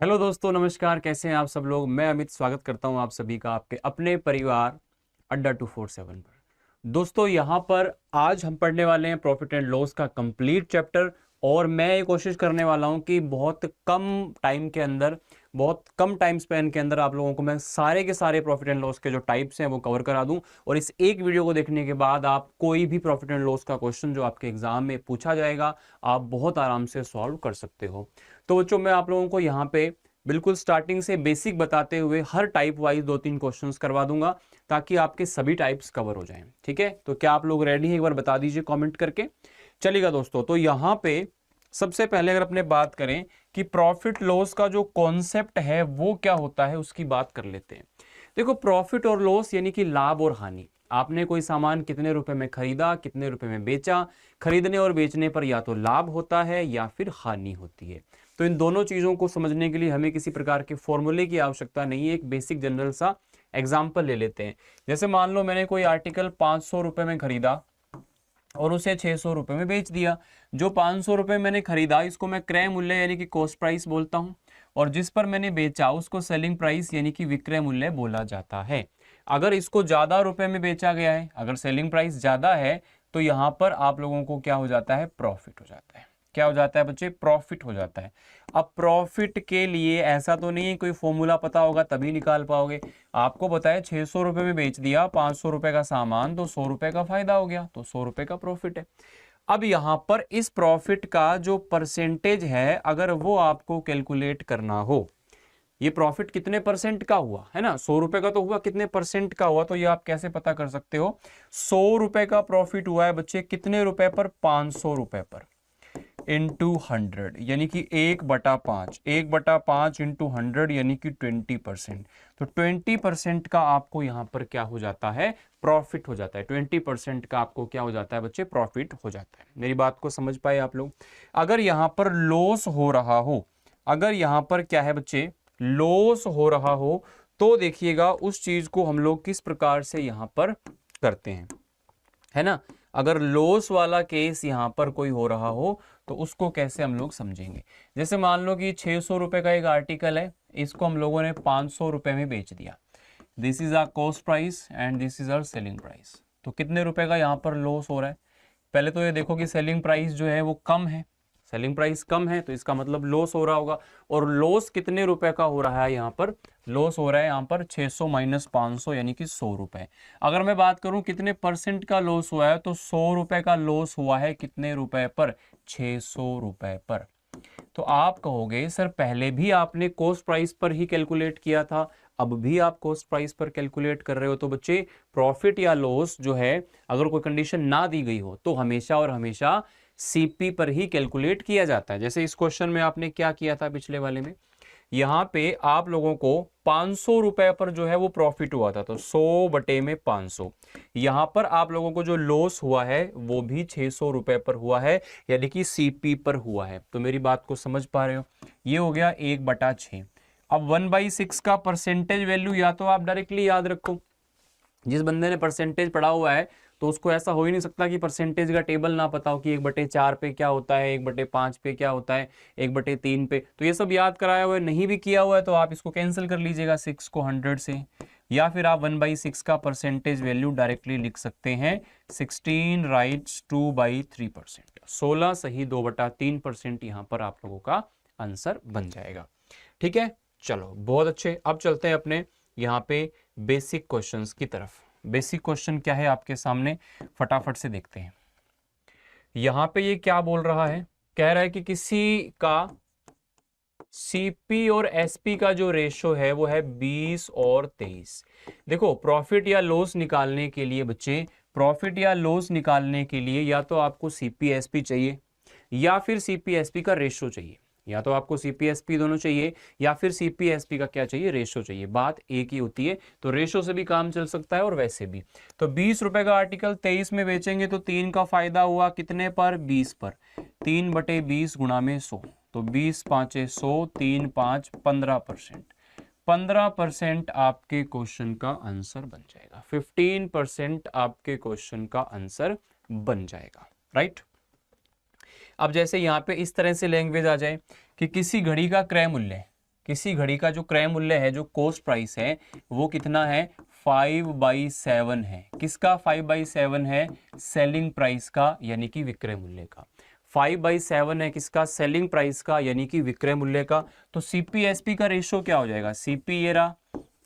Hello दोस्तों, नमस्कार। कैसे हैं आप सब लोग। मैं अमित स्वागत करता हूं आप सभी का आपके अपने परिवार अड्डा 247 पर। दोस्तों, यहां पर आज हम पढ़ने वाले हैं प्रॉफिट एंड लॉस का कंप्लीट चैप्टर। और मैं ये कोशिश करने वाला हूं कि बहुत कम टाइम के अंदर, बहुत कम टाइम स्पेन के अंदर आप लोगों को मैं सारे के सारे प्रॉफिट एंड लॉस के जो टाइप्स हैं वो कवर करा दूं। और इस एक वीडियो को देखने के बाद आप कोई भी प्रॉफिट एंड लॉस का क्वेश्चन जो आपके एग्जाम में पूछा जाएगा आप बहुत आराम से सॉल्व कर सकते हो। तो बच्चों, मैं आप लोगों को यहाँ पे बिल्कुल स्टार्टिंग से बेसिक बताते हुए हर टाइप वाइज 2-3 क्वेश्चंस करवा दूंगा ताकि आपके सभी टाइप्स कवर हो जाएं। ठीक है, तो क्या आप लोग रेडी हैं? एक बार बता दीजिए कमेंट करके। चलिएगा दोस्तों, तो यहाँ पे सबसे पहले अगर अपने बात करें कि प्रॉफिट लॉस का जो कॉन्सेप्ट है वो क्या होता है उसकी बात कर लेते हैं। देखो, प्रॉफिट और लॉस यानी कि लाभ और हानि। आपने कोई सामान कितने रुपए में खरीदा, कितने रुपए में बेचा, खरीदने और बेचने पर या तो लाभ होता है या फिर हानि होती है। तो इन दोनों चीजों को समझने के लिए हमें किसी प्रकार के फॉर्मूले की आवश्यकता नहीं है। एक बेसिक जनरल सा एग्जाम्पल ले लेते हैं। जैसे मान लो मैंने कोई आर्टिकल 500 रुपए में खरीदा और उसे 600 रुपए में बेच दिया। जो 500 रुपए मैंने खरीदा इसको मैं क्रय मूल्य यानी कि कॉस्ट प्राइस बोलता हूं, और जिस पर मैंने बेचा उसको सेलिंग प्राइस यानी कि विक्रय मूल्य बोला जाता है। अगर इसको ज्यादा रुपए में बेचा गया है, अगर सेलिंग प्राइस ज्यादा है, तो यहां पर आप लोगों को क्या हो जाता है? प्रॉफिट हो जाता है। क्या हो जाता है बच्चे? प्रॉफिट हो जाता है। अब प्रॉफिट के लिए ऐसा तो नहीं है कोई फॉर्मूला पता होगा तभी निकाल पाओगे। आपको बताया 600 रुपए में बेच दिया 500 रुपए का सामान, तो 100 रुपए का फायदा हो गया, तो 100 रुपए का प्रॉफिट है। अब यहां पर इस प्रॉफिट का जो परसेंटेज है अगर वो आपको कैलकुलेट करना हो, ये प्रॉफिट कितने परसेंट का हुआ है ना, 100 रुपए का तो हुआ, कितने परसेंट का हुआ, तो ये आप कैसे पता कर सकते हो? 100 रुपए का प्रॉफिट हुआ है बच्चे कितने रुपए पर? 500 रुपए पर इंटू 100 यानी कि 1/5, 1/5 इंटू 100 यानी कि 20%। तो 20% का आपको यहां पर क्या हो जाता है? प्रॉफिट हो जाता है। 20% का आपको क्या हो जाता है बच्चे? प्रॉफिट हो जाता है। मेरी बात को समझ पाए आप लोग? अगर यहां पर लॉस हो रहा हो, अगर यहां पर क्या है बच्चे? लॉस हो रहा हो, तो देखिएगा उस चीज को हम लोग किस प्रकार से यहां पर करते हैं, है ना। अगर लॉस वाला केस यहां पर कोई हो रहा हो तो उसको कैसे हम लोग समझेंगे। जैसे मान लो कि 600 रुपए का एक आर्टिकल है, इसको हम लोगों ने 500 रुपए में बेच दिया। This is our cost price and this is our selling price. तो कितने रुपए का यहाँ पर लॉस हो रहा है? पहले तो ये देखो कि सेलिंग प्राइस जो है वो कम है, सेलिंग प्राइस कम है तो इसका मतलब लॉस हो रहा होगा। और लॉस कितने रुपए का हो रहा है? यहाँ पर लॉस हो रहा है यहाँ पर 600 माइनस 500 यानी कि 100 रुपए। अगर मैं बात करूं कितने परसेंट का लॉस हुआ है, तो 100 रुपए का लॉस हुआ है कितने रुपए पर? 600 रुपए पर। तो आप कहोगे सर पहले भी आपने कॉस्ट प्राइस पर ही कैलकुलेट किया था, अब भी आप कॉस्ट प्राइस पर कैलकुलेट कर रहे हो। तो बच्चे, प्रॉफिट या लॉस जो है अगर कोई कंडीशन ना दी गई हो तो हमेशा और हमेशा सीपी पर ही कैलकुलेट किया जाता है। जैसे इस क्वेश्चन में आपने क्या किया था पिछले वाले में, यहां पे आप लोगों को 500 रुपए पर जो है वो प्रॉफिट हुआ था, तो 100 बटे में 500। यहां पर आप लोगों को जो लॉस हुआ है वो भी 600 रुपए पर हुआ है, यानी कि सीपी पर हुआ है। तो मेरी बात को समझ पा रहे हो? ये हो गया 1/6। अब 1/6 का परसेंटेज वैल्यू या तो आप डायरेक्टली याद रखो, जिस बंदे ने परसेंटेज पढ़ा हुआ है तो उसको ऐसा हो ही नहीं सकता कि परसेंटेज का टेबल ना पता हो कि 1/4 पे क्या होता है, 1/5 पे क्या होता है, 1/3 पे। तो ये सब याद कराया हुआ है, नहीं भी किया हुआ है तो आप इसको कैंसिल कर लीजिएगा 6 को 100 से, या फिर आप 1/6 का परसेंटेज वैल्यू डायरेक्टली लिख सकते हैं 16 राइट्स 2/3%। 16 सही 2/3% यहाँ पर आप लोगों का आंसर बन जाएगा। ठीक है, चलो बहुत अच्छे। अब चलते हैं अपने यहाँ पे बेसिक क्वेश्चंस की तरफ। बेसिक क्वेश्चन क्या है आपके सामने, फटाफट से देखते हैं। यहां पे ये क्या बोल रहा है? कह रहा है कि किसी का सीपी और एसपी का जो रेशो है वो है 20 और 23। देखो, प्रॉफिट या लॉस निकालने के लिए बच्चे, प्रॉफिट या लॉस निकालने के लिए या तो आपको सीपी एसपी चाहिए या फिर सीपी एसपी का रेशो चाहिए। या तो आपको सीपीएसपी दोनों चाहिए या फिर सीपीएसपी का क्या चाहिए? रेशो चाहिए। बात एक ही होती है, तो रेशो से भी काम चल सकता है और वैसे भी। तो 20 रुपए का आर्टिकल 23 में बेचेंगे तो 3 का फायदा हुआ कितने पर? 20 पर। 3/20 गुणा में 100, तो 20 5 100, 3 5 15%। 15% आपके क्वेश्चन का आंसर बन जाएगा। 15% आपके क्वेश्चन का आंसर बन जाएगा, राइट। अब जैसे यहां पे इस तरह से लैंग्वेज आ जाए कि किसी घड़ी का क्रय मूल्य किसी घड़ी का जो क्रय मूल्य है, जो कॉस्ट प्राइस है, वो कितना है 5/7 है। किसका 5/7 है? सेलिंग प्राइस का, यानी कि विक्रय मूल्य का। 5/7 है किसका? सेलिंग प्राइस का, यानी कि विक्रय मूल्य का। तो सीपीएसपी का रेशो क्या हो जाएगा? सीपी ये रहा,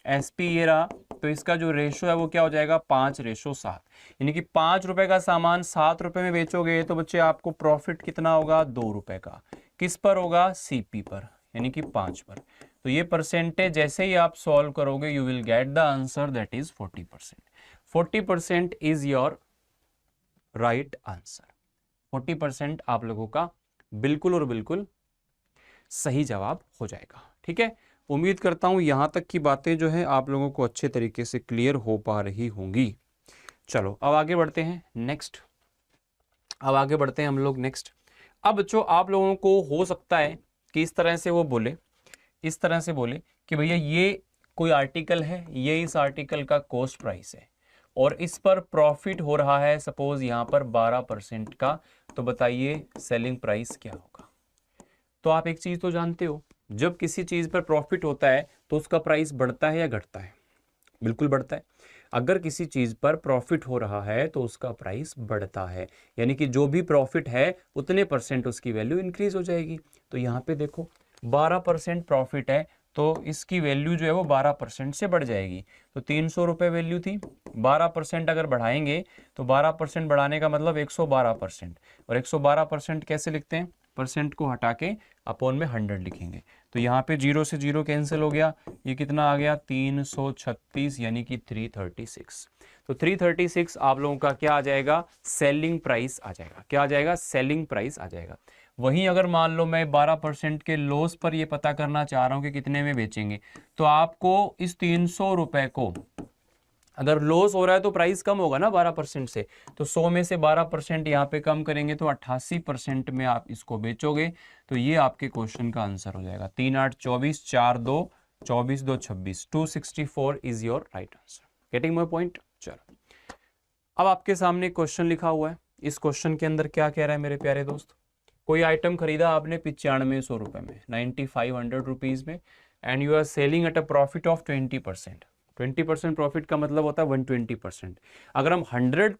एसपी ये रहा, तो इसका जो रेशो है वो क्या हो जाएगा? 5:7। यानी कि 5 रुपए का सामान 7 रुपए में बेचोगे तो बच्चे आपको प्रॉफिट कितना होगा? 2 रुपए का। किस पर होगा? सीपी पर, यानी कि 5 पर। तो ये परसेंटेज जैसे ही आप सॉल्व करोगे you will get the answer, that is 40%। 40% is your right answer. 40% आप लोगों का बिल्कुल और बिल्कुल सही जवाब हो जाएगा। ठीक है, उम्मीद करता हूं यहां तक की बातें जो है आप लोगों को अच्छे तरीके से क्लियर हो पा रही होंगी। चलो अब आगे बढ़ते हैं नेक्स्ट। अब आगे बढ़ते हैं हम लोग नेक्स्ट। अब बच्चों आप लोगों को हो सकता है कि इस तरह से वो बोले, इस तरह से बोले कि भैया ये कोई आर्टिकल है, ये इस आर्टिकल का कॉस्ट प्राइस है और इस पर प्रॉफिट हो रहा है सपोज यहाँ पर 12% का, तो बताइए सेलिंग प्राइस क्या होगा? तो आप एक चीज तो जानते हो, जब किसी चीज पर प्रॉफिट होता है तो उसका प्राइस बढ़ता है या घटता है? बिल्कुल बढ़ता है। अगर किसी चीज पर प्रॉफिट हो रहा है तो उसका प्राइस बढ़ता है, यानी कि जो भी प्रॉफिट है उतने परसेंट उसकी वैल्यू इंक्रीज हो जाएगी। तो यहाँ पे देखो 12% प्रॉफिट है तो इसकी वैल्यू जो है वो 12% से बढ़ जाएगी। तो 300 रुपये वैल्यू थी, 12% अगर बढ़ाएंगे तो 12% बढ़ाने का मतलब 112%। और 112% कैसे लिखते हैं? परसेंट को हटा के अपॉन में 100 लिखेंगे। तो यहाँ पे 0 से 0 कैंसिल हो गया, ये कितना आ गया? 336, यानी कि 336। तो 336 आप लोगों का क्या आ जाएगा? सेलिंग प्राइस आ जाएगा। क्या आ जाएगा? सेलिंग प्राइस आ जाएगा। वहीं अगर मान लो मैं 12% के लॉस पर ये पता करना चाह रहा हूँ कि कितने में बेचेंगे, तो आपको इस 300 रुपए को, अगर लॉस हो रहा है तो प्राइस कम होगा ना 12% से, तो 100 में से 12% यहाँ पे कम करेंगे तो 88% में आप इसको बेचोगे। तो ये आपके क्वेश्चन का आंसर हो जाएगा। 3 8 24, 4 2 24 2 26, 264 is your right answer. Getting my point? चलो अब आपके सामने क्वेश्चन लिखा हुआ है। इस क्वेश्चन के अंदर क्या कह रहा है मेरे प्यारे दोस्त? कोई आइटम खरीदा आपने 9500 रुपए में, 9500 रुपीज में, and you are selling at a profit of 20%। 20% profit का मतलब होता है 120%। अगर हम 100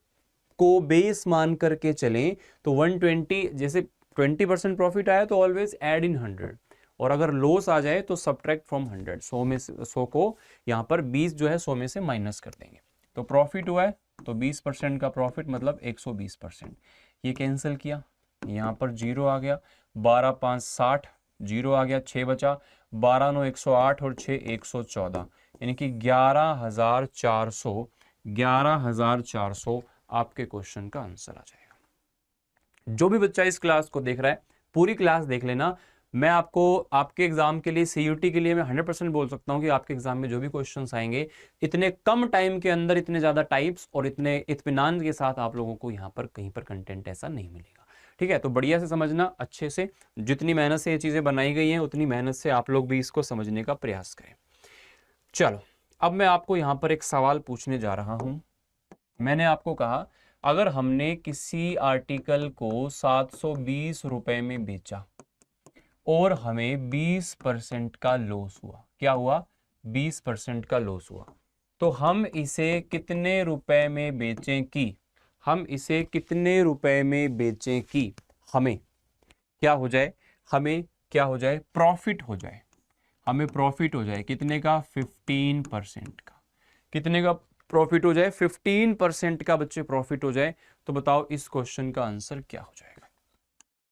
को बेस मान करके चलें तो 120, जैसे 20% प्रॉफिट आया तो ऑलवेज ऐड इन 100, और अगर लॉस आ जाए तो सब्ट्रैक्ट फ्रॉम 100। 100 में से 100 को यहाँ पर 20 जो है 100 में से माइनस कर देंगे। तो प्रॉफिट हुआ है तो 20% का प्रॉफिट मतलब 120%। ये कैंसिल किया, यहाँ पर 0 आ गया, 12 5 60, 0 आ गया, 6 बचा, 12 9 108 और 6 114, यानी कि 11,400 आपके क्वेश्चन का आंसर आ जाएगा। जो भी बच्चा इस क्लास को देख रहा है पूरी क्लास देख लेना। मैं आपको आपके एग्जाम के लिए, सीयूटी के लिए मैं 100% बोल सकता हूं कि आपके एग्जाम में जो भी क्वेश्चंस आएंगे इतने कम टाइम के अंदर, इतने ज्यादा टाइप्स और इतने इत्मीनान के साथ आप लोगों को यहाँ पर कहीं पर कंटेंट ऐसा नहीं मिलेगा। ठीक है, तो बढ़िया से समझना अच्छे से। जितनी मेहनत से ये चीजें बनाई गई हैं उतनी मेहनत से आप लोग भी इसको समझने का प्रयास करें। चलो अब मैं आपको यहाँ पर एक सवाल पूछने जा रहा हूं। मैंने आपको कहा अगर हमने किसी आर्टिकल को 720 रुपए में बेचा और हमें 20% का लॉस हुआ, क्या हुआ? 20% का लॉस हुआ, तो हम इसे कितने रुपए में बेचें कि, हम इसे कितने रुपए में बेचें कि हमें क्या हो जाए? हमें क्या हो जाए? प्रॉफिट हो जाए। हमें प्रॉफिट हो जाए कितने का? 15% का। कितने का प्रॉफिट हो जाए? 15% का बच्चे प्रॉफिट हो जाए। तो बताओ इस क्वेश्चन का आंसर क्या हो जाएगा?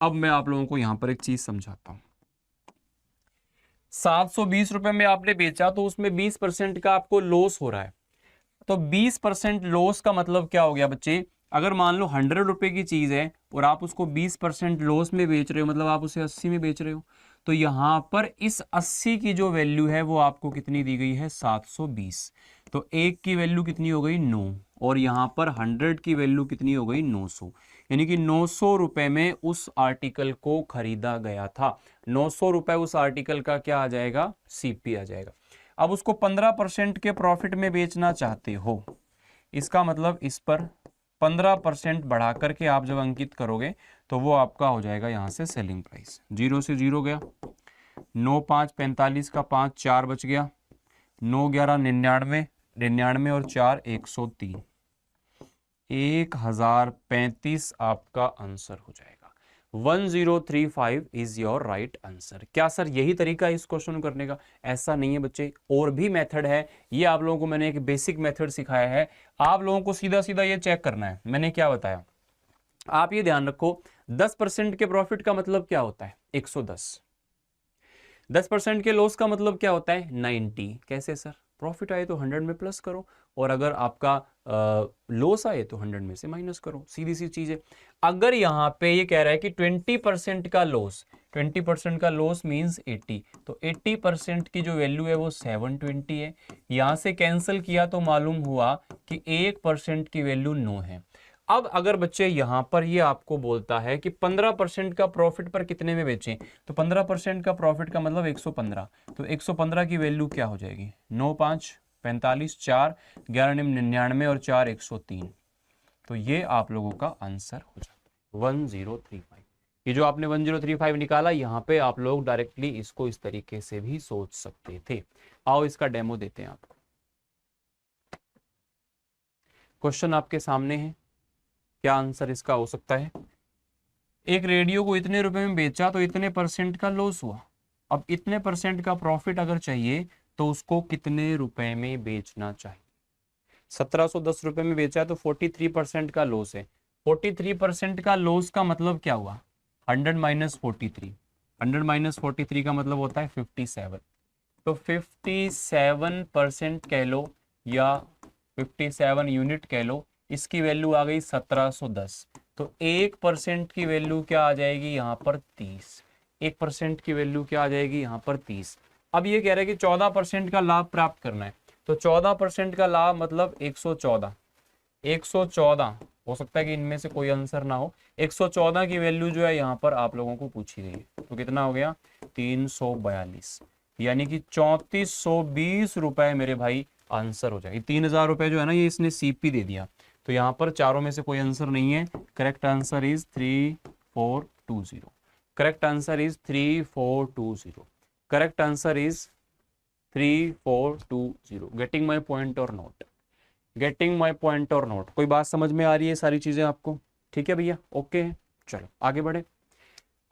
अब मैं आप लोगों को यहां पर एक चीज समझाता हूं। 720 रुपए में आपने बेचा तो उसमें 20% का आपको लॉस हो रहा है। तो 20% लॉस का मतलब क्या हो गया बच्चे? अगर मान लो 100 रुपए की चीज है और आप उसको 20% लॉस में बेच रहे हो, मतलब आप उसे 80 में बेच रहे हो, तो यहां पर इस 80 की जो वैल्यू है वो आपको कितनी दी गई है? 720। तो एक की वैल्यू कितनी हो गई? 9, और यहां पर 100 की वैल्यू कितनी हो गई? 900, यानी कि 900 रुपए में उस आर्टिकल को खरीदा गया था। 900 रुपए उस आर्टिकल का क्या आ जाएगा? सीपी आ जाएगा। अब उसको 15% के प्रॉफिट में बेचना चाहते हो, इसका मतलब इस पर 15% बढ़ा करके आप जब अंकित करोगे तो वो आपका हो जाएगा यहां से सेलिंग प्राइस। 0 से 0 गया, 9 5 45 का 5 4 बच गया, 9 11 99, 99 और 4 103, 1035 आपका आंसर हो जाएगा। 1035 इज योर राइट आंसर। क्या सर यही तरीका है इस क्वेश्चन को करने का? ऐसा नहीं है बच्चे, और भी मेथड है। ये आप लोगों को मैंने एक बेसिक मेथड सिखाया है, आप लोगों को सीधा सीधा ये चेक करना है। मैंने क्या बताया, आप ये ध्यान रखो, 10% के प्रॉफिट का मतलब क्या होता है? 110। 10% के लॉस का मतलब क्या होता है? 90। कैसे सर? प्रॉफिट आए तो 100 में प्लस करो, और अगर आपका लॉस आए तो 100 में से माइनस करो, सीधी सी चीज है। अगर यहाँ पे ये कह रहा है कि 20% का लॉस, 20% का लॉस मींस 80, तो 80% की जो वैल्यू है वो 720 है। यहां से कैंसिल किया तो मालूम हुआ कि 1% की वैल्यू 9 है। अब अगर बच्चे यहां पर ये आपको बोलता है कि 15% का प्रॉफिट पर कितने में बेचें, तो 15% का प्रॉफिट का मतलब 115, तो 115 की वैल्यू क्या हो जाएगी? 9 5 45, 4 11 99 और 4 103, तो ये आप लोगों का आंसर हो जाता है 1035। ये जो आपने 1035 निकाला, यहाँ पे आप लोग डायरेक्टली इसको इस तरीके से भी सोच सकते थे। आओ इसका डेमो देते हैं आपको। क्वेश्चन आपके सामने है, क्या आंसर इसका हो सकता है? एक रेडियो को इतने रुपए में बेचा तो इतने परसेंट का लॉस हुआ। अब इतने परसेंट का प्रॉफिट अगर चाहिए तो उसको कितने रुपए में बेचना चाहिए? 1710 रुपए में बेचा है तो 43% का लॉस है। 43% का लॉस का मतलब क्या हुआ? 100 माइनस 43, 100 माइनस 43 का मतलब होता है 57। तो 57% कह लो या 57 यूनिट कह लो, इसकी वैल्यू आ गई 1710। तो 1% की वैल्यू क्या आ जाएगी यहाँ पर? 30। 1% की वैल्यू क्या आ जाएगी यहाँ पर? 30। अब ये कह रहा है कि 14% का लाभ प्राप्त करना है, तो 14% का लाभ मतलब 114। 114 हो सकता है कि इनमें से कोई आंसर ना हो। 114 की वैल्यू जो है यहाँ पर आप लोगों को पूछी गई है, तो कितना हो गया? 342, यानी कि 3420 रुपए मेरे भाई आंसर हो जाएगी। 3000 रुपए जो है ना, ये इसने सीपी दे दिया, तो यहाँ पर चारों में से कोई आंसर नहीं है। Correct answer is 3420। Correct answer is 3420। Correct answer is 3420। Getting my point और नोट? गेटिंग माई पॉइंट और नोट? कोई बात समझ में आ रही है सारी चीजें आपको? ठीक है भैया, ओके है। चलो आगे बढ़े।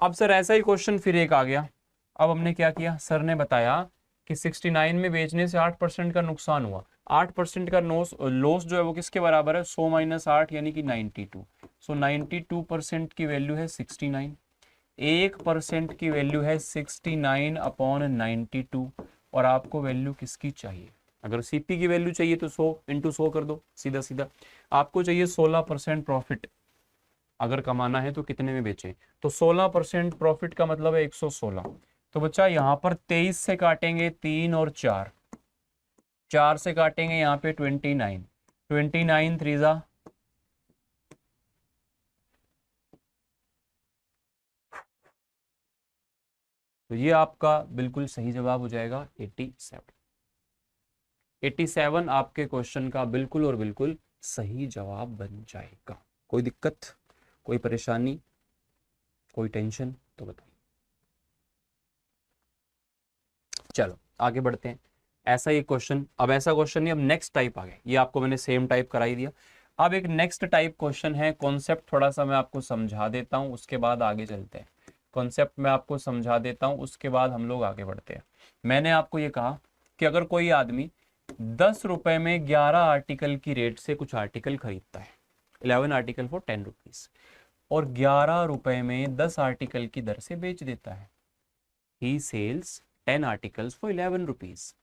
अब सर ऐसा ही क्वेश्चन फिर एक आ गया। अब हमने क्या किया, सर ने बताया कि 69 में बेचने से 8% का नुकसान हुआ। 8% का लॉस जो है वो किसके बराबर है? 100 माइनस 8 यानी कि 92। सो 92% की वैल्यू है 69, 1% की वैल्यू है 69 अपॉन 92, और आपको वैल्यू किसकी चाहिए? अगर सीपी की वैल्यू चाहिए तो 100 इंटू 100 कर दो, सीधा सीधा। आपको चाहिए 16% प्रॉफिट अगर कमाना है तो कितने में बेचे? तो 16% प्रॉफिट का मतलब है 116। तो बच्चा यहाँ पर 23 से काटेंगे 3 और 4, 4 से काटेंगे यहाँ पे 29, 29 3 तो ये आपका बिल्कुल सही जवाब हो जाएगा 87। 87 आपके क्वेश्चन का बिल्कुल और बिल्कुल सही जवाब बन जाएगा। कोई दिक्कत, कोई परेशानी, कोई टेंशन तो बताइए। चलो आगे बढ़ते हैं। ऐसा ही क्वेश्चन, अब ऐसा क्वेश्चन नहीं, अब नेक्स्ट टाइप आ गया। ये आपको मैंने सेम टाइप करा ही दिया। अब एक नेक्स्ट टाइप क्वेश्चन है। कॉन्सेप्ट थोड़ा सा मैं आपको समझा देता हूँ, उसके बाद आगे चलते हैं। कॉन्सेप्ट मैं आपको समझा देता हूँ, उसके बाद हम लोग आगे बढ़ते हैं। मैंने आपको ये कहा कि अगर कोई आदमी 10 रुपए में 11 आर्टिकल की रेट से कुछ आर्टिकल खरीदता है, 11 आर्टिकल फॉर 10 रुपीज, और 11 रुपए में 10 आर्टिकल की दर से बेच देता है। He sells 10 articles for 11 rupees.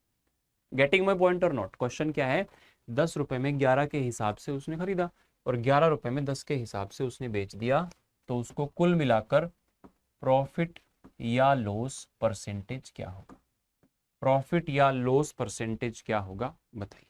Getting my point or not? Question क्या है, 10 रुपए में 11 के हिसाब से उसने खरीदा और 11 रुपए में 10 के हिसाब से उसने बेच दिया, तो उसको कुल मिलाकर प्रॉफिट या लॉस परसेंटेज क्या होगा? प्रॉफिट या लॉस परसेंटेज क्या होगा बताइए।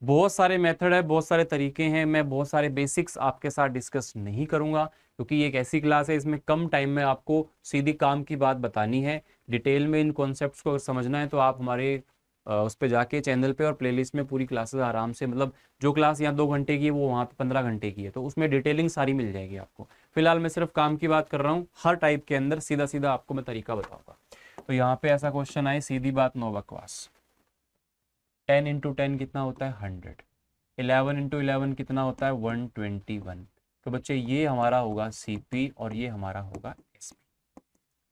बहुत सारे मेथड है, बहुत सारे तरीके हैं। मैं बहुत सारे बेसिक्स आपके साथ डिस्कस नहीं करूंगा, क्योंकि ये एक ऐसी क्लास है, इसमें कम टाइम में आपको सीधी काम की बात बतानी है। डिटेल में इन कॉन्सेप्ट्स को अगर समझना है तो आप हमारे उस पर जाके चैनल पे और प्लेलिस्ट में पूरी क्लासेस आराम से, मतलब जो क्लास यहाँ 2 घंटे की है वो वहाँ पे 15 घंटे की है, तो उसमें डिटेलिंग सारी मिल जाएगी आपको। फिलहाल मैं सिर्फ काम की बात कर रहा हूँ, हर टाइप के अंदर सीधा सीधा आपको मैं तरीका बताऊंगा। तो यहाँ पे ऐसा क्वेश्चन आए, सीधी बात, नो बकवास। 10 इंटू 10 कितना होता है 100, 11 इंटू 11 कितना होता है 121। तो बच्चे ये हमारा होगा सीपी और ये हमारा होगा एसपी।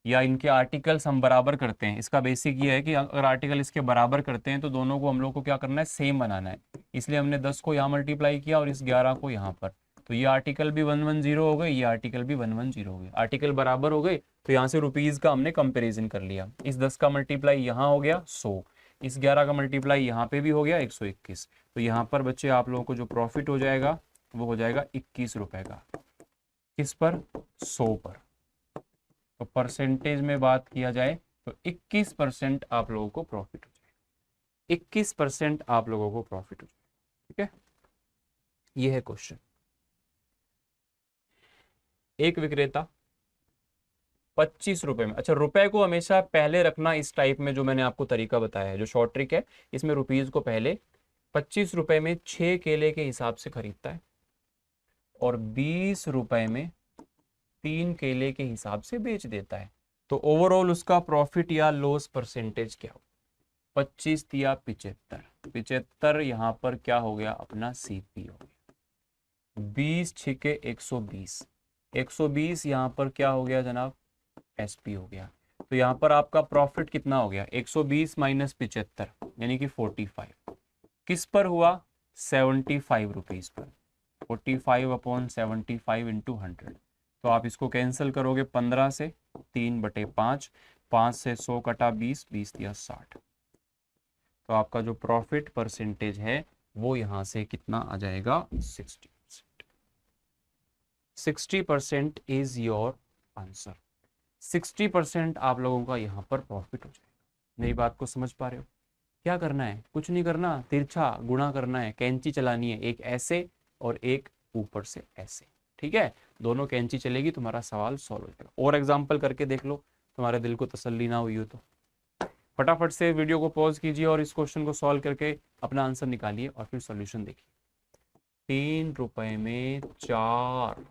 या इनके आर्टिकल्स हम बराबर करते हैं। इसका बेसिक ये है कि अगर आर्टिकल इसके बराबर करते हैं तो दोनों को हम लोग को क्या करना है, सेम बनाना है। इसलिए हमने 10 को यहाँ मल्टीप्लाई किया और इस 11 को यहाँ पर। तो ये आर्टिकल भी 110 हो गए, ये आर्टिकल भी 110 हो गए, आर्टिकल बराबर हो गए। तो यहाँ से रुपीज़ का हमने कंपेरिजन कर लिया। इस 10 का मल्टीप्लाई यहाँ हो गया 100, इस 11 का मल्टीप्लाई यहाँ पे भी हो गया 121। तो यहाँ पर बच्चे आप लोगों को जो प्रॉफिट हो जाएगा वो हो जाएगा 21 रुपए का। किस पर, 100 पर। तो परसेंटेज में बात किया जाए तो 21% आप लोगों को प्रॉफिट हो जाएगा, 21% आप लोगों को प्रॉफिट हो जाएगा। ठीक है, ये है क्वेश्चन। एक विक्रेता 25 रुपए में, अच्छा रुपए को हमेशा पहले रखना इस टाइप में, जो मैंने आपको तरीका बताया है, जो शॉर्ट ट्रिक है, इसमें रुपीज को पहले 25 रुपए में 6 केले के हिसाब से खरीदता है और 20 रुपए में 3 केले के हिसाब से बेच देता है। तो ओवरऑल उसका प्रॉफिट या लॉस परसेंटेज क्या हो, 25 या 75, 75 यहाँ पर क्या हो गया अपना सीपी हो गया, 20 छिके 120, 120 यहाँ पर क्या हो गया जनाब, एसपी हो गया। तो यहाँ पर आपका प्रॉफिट कितना हो गया, 120 माइनस 75 यानी कि 45। किस पर हुआ, 75 रुपीज पर, 45 अपॉन 75 इंटू 100। तो आप इसको कैंसिल करोगे 15 से, 3/5, 5 से 100 कटा 20, 20 या 60। तो आपका जो प्रॉफिट परसेंटेज है वो यहाँ से कितना आ जाएगा, 60%। 60% इज योर आंसर। 60% आप लोगों का यहाँ पर प्रॉफिट हो जाएगा। मेरी बात को समझ पा रहे हो? क्या करना है, कुछ नहीं करना, तिरछा गुणा करना है, कैंची चलानी है, एक ऐसे और एक ऊपर से ऐसे। ठीक है, दोनों कैंची चलेगी, तुम्हारा सवाल सॉल्व हो जाएगा। और एग्जाम्पल करके देख लो, तुम्हारे दिल को तसल्ली ना हुई हो तो फटाफट से वीडियो को पॉज कीजिए और इस क्वेश्चन को सॉल्व करके अपना आंसर निकालिए और फिर सॉल्यूशन देखिए। 3 रुपए में 4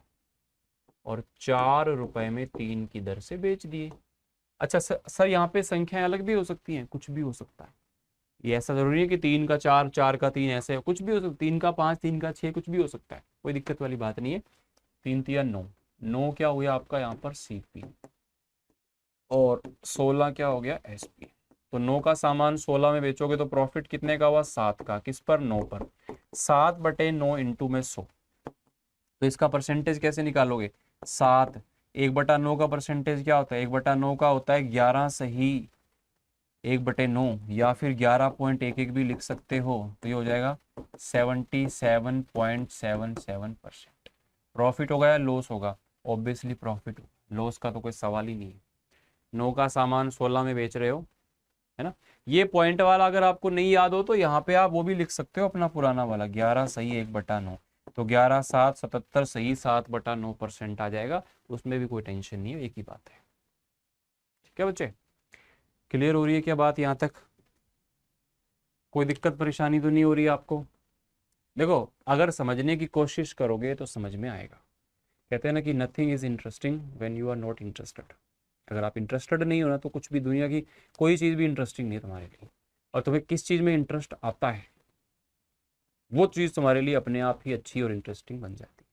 और 4 रुपए में 3 की दर से बेच दिए। अच्छा सर यहाँ पे संख्याएं अलग भी हो सकती हैं, कुछ भी हो सकता है। ये ऐसा जरूरी है कि 3 का 4, 4 का 3, ऐसे कुछ भी हो सकता है। 3 का 5, 3 का 6, कुछ भी हो सकता है, कोई दिक्कत वाली बात नहीं है। 3 तिया 9, 9 क्या हो गया आपका यहाँ पर सीपी और 16 क्या हो गया एसपी। तो 9 का सामान 16 में बेचोगे तो प्रॉफिट कितने का हुआ, 7 का। किस पर, 9 पर। 7/9 इंटू में 100। तो इसका परसेंटेज कैसे निकालोगे, 7, 1/9 का परसेंटेज क्या होता है, 1/9 का होता है 11 सही 1/9, या फिर 11.11 भी लिख सकते हो। तो ये हो जाएगा 77.77%। प्रॉफिट होगा या लॉस होगा, ऑब्वियसली प्रॉफिट होगा, लॉस का तो कोई सवाल ही नहीं है। 9 का सामान 16 में बेच रहे हो, है ना। ये पॉइंट वाला अगर आपको नहीं याद हो तो यहाँ पे आप वो भी लिख सकते हो अपना पुराना वाला, 11 सही 1/9। तो 11 7 77 सही 7/9% आ जाएगा, उसमें भी कोई टेंशन नहीं है, एक ही बात है। ठीक है बच्चे, क्लियर हो रही है क्या बात यहाँ तक? कोई दिक्कत परेशानी तो नहीं हो रही है आपको? देखो, अगर समझने की कोशिश करोगे तो समझ में आएगा। कहते हैं ना कि nothing is interesting when you are not interested. अगर आप इंटरेस्टेड नहीं हो ना तो कुछ भी, दुनिया की कोई चीज़ भी इंटरेस्टिंग नहीं है तुम्हारे लिए। और तुम्हें किस चीज़ में इंटरेस्ट आता है वो चीज़ तुम्हारे लिए अपने आप ही अच्छी और इंटरेस्टिंग बन जाती है।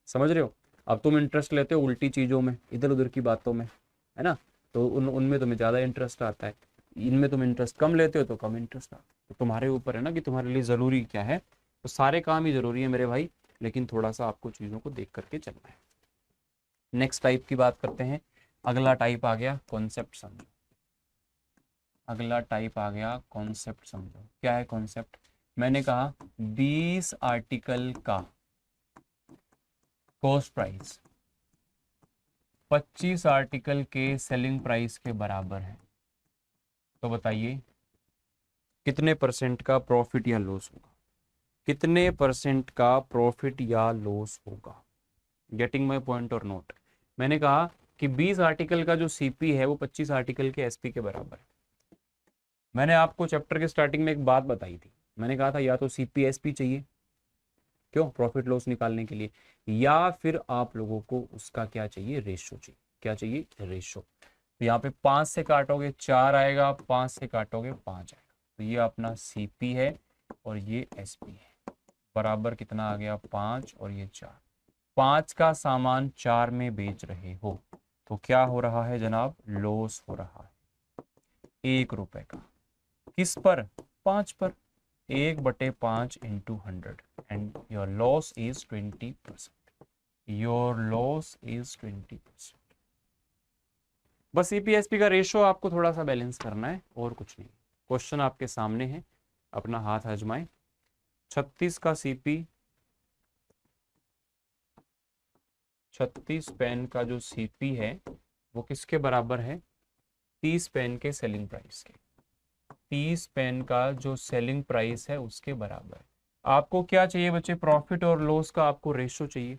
समझ रहे हो? अब तुम इंटरेस्ट लेते हो उल्टी चीज़ों में, इधर उधर की बातों में, है ना, तो उनमें तुम्हें ज़्यादा इंटरेस्ट आता है। इनमें तुम इंटरेस्ट कम लेते हो तो कम इंटरेस्ट आता है। तो तुम्हारे ऊपर है ना कि तुम्हारे लिए ज़रूरी क्या है। तो सारे काम ही ज़रूरी है मेरे भाई, लेकिन थोड़ा सा आपको चीज़ों को देख करके चलना है। नेक्स्ट टाइप की बात करते हैं। अगला टाइप आ गया कॉन्सेप्ट समझो। अगला टाइप आ गया कॉन्सेप्ट समझो। क्या है कॉन्सेप्ट? मैंने कहा 20 आर्टिकल का कॉस्ट प्राइस 25 आर्टिकल के सेलिंग प्राइस के बराबर है। तो बताइए कितने परसेंट का प्रॉफिट या लॉस होगा, कितने परसेंट का प्रॉफिट या लॉस होगा। गेटिंग माई पॉइंट और नोट? मैंने कहा कि 20 आर्टिकल का जो सीपी है वो 25 आर्टिकल के एसपी के बराबर है। मैंने आपको चैप्टर के स्टार्टिंग में एक बात बताई थी, मैंने कहा था या तो सीपी एसपी चाहिए, क्यों, प्रॉफिट लॉस निकालने के लिए, या फिर आप लोगों को उसका क्या चाहिए, रेशो चाहिए। क्या चाहिए, रेशो। तो यहाँ पे 5 से काटोगे 4 आएगा, 5 से काटोगे 5 आएगा। तो ये अपना CP है और ये SP है। बराबर कितना आ गया 5 और ये 4। 5 का सामान 4 में बेच रहे हो तो क्या हो रहा है जनाब? लॉस हो रहा है 1 रुपए का। किस पर? 5 पर। 1/5 into 100 and your loss is 20%। Your loss is 20%। बस CPSP का रेशो आपको थोड़ा सा बैलेंस करना है और कुछ नहीं। क्वेश्चन आपके सामने है, अपना हाथ आजमाएं। 36 का CP, 36 पेन का जो CP है वो किसके बराबर है? 30 पेन के सेलिंग प्राइस के। 30 पेन का जो सेलिंग प्राइस है उसके बराबर है। आपको क्या चाहिए बच्चे? प्रॉफिट और लॉस का आपको रेशो चाहिए।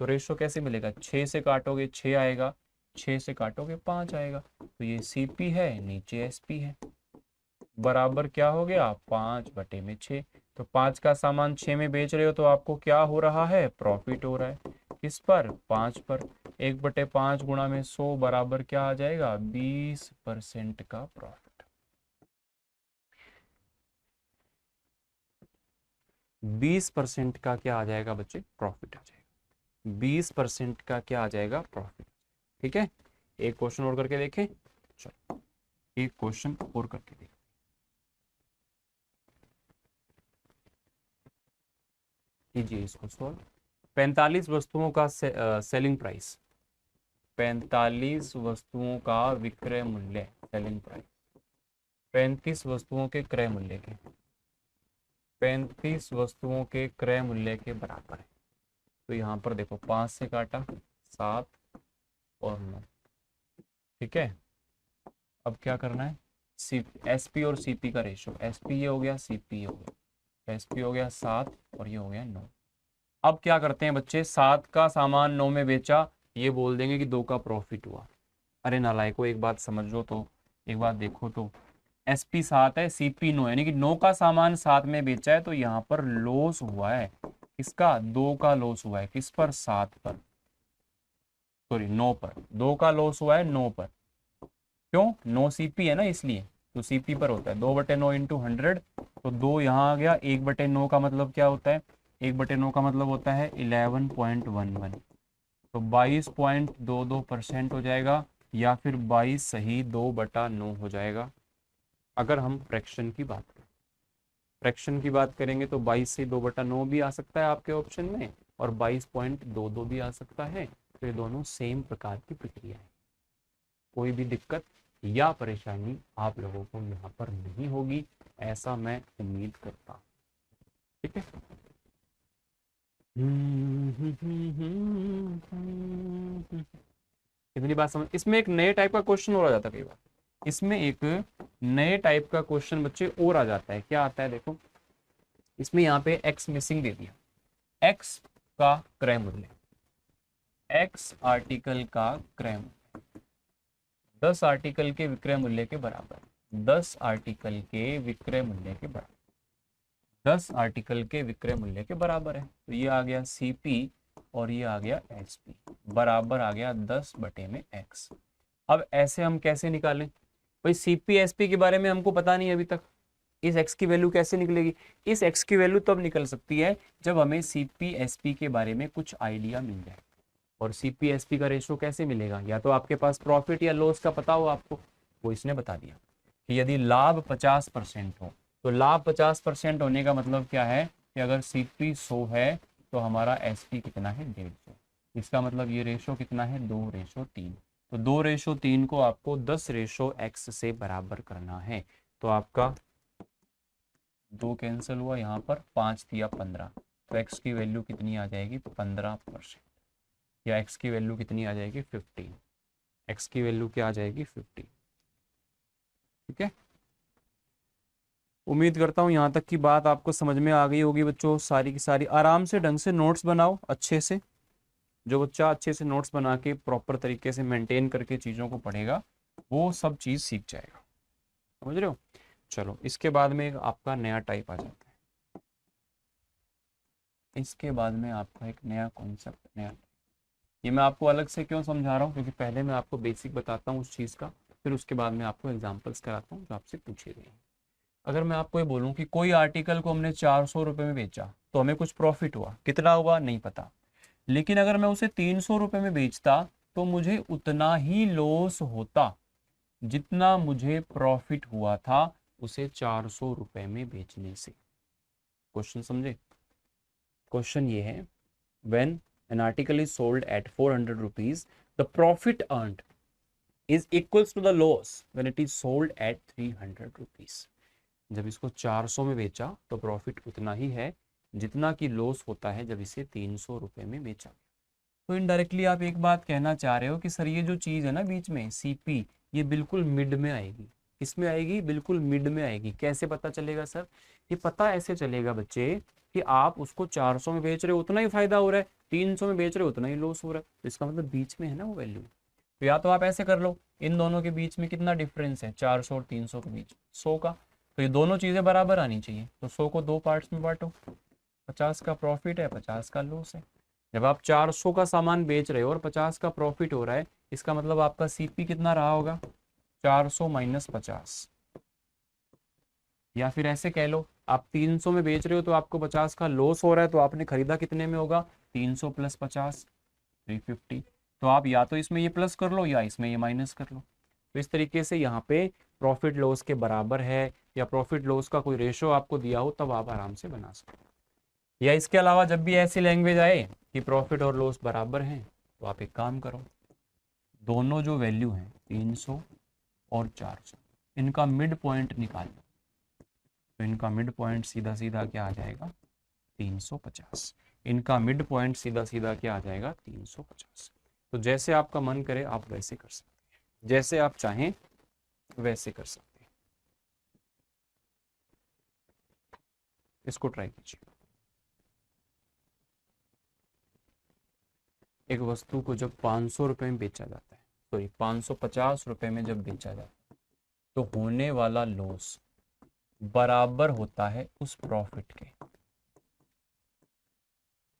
तो रेशो कैसे मिलेगा? 6 से काटोगे 6 आएगा, 6 से काटोगे 5 आएगा। तो ये CP है, नीचे SP है। बराबर क्या हो गया? 5/6। तो 5 का सामान 6 में बेच रहे हो तो आपको क्या हो रहा है? प्रॉफिट हो रहा है। किस पर? 5 पर। 1/5 गुणा में 100 बराबर क्या आ जाएगा? 20% का प्रॉफिट। 20% का क्या आ जाएगा बच्चे? प्रॉफिट आ जाएगा। 20% का क्या आ जाएगा? प्रॉफिट। ठीक है, एक क्वेश्चन और करके देखें। चलो एक क्वेश्चन और करके देखें। कीजिए इसको सॉल्व। 45 वस्तुओं का सेलिंग प्राइस, 45 वस्तुओं का विक्रय मूल्य, सेलिंग प्राइस 35 वस्तुओं के क्रय मूल्य के, 35 वस्तुओं के क्रय मूल्य के बराबर है। तो यहाँ पर देखो 5 से काटा 7 और 9। ठीक है, अब क्या करना है? SP और CP का रेशो। SP ये हो गया, CP ये हो गया। SP हो गया 7 और ये हो गया 9। अब क्या करते हैं बच्चे? 7 का सामान 9 में बेचा, ये बोल देंगे कि 2 का प्रॉफिट हुआ। अरे नालायको, एक बात समझो तो, एक बात देखो तो, SP 7 है, CP 9 है, यानी कि 9 का सामान 7 में बेचा है तो यहाँ पर लॉस हुआ है। किसका? 2 का लॉस हुआ है। किस पर? 7 पर, सॉरी 9 पर। 2 का लॉस हुआ है 9 पर। क्यों? 9 CP है ना, इसलिए तो CP पर होता है। 2/9 इंटू 100, तो 2 यहाँ आ गया। 1/9 का मतलब क्या होता है? 1/9 का मतलब होता है 11.11। तो 22.22% हो जाएगा, या फिर 22 सही 2/9 हो जाएगा। अगर हम फ्रैक्शन की बात करें, फ्रैक्शन की बात करेंगे तो 22 से 2/9 भी आ सकता है आपके ऑप्शन में, और 22.22 भी आ सकता है। तो ये दोनों सेम प्रकार की प्रक्रिया है। कोई भी दिक्कत या परेशानी आप लोगों को यहाँ पर नहीं होगी, ऐसा मैं उम्मीद करता हूँ। ठीक है, इतनी बात समझ। इसमें एक नए टाइप का क्वेश्चन और आ जाता है कई बार। इसमें एक नए टाइप का क्वेश्चन बच्चे और आ जाता है। क्या आता है? देखो, इसमें यहाँ पे x मिसिंग दे दिया। x का क्रय मूल्य, x आर्टिकल का क्रय मूल्य 10 आर्टिकल के विक्रय मूल्य के बराबर, 10 आर्टिकल के विक्रय मूल्य के बराबर, 10 आर्टिकल के विक्रय मूल्य के बराबर है। तो ये आ गया CP और ये आ गया SP, बराबर आ गया 10/x। अब ऐसे हम कैसे निकालें भाई? CP SP के बारे में हमको पता नहीं अभी तक। इस x की वैल्यू कैसे निकलेगी? इस x की वैल्यू तब निकल सकती है जब हमें CP SP के बारे में कुछ आइडिया मिल जाए। और CP SP का रेशो कैसे मिलेगा? या तो आपके पास प्रॉफिट या लॉस का पता हो आपको, वो इसने बता दिया कि यदि लाभ 50% हो, तो लाभ 50% होने का मतलब क्या है कि अगर CP 100 है तो हमारा SP कितना है? 150। इसका मतलब ये रेशो कितना है? 2:3। तो 2:3 को आपको 10:x से बराबर करना है। तो आपका 2 कैंसिल हुआ, यहाँ पर 5 दिया 15, तो x की वैल्यू कितनी आ जाएगी? 15%। या x की वैल्यू कितनी आ जाएगी? 15। x की वैल्यू क्या आ जाएगी? 15। ठीक है, उम्मीद करता हूँ यहाँ तक की बात आपको समझ में आ गई होगी बच्चों। सारी की सारी आराम से ढंग से नोट्स बनाओ अच्छे से। जो बच्चा अच्छे से नोट्स बना के प्रॉपर तरीके से मेंटेन करके चीज़ों को पढ़ेगा, वो सब चीज़ सीख जाएगा। समझ रहे हो? चलो, इसके बाद में आपका नया टाइप आ जाता है। इसके बाद में आपका एक नया कॉन्सेप्ट, नया, ये मैं आपको अलग से क्यों समझा रहा हूँ? क्योंकि पहले मैं आपको बेसिक बताता हूँ उस चीज़ का, फिर उसके बाद मैं आपको एग्जाम्पल्स कराता हूँ जो आपसे पूछे गए। अगर मैं आपको ये बोलूँ कि कोई आर्टिकल को हमने 400 रुपये में बेचा तो हमें कुछ प्रॉफिट हुआ, कितना हुआ नहीं पता, लेकिन अगर मैं उसे 300 रुपये में बेचता तो मुझे उतना ही लॉस होता जितना मुझे प्रॉफिट हुआ था उसे 400 रुपये में बेचने से। क्वेश्चन समझे? क्वेश्चन ये है, when an article is sold at 400 rupees the profit earned is equals to the loss when it is sold at 300 rupees। जब इसको 400 में बेचा तो प्रॉफिट उतना ही है जितना कि लॉस होता है जब इसे 300 रुपए में बेचा। तो इनडायरेक्टली आप एक बात कहना चाह रहे हो कि सर ये जो चीज़ है ना बीच में सीपी, ये बिल्कुल मिड में आएगी। किसमें आएगी? बिल्कुल मिड में आएगी। कैसे पता चलेगा सर? ये पता ऐसे चलेगा बच्चे कि आप उसको 400 में बेच रहे हो उतना ही फायदा हो रहा है, 300 में बेच रहे हो उतना ही लॉस हो रहा है, तो इसका मतलब बीच में है ना वो वैल्यू। तो या तो आप ऐसे कर लो, इन दोनों के बीच में कितना डिफरेंस है 400 और 300 के बीच 100 का, तो ये दोनों चीज़ें बराबर आनी चाहिए। तो 100 को दो पार्ट्स में बांटो, 50 का प्रॉफिट है 50 का लॉस है। जब आप 400 का सामान बेच रहे हो और 50 का प्रॉफिट हो रहा है, इसका मतलब आपका सीपी कितना रहा होगा? 400 माइनस 50। या फिर ऐसे कह लो, आप 300 में बेच रहे हो तो आपको 50 का लॉस हो रहा है, तो आपने खरीदा कितने में होगा? 300 प्लस 50 350। तो आप या तो इसमें ये प्लस कर लो या इसमें ये माइनस कर लो। तो इस तरीके से यहाँ पे प्रॉफिट लॉस के बराबर है या प्रॉफिट लॉस का कोई रेशो आपको दिया हो तब आप आराम से बना सकते हो। या इसके अलावा जब भी ऐसी लैंग्वेज आए कि प्रॉफिट और लॉस बराबर हैं तो आप एक काम करो, दोनों जो वैल्यू हैं 300 और 400 इनका मिड पॉइंट निकाल लो। तो इनका मिड पॉइंट सीधा सीधा क्या आ जाएगा? 350। इनका मिड पॉइंट सीधा सीधा क्या आ जाएगा? 350। तो जैसे आपका मन करे आप वैसे कर सकते हैं, जैसे आप चाहें वैसे कर सकते हैं। इसको ट्राई कीजिए। एक वस्तु को जब 500 रुपए में बेचा जाता है, सॉरी 550 रुपए में जब बेचा जाता है, तो होने वाला लॉस बराबर होता है उस प्रॉफिट के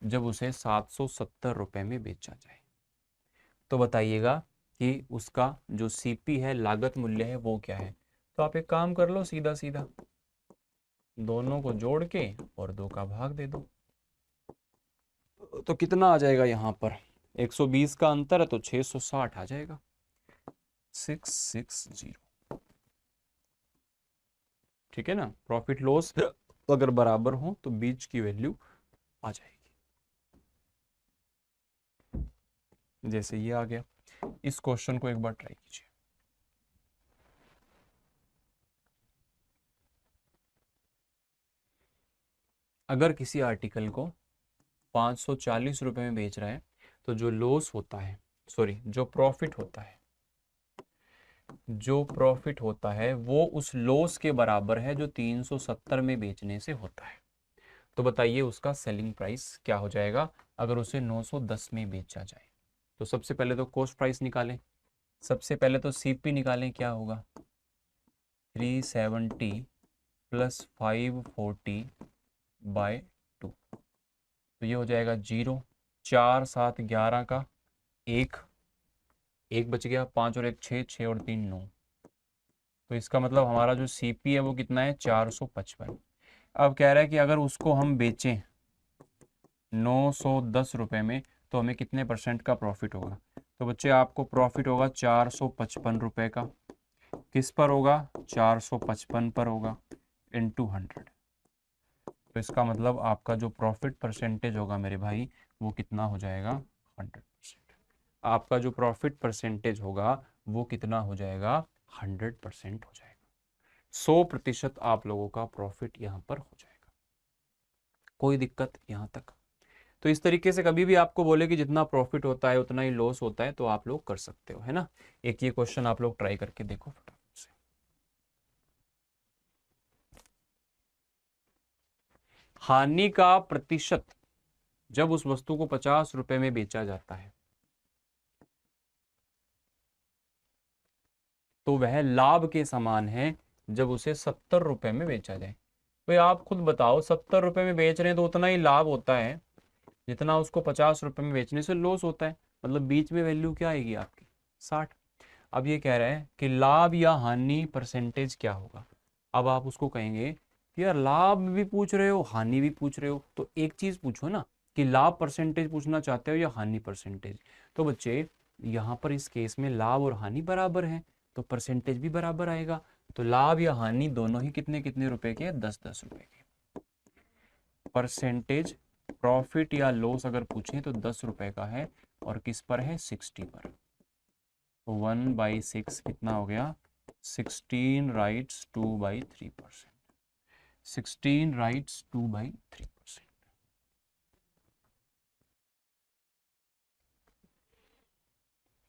जब उसे 770 रुपए में बेचा जाए। तो बताइएगा कि उसका जो सीपी है, लागत मूल्य है, वो क्या है? तो आप एक काम कर लो, सीधा सीधा दोनों को जोड़ के और 2 का भाग दे दो। तो कितना आ जाएगा यहाँ पर? 120 का अंतर है तो 660 आ जाएगा, 660। ठीक है ना? प्रॉफिट लॉस अगर बराबर हो तो बीच की वैल्यू आ जाएगी। जैसे ये आ गया। इस क्वेश्चन को एक बार ट्राई कीजिए। अगर किसी आर्टिकल को 540 रुपए में बेच रहा है तो जो लॉस होता है, सॉरी जो प्रॉफिट होता है, जो प्रॉफिट होता है वो उस लॉस के बराबर है जो 370 में बेचने से होता है। तो बताइए उसका सेलिंग प्राइस क्या हो जाएगा अगर उसे 910 में बेचा जाए? तो सबसे पहले तो कॉस्ट प्राइस निकालें, सबसे पहले तो सीपी निकालें। क्या होगा? 370 प्लस 540 बाय 2, तो ये हो जाएगा 0। 4 7 11 का एक बच गया, 5 और 1 6, 6 और 3 9। तो इसका मतलब हमारा जो सीपी है वो कितना है? 455। अब कह रहा है कि अगर उसको हम बेचें 910 रुपये में तो हमें कितने परसेंट का प्रॉफिट होगा? तो बच्चे आपको प्रॉफिट होगा 455 रुपये का। किस पर होगा? 455 पर होगा इनटू 100। तो इसका मतलब आपका जो प्रॉफिट परसेंटेज होगा मेरे भाई वो कितना हो जाएगा? 100%। आपका जो प्रॉफिट परसेंटेज होगा वो कितना हो जाएगा? 100% हो जाएगा। 100% आप लोगों का प्रॉफिट यहाँ पर हो जाएगा। कोई दिक्कत यहाँ तक? तो इस तरीके से कभी भी आपको बोले कि जितना प्रॉफिट होता है उतना ही लॉस होता है तो आप लोग कर सकते हो, है ना? एक ये क्वेश्चन आप लोग ट्राई करके देखो फटाफट से। हानि का प्रतिशत जब उस वस्तु को 50 रुपए में बेचा जाता है तो वह लाभ के समान है जब उसे 70 रुपए में बेचा जाए। भाई आप खुद बताओ, 70 रुपए में बेच रहे हैं तो उतना ही लाभ होता है जितना उसको 50 रुपए में बेचने से लॉस होता है। मतलब बीच में वैल्यू क्या आएगी आपकी? 60। अब ये कह रहा है कि लाभ या हानि परसेंटेज क्या होगा। अब आप उसको कहेंगे कि यार लाभ भी पूछ रहे हो हानि भी पूछ रहे हो, तो एक चीज पूछो ना कि लाभ परसेंटेज पूछना चाहते हो या हानि परसेंटेज। तो बच्चे यहाँ पर इस केस में लाभ और हानि बराबर हैं, तो परसेंटेज भी बराबर आएगा। तो लाभ या हानि दोनों ही कितने कितने रुपए के, 10-10 रुपए के। परसेंटेज प्रॉफिट या लॉस अगर पूछें तो 10 रुपए का है, और किस पर है, 60 पर। 1/6 कितना हो गया, 16 राइट्स 2/3%। 16 राइट्स 2/3%।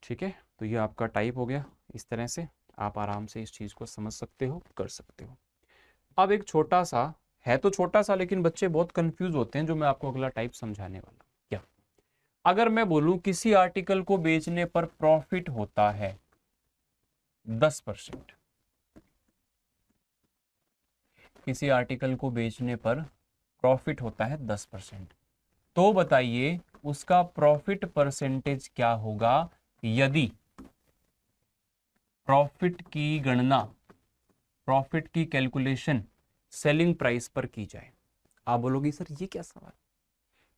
ठीक है, तो ये आपका टाइप हो गया। इस तरह से आप आराम से इस चीज को समझ सकते हो, कर सकते हो। अब एक छोटा सा है, तो छोटा सा, लेकिन बच्चे बहुत कंफ्यूज होते हैं, जो मैं आपको अगला टाइप समझाने वाला हूं। क्या, अगर मैं बोलूं किसी आर्टिकल को बेचने पर प्रॉफिट होता है 10%, किसी आर्टिकल को बेचने पर प्रॉफिट होता है 10%, तो बताइए उसका प्रॉफिट परसेंटेज क्या होगा यदि प्रॉफिट की गणना, प्रॉफिट की कैलकुलेशन सेलिंग प्राइस पर की जाए। आप बोलोगे सर ये क्या सवाल,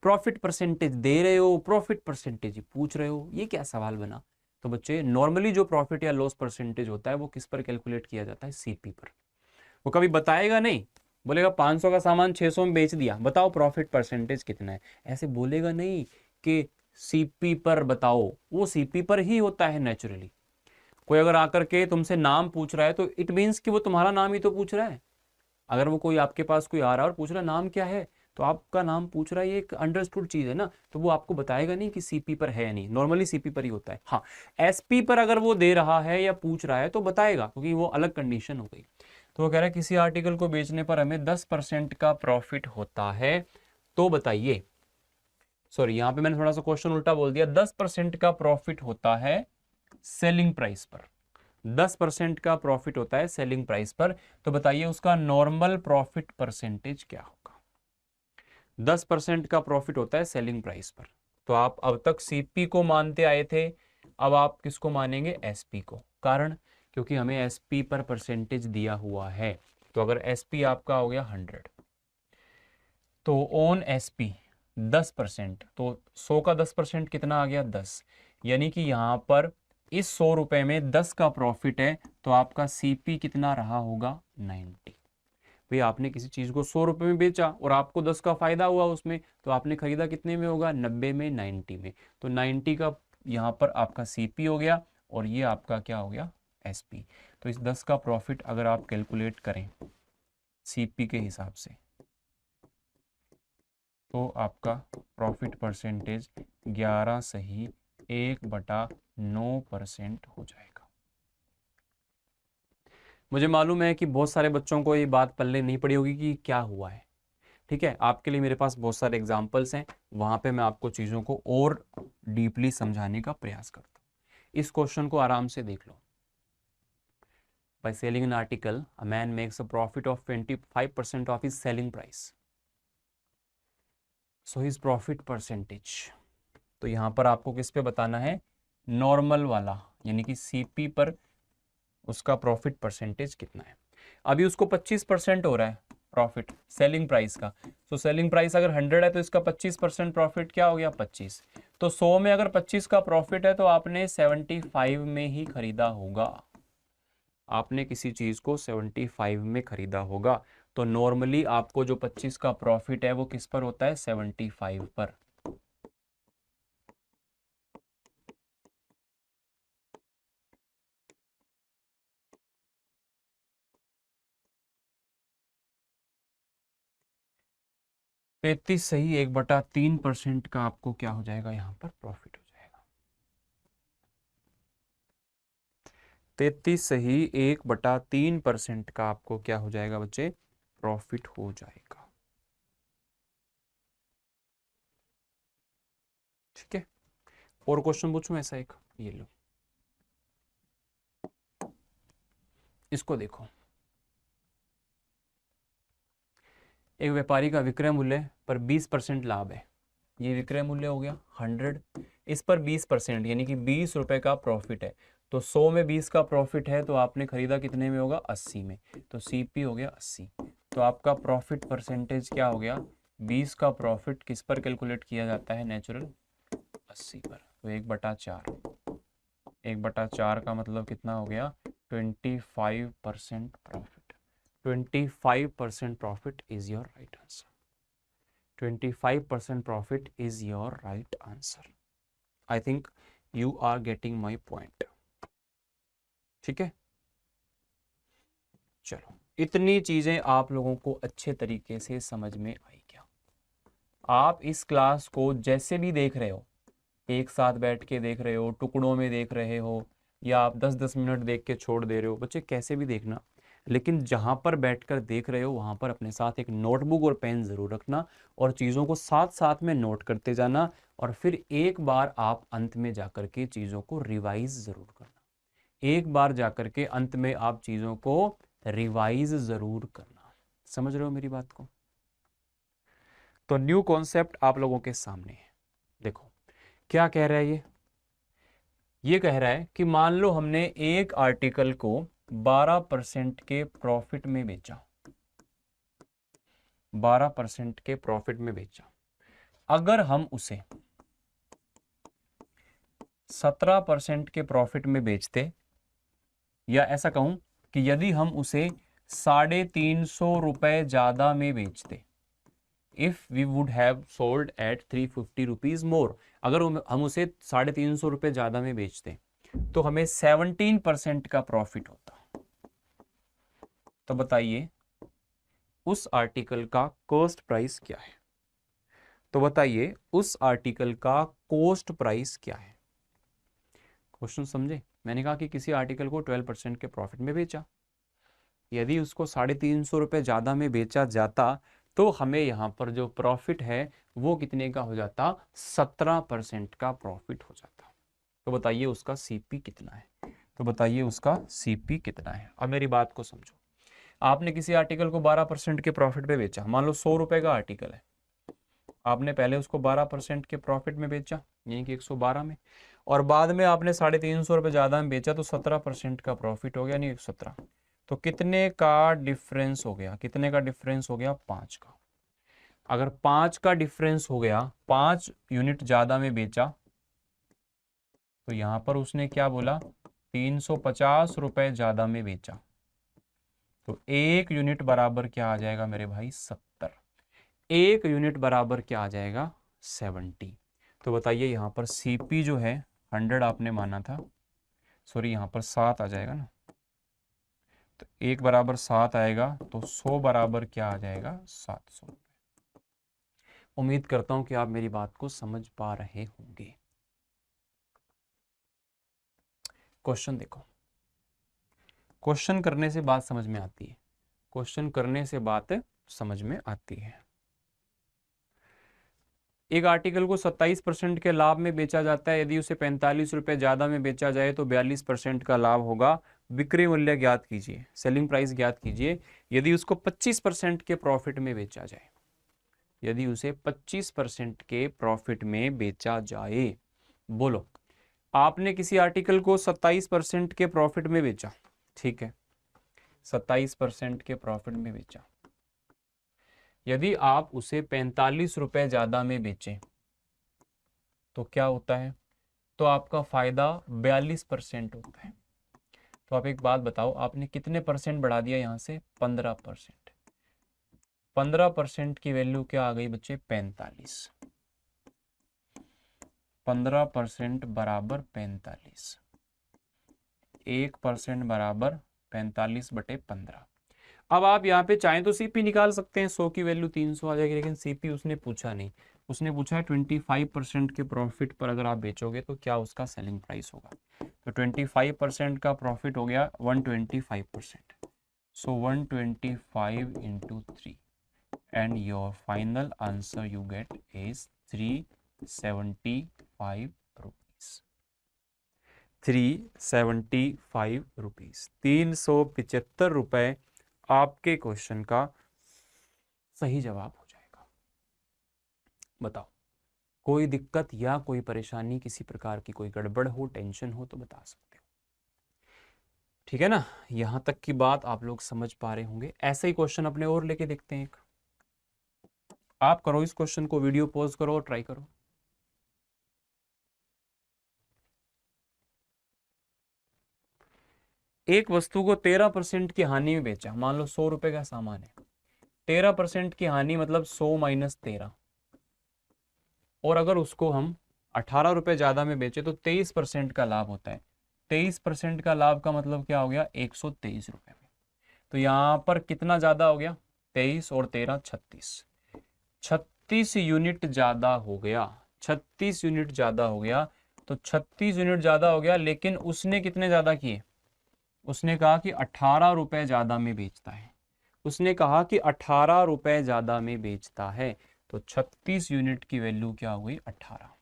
प्रॉफिट परसेंटेज दे रहे हो, प्रॉफिट परसेंटेज ही पूछ रहे हो, ये क्या सवाल बना। तो बच्चे नॉर्मली जो प्रॉफिट या लॉस परसेंटेज होता है वो किस पर कैलकुलेट किया जाता है, सीपी पर। वो कभी बताएगा नहीं, बोलेगा 500 का सामान 600 में बेच दिया, बताओ प्रॉफिट परसेंटेज कितना है, ऐसे बोलेगा नहीं कि सीपी पर बताओ। वो सीपी पर ही होता है नेचुरली। कोई अगर आकर के तुमसे नाम पूछ रहा है तो इट मीन्स कि वो तुम्हारा नाम ही तो पूछ रहा है। अगर वो कोई आपके पास कोई आ रहा है और पूछ रहा है नाम क्या है, तो आपका नाम पूछ रहा है, ये एक अंडरस्टूड चीज है ना। तो वो आपको बताएगा नहीं कि सीपी पर है या नहीं, नॉर्मली सीपी पर ही होता है। हाँ, एसपी पर अगर वो दे रहा है या पूछ रहा है तो बताएगा, क्योंकि वो अलग कंडीशन हो गई। तो वो कह रहा है किसी आर्टिकल को बेचने पर हमें 10% का प्रॉफिट होता है, तो बताइए, सॉरी यहां पे मैंने थोड़ा सा क्वेश्चन उल्टा बोल दिया, 10% का प्रॉफिट होता है सेलिंग प्राइस पर, 10% का प्रॉफिट होता है सेलिंग प्राइस पर, तो बताइए उसका नॉर्मल प्रॉफिट परसेंटेज क्या होगा। 10% का प्रॉफिट होता है सेलिंग प्राइस पर, तो आप अब तक सीपी को मानते आए थे, अब आप किसको मानेंगे, एसपी को। कारण, क्योंकि हमें एसपी पर परसेंटेज दिया हुआ है। तो अगर एसपी आपका हो गया 100, तो ऑन एसपी 10%, तो 100 का 10% कितना आ गया, 10। यानी कि यहां पर इस 100 रुपए में 10 का प्रॉफिट है, तो आपका सीपी कितना रहा होगा, 90। भाई आपने किसी चीज को 100 रुपए में बेचा और आपको 10 का फायदा हुआ उसमें, तो आपने खरीदा कितने में होगा, 90 में, 90 में। तो 90 का यहाँ पर आपका सीपी हो गया, और ये आपका क्या हो गया, एसपी। तो इस 10 का प्रॉफिट अगर आप कैलकुलेट करें सीपी के हिसाब से, तो आपका प्रॉफिट परसेंटेज 11 सही 1/9% हो जाएगा। मुझे मालूम है कि बहुत सारे बच्चों को ये बात पल्ले नहीं पड़ी होगी कि क्या हुआ है। ठीक है, आपके लिए मेरे पास बहुत सारे एग्जाम्पल्स हैं, वहां पे मैं आपको चीज़ों को और डीपली समझाने का प्रयास करता हूँ। इस क्वेश्चन को आराम से देख लो। By selling an article a man makes a profit of 25% of his selling price, so his profit percentage. तो यहां पर आपको किस पे बताना है, नॉर्मल वाला, यानी कि सीपी पर उसका प्रॉफिट परसेंटेज कितना है। अभी उसको 25% हो रहा है प्रॉफिट सेलिंग प्राइस का। तो सेलिंग प्राइस अगर 100 है तो इसका 25% प्रॉफिट क्या हो गया, 25। तो 100 में अगर 25 का प्रॉफिट है तो आपने 75 में ही खरीदा होगा, आपने किसी चीज को 75 में खरीदा होगा। तो नॉर्मली आपको जो 25 का प्रॉफिट है वो किस पर होता है, 75 पर। तैतीस सही 1/3% का आपको क्या हो जाएगा, यहाँ पर प्रॉफिट हो जाएगा। 33 सही 1/3% का आपको क्या हो जाएगा बच्चे, प्रॉफिट हो जाएगा। ठीक है, और क्वेश्चन पूछूं ऐसा एक, ये लो इसको देखो। एक व्यापारी का विक्रय मूल्य पर 20% लाभ है, ये विक्रय मूल्य हो गया 100, इस पर 20% यानी कि 20 रुपए का प्रॉफिट है। तो 100 में 20 का प्रॉफिट है, तो आपने खरीदा कितने में होगा, 80 में। तो सीपी हो गया 80। तो आपका प्रॉफिट परसेंटेज क्या हो गया, 20 का प्रॉफिट किस पर कैलकुलेट किया जाता है, नेचुरल 80 पर। तो 1/4, 1/4 का मतलब कितना हो गया, 25% profit. 25% profit is your right answer. 25% profit is your right answer. I think you are getting my point. ठीक है, चलो इतनी चीजें आप लोगों को अच्छे तरीके से समझ में आई क्या? आप इस क्लास को जैसे भी देख रहे हो, एक साथ बैठ के देख रहे हो, टुकड़ों में देख रहे हो, या आप 10-10 मिनट देख के छोड़ दे रहे हो, बच्चे कैसे भी देखना, लेकिन जहां पर बैठकर देख रहे हो वहां पर अपने साथ एक नोटबुक और पेन जरूर रखना और चीज़ों को साथ साथ में नोट करते जाना, और फिर एक बार आप अंत में जाकर के चीज़ों को रिवाइज जरूर करना। एक बार जाकर के अंत में आप चीज़ों को रिवाइज जरूर करना। समझ रहे हो मेरी बात को? तो न्यू कॉन्सेप्ट आप लोगों के सामने है। देखो क्या कह रहा है ये कह रहा है कि मान लो हमने एक आर्टिकल को 12% के प्रॉफिट में बेचा, 12% के प्रॉफिट में बेचा। अगर हम उसे 17% के प्रॉफिट में बेचते, या ऐसा कहूं कि यदि हम उसे 350 रुपए ज्यादा में बेचते, if we would have sold at 350 rupees more, अगर हम उसे 350 रुपए ज्यादा में बेचते तो हमें 17% का प्रॉफिट होता। तो बताइए उस आर्टिकल का कॉस्ट प्राइस क्या है? तो बताइए उस आर्टिकल का कॉस्ट प्राइस क्या है? क्वेश्चन समझे? मैंने कहा कि किसी आर्टिकल को 12% के प्रॉफिट में बेचा, यदि उसको 350 रुपए ज्यादा में बेचा जाता तो हमें यहां पर जो प्रॉफिट है वो कितने का हो जाता, 17% का प्रॉफिट हो जाता। तो बताइए उसका सीपी कितना है? तो बताइए उसका सीपी कितना है? अब मेरी बात को समझो। आपने किसी आर्टिकल को 12% के प्रॉफिट पे बेचा, मान लो 100 रुपए का आर्टिकल है, आपने पहले उसको 12% के प्रॉफिट में बेचा, यानी कि 112 में, और बाद में आपने 350 रुपए ज्यादा में बेचा तो 17% का प्रॉफिट हो गया, नहीं 117। तो कितने का डिफरेंस हो गया, कितने का डिफरेंस हो गया, 5 का। अगर 5 का डिफरेंस हो गया, 5 यूनिट ज्यादा में बेचा, तो यहां पर उसने क्या बोला, 350 रुपए ज्यादा में बेचा, तो 1 यूनिट बराबर क्या आ जाएगा मेरे भाई, 70। 1 यूनिट बराबर क्या आ जाएगा, 70। तो बताइए यहां पर सीपी जो है 100 आपने माना था, सॉरी यहां पर 7 आ जाएगा ना, तो 1 बराबर 7 आएगा, तो 100 बराबर क्या आ जाएगा, 700। उम्मीद करता हूं कि आप मेरी बात को समझ पा रहे होंगे। क्वेश्चन देखो, क्वेश्चन करने से बात समझ में आती है, क्वेश्चन करने से बात समझ में आती है। एक आर्टिकल को 27% के लाभ में बेचा जाता है, यदि उसे 45 रुपए ज्यादा में बेचा जाए तो 42% का लाभ होगा। विक्रय मूल्य ज्ञात कीजिए, सेलिंग प्राइस ज्ञात कीजिए यदि उसको 25% के प्रॉफिट में बेचा जाए, यदि उसे 25% के प्रॉफिट में बेचा जाए। बोलो, आपने किसी आर्टिकल को 27% के प्रॉफिट में बेचा, ठीक है, 27% के प्रॉफिट में बेचा, यदि आप उसे 45 रुपए ज्यादा में बेचें तो क्या होता है, तो आपका फायदा 42% होता है। तो आप एक बात बताओ, आपने कितने परसेंट बढ़ा दिया यहां से, 15%। 15% की वैल्यू क्या आ गई बच्चे, 45। 15% बराबर 45, 1% बराबर 45/15। अब आप यहाँ पे चाहें तो सीपी निकाल सकते हैं, 100 की वैल्यू 300 आ जाएगी, लेकिन सीपी उसने पूछा नहीं, उसने पूछा है 25% के प्रॉफिट पर अगर आप बेचोगे तो क्या उसका सेलिंग प्राइस होगा। तो 25% का प्रॉफिट हो गया 125%, सो 125 into 3 and your final answer you get is 375 rupees. 375 rupees, 375 रुपए आपके क्वेश्चन का सही जवाब हो जाएगा। बताओ कोई दिक्कत या कोई परेशानी, किसी प्रकार की कोई गड़बड़ हो, टेंशन हो तो बता सकते हो। ठीक है ना, यहां तक की बात आप लोग समझ पा रहे होंगे। ऐसे ही क्वेश्चन अपने और लेके देखते हैं एक। आप करो इस क्वेश्चन को, वीडियो पॉज करो और ट्राई करो। एक वस्तु को 13% की हानि में बेचा, मान लो 100 रुपए का सामान है, 13% की हानि मतलब 100 माइनस 13, और अगर उसको हम 18 रुपए ज्यादा में बेचे तो 23% का लाभ होता है। 23% का लाभ का मतलब क्या हो गया, 123 रुपए में। तो यहाँ पर कितना ज्यादा हो गया, 23 और 13 36, 36 यूनिट ज्यादा हो गया, 36 यूनिट ज्यादा हो गया। तो 36 यूनिट ज्यादा हो गया, लेकिन उसने कितने ज्यादा किए, उसने कहा कि 18 रुपए ज्यादा में बेचता है, उसने कहा कि 18 रुपए ज्यादा में बेचता है। तो 36 यूनिट की वैल्यू क्या हो गई, 18।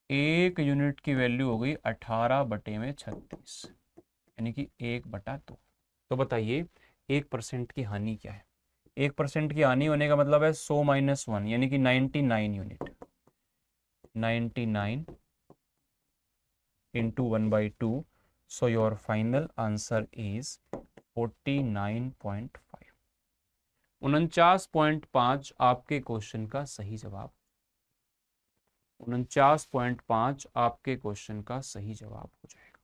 एक यूनिट की वैल्यू हो गई 18 बटे में 36, यानी कि 1/2। तो बताइए 1% की हानि क्या है। 1% की हानि होने का मतलब है 100 माइनस 1, यानी कि 99 unit. 99 into 1/2, so your final answer is 49.5। 49.5 आपके क्वेश्चन का सही जवाब। 49.5 आपके क्वेश्चन का सही जवाब हो जाएगा।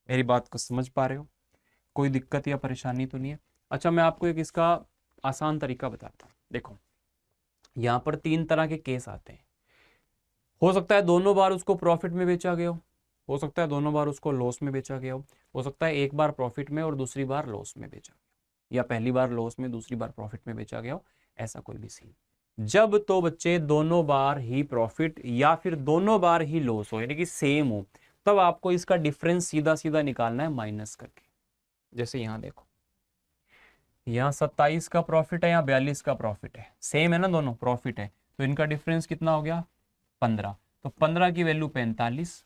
मेरी बात को समझ पा रहे हो, कोई दिक्कत या परेशानी तो नहीं है। अच्छा, मैं आपको एक इसका आसान तरीका बताता हूँ। देखो, यहाँ पर 3 तरह के केस आते हैं। हो सकता है दोनों बार उसको प्रॉफिट में बेचा गया हो सकता है दोनों बार उसको लॉस में बेचा गया हो सकता है एक बार प्रॉफिट में और दूसरी बार लॉस में बेचा गया, या पहली बार लॉस में दूसरी बार प्रॉफिट में बेचा गया हो, ऐसा कोई भी सीन। जब तो बच्चे दोनों बार ही प्रॉफिट या फिर दोनों बार ही लॉस हो, यानी कि सेम हो, तब आपको इसका डिफरेंस सीधा सीधा निकालना है माइनस करके। जैसे यहां देखो, यहाँ 27 का प्रॉफिट है, यहाँ 42 का प्रॉफिट है, सेम है ना, दोनों प्रॉफिट है, तो इनका डिफरेंस कितना हो गया, 15। तो 15 की वैल्यू 45,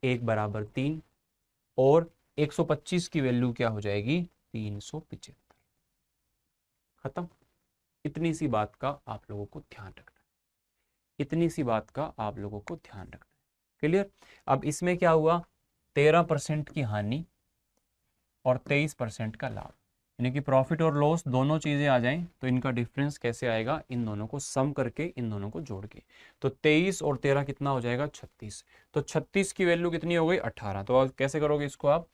1 = 3, और 125 की वैल्यू क्या हो जाएगी, 375। खत्म। इतनी सी बात का आप लोगों को ध्यान रखना है, इतनी सी बात का आप लोगों को ध्यान रखना है। क्लियर। अब इसमें क्या हुआ, 13% की हानि और 23% का लाभ, यानी कि प्रॉफिट और लॉस दोनों चीजें आ जाएं तो इनका डिफरेंस कैसे आएगा, इन दोनों को सम करके, इन दोनों को जोड़ के। तो 23 और 13 कितना हो जाएगा, 36। तो 36 की वैल्यू कितनी हो गई, 18। तो अब कैसे करोगे इसको आप,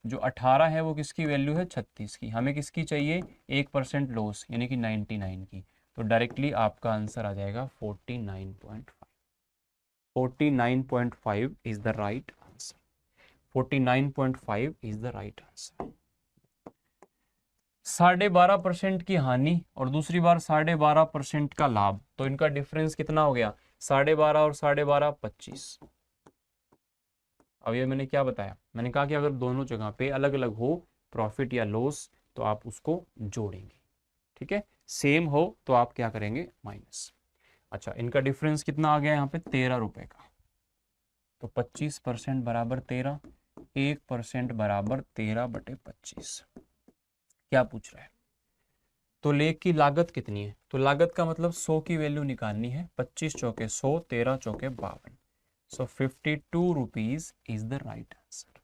जो 18 है वो किसकी वैल्यू है, 36 की। हमें किसकी चाहिए, 1% लॉस, यानी कि 99 की। तो डायरेक्टली आपका आंसर आ जाएगा 49.5। 49.5 is the right answer. 49.5 is the right answer. 12.5% की हानि और दूसरी बार 12.5% का लाभ, तो इनका डिफरेंस कितना हो गया, 12.5 और 12.5 25। अब ये मैंने क्या बताया, मैंने कहा कि अगर दोनों जगह पे अलग अलग हो प्रॉफिट या लॉस तो आप उसको जोड़ेंगे। ठीक है, सेम हो तो आप क्या करेंगे, माइनस। अच्छा, इनका डिफरेंस कितना आ गया यहाँ पे, 13 रुपए का। तो 25% बराबर 13, 1% बराबर 13/25। क्या पूछ रहा है, तो लेख की लागत कितनी है, तो लागत का मतलब 100 की वैल्यू निकालनी है। 25 चौके 100, 13 चौके 52। सो 52 rupees is the right answer.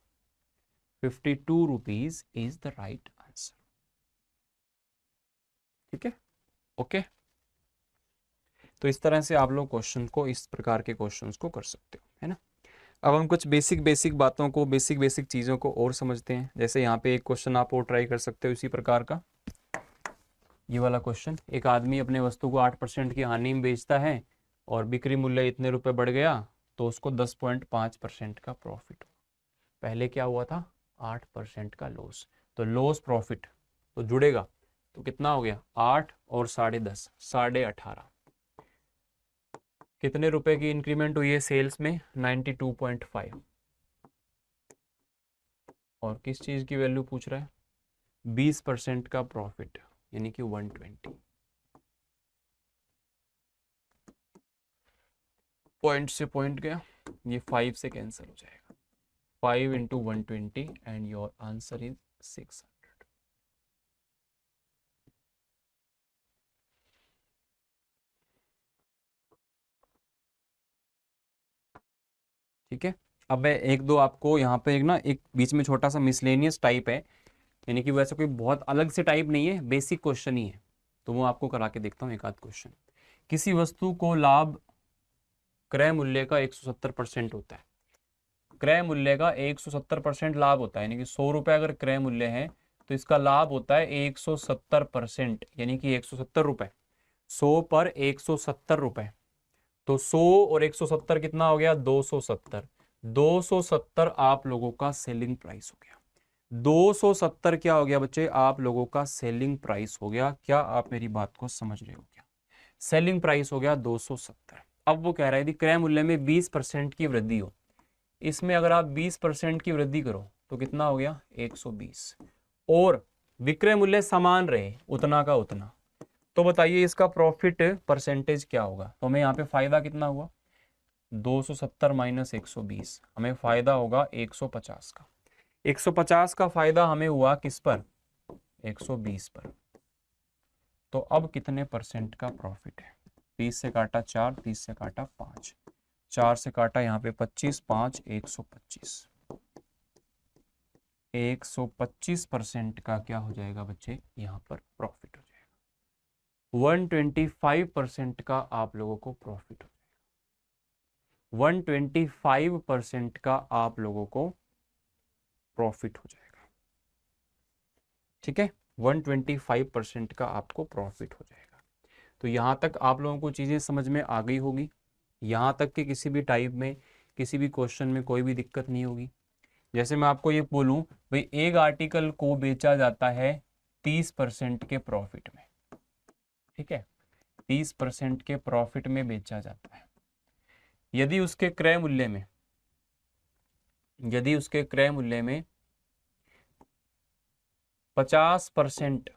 52 rupees is the right answer. ठीक है, ओके। तो इस तरह से आप लोग क्वेश्चन को, इस प्रकार के क्वेश्चंस को कर सकते हो, है ना। अब हम कुछ बेसिक बेसिक बातों को, बेसिक बेसिक चीज़ों को और समझते हैं। जैसे यहाँ पे एक क्वेश्चन आप और ट्राई कर सकते हो इसी प्रकार का। ये वाला क्वेश्चन, एक आदमी अपने वस्तु को 8% की हानि में बेचता है और बिक्री मूल्य इतने रुपए बढ़ गया तो उसको 10.5% का प्रॉफिट। पहले क्या हुआ था, 8% का लॉस। तो लॉस प्रॉफिट तो जुड़ेगा, तो कितना हो गया, 8 और 10.5, 18.5। कितने रुपए की इंक्रीमेंट हुई है सेल्स में, 92.5। और किस चीज की वैल्यू पूछ रहा है, 20% का प्रॉफिट, यानी कि 120। पॉइंट से पॉइंट गया, ये 5 से कैंसिल हो जाएगा। 5 into 120 and your answer is 600। ठीक है, अब मैं एक दो आपको यहाँ पे एक बीच में छोटा सा मिसलेनियस टाइप है, यानी कि वैसे कोई बहुत अलग से टाइप नहीं है, बेसिक क्वेश्चन ही है, तो वो आपको करा के देखता हूँ एक आध क्वेश्चन। किसी वस्तु को लाभ क्रय मूल्य का 170% होता है। क्रय मूल्य का 170% लाभ होता है, यानी कि 100 रुपये अगर क्रय मूल्य है तो इसका लाभ होता है 170%, यानी कि 170 रुपये। 100 पर 170 रुपये, तो 100 और 170 कितना हो गया? 270। 270 आप लोगों का सेलिंग प्राइस हो गया। 270 क्या हो गया बच्चे? आप लोगों का सेलिंग प्राइस हो गया। क्या आप मेरी बात को समझ रहे हो? क्या सेलिंग प्राइस हो गया? 270। अब वो कह रहा है यदि क्रय मूल्य में 20% की वृद्धि हो, इसमें अगर आप 20% की वृद्धि करो तो कितना हो गया? 120, और विक्रय मूल्य समान रहे उतना का उतना, तो बताइए इसका प्रॉफिट परसेंटेज क्या होगा? तो हमें यहाँ पे फायदा कितना हुआ? 270 माइनस 120, हमें फायदा होगा 150 का। 150 का फायदा हमें हुआ किस पर? 120 पर। तो अब कितने परसेंट का प्रॉफिट है? 30 से काटा 4, 30 से काटा 5, 4 से काटा यहाँ पे 25, 5 125। 125% का क्या हो जाएगा बच्चे? यहाँ पर प्रॉफिट हो जाएगा। 125% का आप लोगों को प्रॉफिट हो जाएगा। 125% का आप लोगों को प्रॉफिट हो जाएगा। ठीक है, 125% का आपको प्रॉफिट हो जाएगा। तो यहाँ तक आप लोगों को चीज़ें समझ में आ गई होगी। यहाँ तक कि किसी भी टाइप में, किसी भी क्वेश्चन में कोई भी दिक्कत नहीं होगी। जैसे मैं आपको ये बोलूँ भाई, एक आर्टिकल को बेचा जाता है 30% के प्रॉफिट में, ठीक है, 30% के प्रॉफिट में बेचा जाता है। यदि उसके क्रय मूल्य में 50%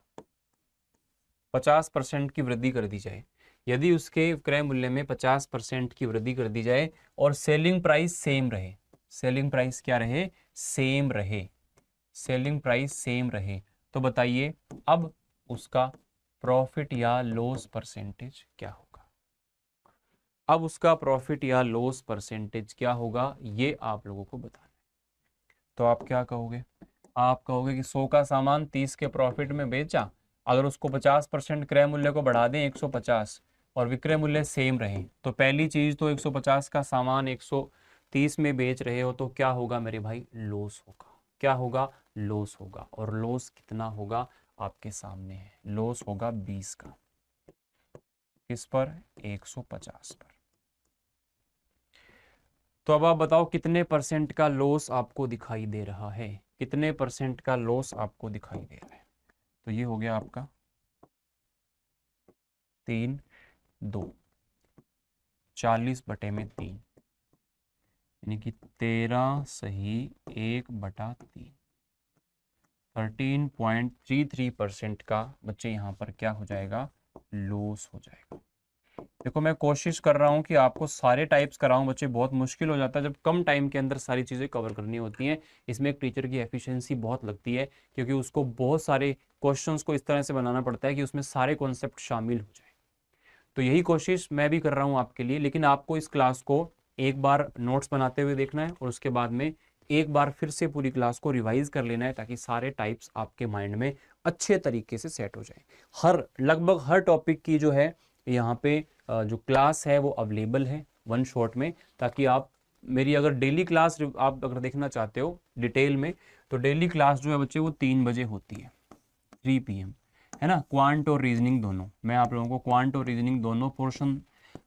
की वृद्धि कर दी जाए, यदि उसके क्रय मूल्य में 50% की वृद्धि कर दी जाए और सेलिंग प्राइस सेम रहे, सेलिंग प्राइस क्या रहे? सेम रहे, सेलिंग प्राइस सेम रहे, तो बताइए अब उसका प्रॉफिट या लॉस परसेंटेज क्या होगा? अब उसका प्रॉफिट या लॉस परसेंटेज क्या होगा, ये आप लोगों को बताना है। तो आप क्या कहोगे? आप कहोगे कि 100 का सामान 30 के प्रॉफिट में बेचा, अगर उसको 50% क्रय मूल्य को बढ़ा दें 150 और विक्रय मूल्य सेम रहे, तो पहली चीज तो 150 का सामान 130 में बेच रहे हो, तो क्या होगा मेरे भाई? लॉस होगा। क्या होगा? लॉस होगा। और लॉस कितना होगा? आपके सामने है, लॉस होगा 20 का। किस पर? 150 पर। तो अब आप बताओ कितने परसेंट का लॉस आपको दिखाई दे रहा है? कितने परसेंट का लॉस आपको दिखाई दे रहा है? तो ये हो गया आपका 3, 2, 40/3, यानी कि 13 सही 1/3, 13.33% का बच्चे यहाँ पर क्या हो जाएगा? लॉस हो जाएगा। देखो मैं कोशिश कर रहा हूँ कि आपको सारे टाइप्स कराऊं बच्चे, बहुत मुश्किल हो जाता है जब कम टाइम के अंदर सारी चीज़ें कवर करनी होती हैं। इसमें एक टीचर की एफिशिएंसी बहुत लगती है, क्योंकि उसको बहुत सारे क्वेश्चंस को इस तरह से बनाना पड़ता है कि उसमें सारे कॉन्सेप्ट शामिल हो जाए। तो यही कोशिश मैं भी कर रहा हूँ आपके लिए, लेकिन आपको इस क्लास को एक बार नोट्स बनाते हुए देखना है और उसके बाद में एक बार फिर से पूरी क्लास को रिवाइज कर लेना है, ताकि सारे टाइप्स आपके माइंड में अच्छे तरीके से सेट हो जाए। लगभग हर टॉपिक की जो है यहाँ पे जो क्लास है वो अवेलेबल है वन शॉट में, ताकि आप मेरी अगर डेली क्लास आप अगर देखना चाहते हो डिटेल में, तो डेली क्लास जो है बच्चे वो 3 बजे होती है, 3 PM, है ना। क्वांट और रीजनिंग दोनों, मैं आप लोगों को क्वांट और रीजनिंग दोनों पोर्शन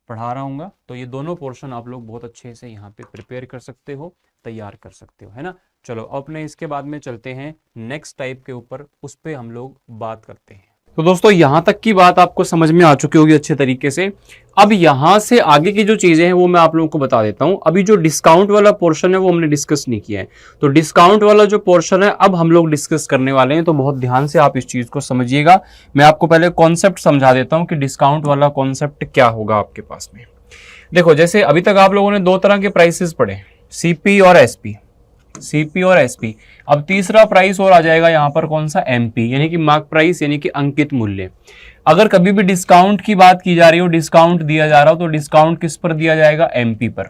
पढ़ा रहा हूँ, तो ये दोनों पोर्शन आप लोग बहुत अच्छे से यहाँ पे प्रिपेयर कर सकते हो, तैयार कर सकते हो, है ना। चलो अपने इसके बाद में चलते हैं नेक्स्ट टाइप के ऊपर, उस पर हम लोग बात करते हैं। तो दोस्तों यहाँ तक की बात आपको समझ में आ चुकी होगी अच्छे तरीके से। अब यहाँ से आगे की जो चीजें हैं वो मैं आप लोगों को बता देता हूँ। अभी जो डिस्काउंट वाला पोर्शन है वो हमने डिस्कस नहीं किया है, तो डिस्काउंट वाला जो पोर्शन है अब हम लोग डिस्कस करने वाले हैं, तो बहुत ध्यान से आप इस चीज को समझिएगा। मैं आपको पहले कॉन्सेप्ट समझा देता हूँ कि डिस्काउंट वाला कॉन्सेप्ट क्या होगा आपके पास में। देखो जैसे अभी तक आप लोगों ने 2 तरह के प्राइसेस पढ़े, सीपी और एसपी, सीपी और एसपी। अब तीसरा प्राइस और आ जाएगा यहाँ पर, कौन सा? एमपी, यानी कि मार्क प्राइस, यानी कि अंकित मूल्य। अगर कभी भी डिस्काउंट की बात की जा रही हो, डिस्काउंट दिया जा रहा हो, तो डिस्काउंट किस पर दिया जाएगा? एमपी पर।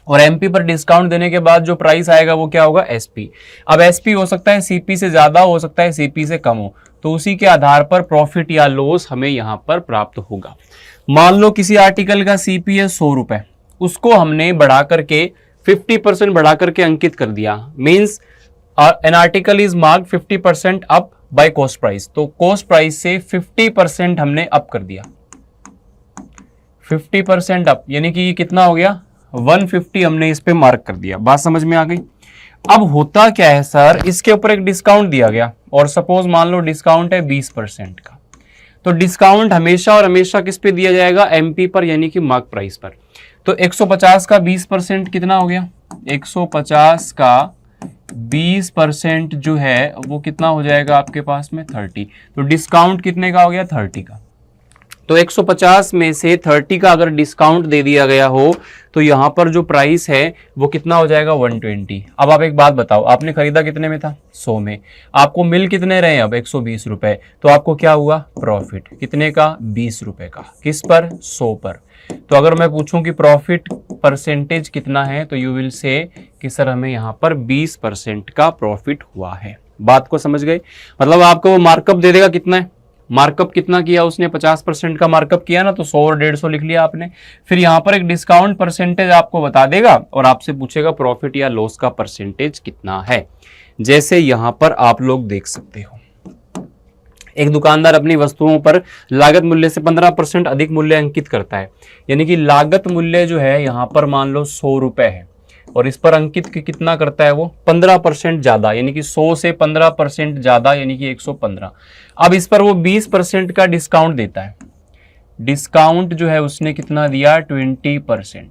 और एमपी पर डिस्काउंट देने के बाद जो प्राइस आएगा वो क्या होगा, एसपी। अब एसपी हो सकता है सीपी से ज्यादा, हो सकता है सीपी से कम हो, तो उसी के आधार पर प्रॉफिट या लॉस हमें यहां पर प्राप्त होगा। मान लो किसी आर्टिकल का सीपी है 100 रुपए, उसको हमने बढ़ा करके 50% बढ़ा करके अंकित कर दिया, means an article is marked 50% up by cost price, तो कॉस्ट प्राइस से 50% हमने अप कर दिया, 50% अप, यानी कि कितना हो गया 150 हमने इस पे मार्क कर दिया। बात समझ में आ गई। अब होता क्या है सर, इसके ऊपर एक डिस्काउंट दिया गया और सपोज मान लो डिस्काउंट है 20% का, तो डिस्काउंट हमेशा और हमेशा किस पे दिया जाएगा, एमपी पर, यानी कि मार्क प्राइस पर। तो 150 का 20% कितना हो गया, 150 का 20% जो है वो कितना हो जाएगा आपके पास में 30, तो डिस्काउंट कितने का हो गया 30 का। तो 150 में से 30 का अगर डिस्काउंट दे दिया गया हो तो यहां पर जो प्राइस है वो कितना हो जाएगा 120। अब आप एक बात बताओ, आपने खरीदा कितने में था 100 में, आपको मिल कितने रहे अब 120 रुपए, तो आपको क्या हुआ प्रॉफिट कितने का 20 रुपए का, किस पर 100 पर। तो अगर मैं पूछूं कि प्रॉफिट परसेंटेज कितना है तो यू विल से कि सर हमें यहां पर 20% का प्रॉफिट हुआ है। बात को समझ गए, मतलब आपको वो मार्कअप दे देगा कितना है, मार्कअप कितना किया उसने 50% का मार्कअप किया ना, तो 100 और 150 लिख लिया आपने। फिर यहां पर एक डिस्काउंट परसेंटेज आपको बता देगा और आपसे पूछेगा प्रॉफिट या लॉस का परसेंटेज कितना है। जैसे यहां पर आप लोग देख सकते हो, एक दुकानदार अपनी वस्तुओं पर लागत मूल्य से 15% अधिक मूल्य अंकित करता है, यानी कि लागत मूल्य जो है यहां पर मान लो 100 रुपए है और इस पर अंकित कितना करता है वो 15% ज्यादा, यानी कि 100 से 15% ज्यादा, यानी कि 115। अब इस पर वो 20% का डिस्काउंट देता है, डिस्काउंट जो है उसने कितना दिया 20%,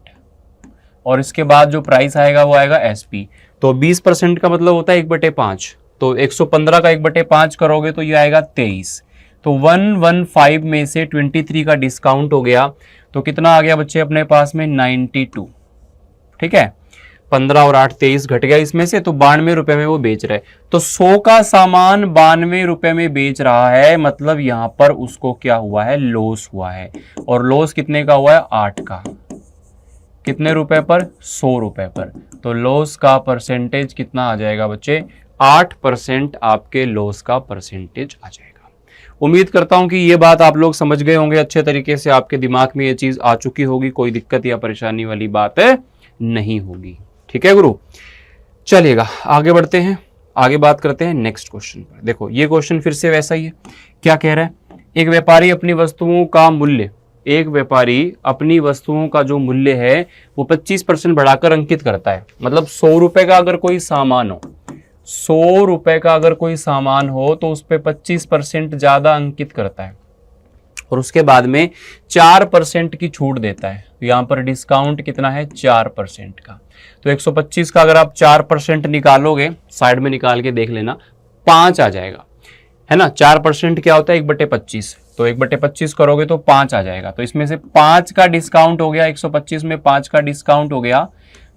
और इसके बाद जो प्राइस आएगा वो आएगा एसपी। तो 20% का मतलब होता है 1/5, तो 115 का 1/5 करोगे तो ये आएगा 23। तो 115 में से 23 का डिस्काउंट हो गया तो कितना आ गया बच्चे अपने पास में 92। ठीक है, 15 और 8 23 घट गया इसमें से, तो 92 रुपए में वो बेच रहे। तो 100 का सामान 92 रुपए में बेच रहा है, मतलब यहां पर उसको क्या हुआ है लॉस हुआ है। और लॉस कितने का हुआ है 8 का, कितने रुपए पर 100 रुपए पर। तो लॉस का परसेंटेज कितना आ जाएगा बच्चे 8% आपके लॉस का परसेंटेज आ जाएगा। उम्मीद करता हूं कि ये बात आप लोग समझ गए होंगे अच्छे तरीके से, आपके दिमाग में ये चीज आ चुकी होगी, कोई दिक्कत या परेशानी वाली बात नहीं होगी। ठीक है गुरु, चलिएगा आगे बढ़ते हैं, आगे बात करते हैं नेक्स्ट क्वेश्चन पर। देखो ये क्वेश्चन फिर से वैसा ही है, क्या कह रहा है, एक व्यापारी अपनी वस्तुओं का मूल्य, एक व्यापारी अपनी वस्तुओं का जो मूल्य है वो 25% बढ़ाकर अंकित करता है। मतलब 100 रुपए का अगर कोई सामान हो, 100 रुपए का अगर कोई सामान हो तो उस पर 25% ज्यादा अंकित करता है और उसके बाद में 4% की छूट देता है। तो यहां पर डिस्काउंट कितना है 4% का। तो 125 का अगर आप 4% निकालोगे, साइड में निकाल के देख लेना, 5 आ जाएगा, है ना। 4% क्या होता है 1/25, तो 1/25 करोगे तो 5 आ जाएगा। तो इसमें से 5 का डिस्काउंट हो गया, 125 में 5 का डिस्काउंट हो गया।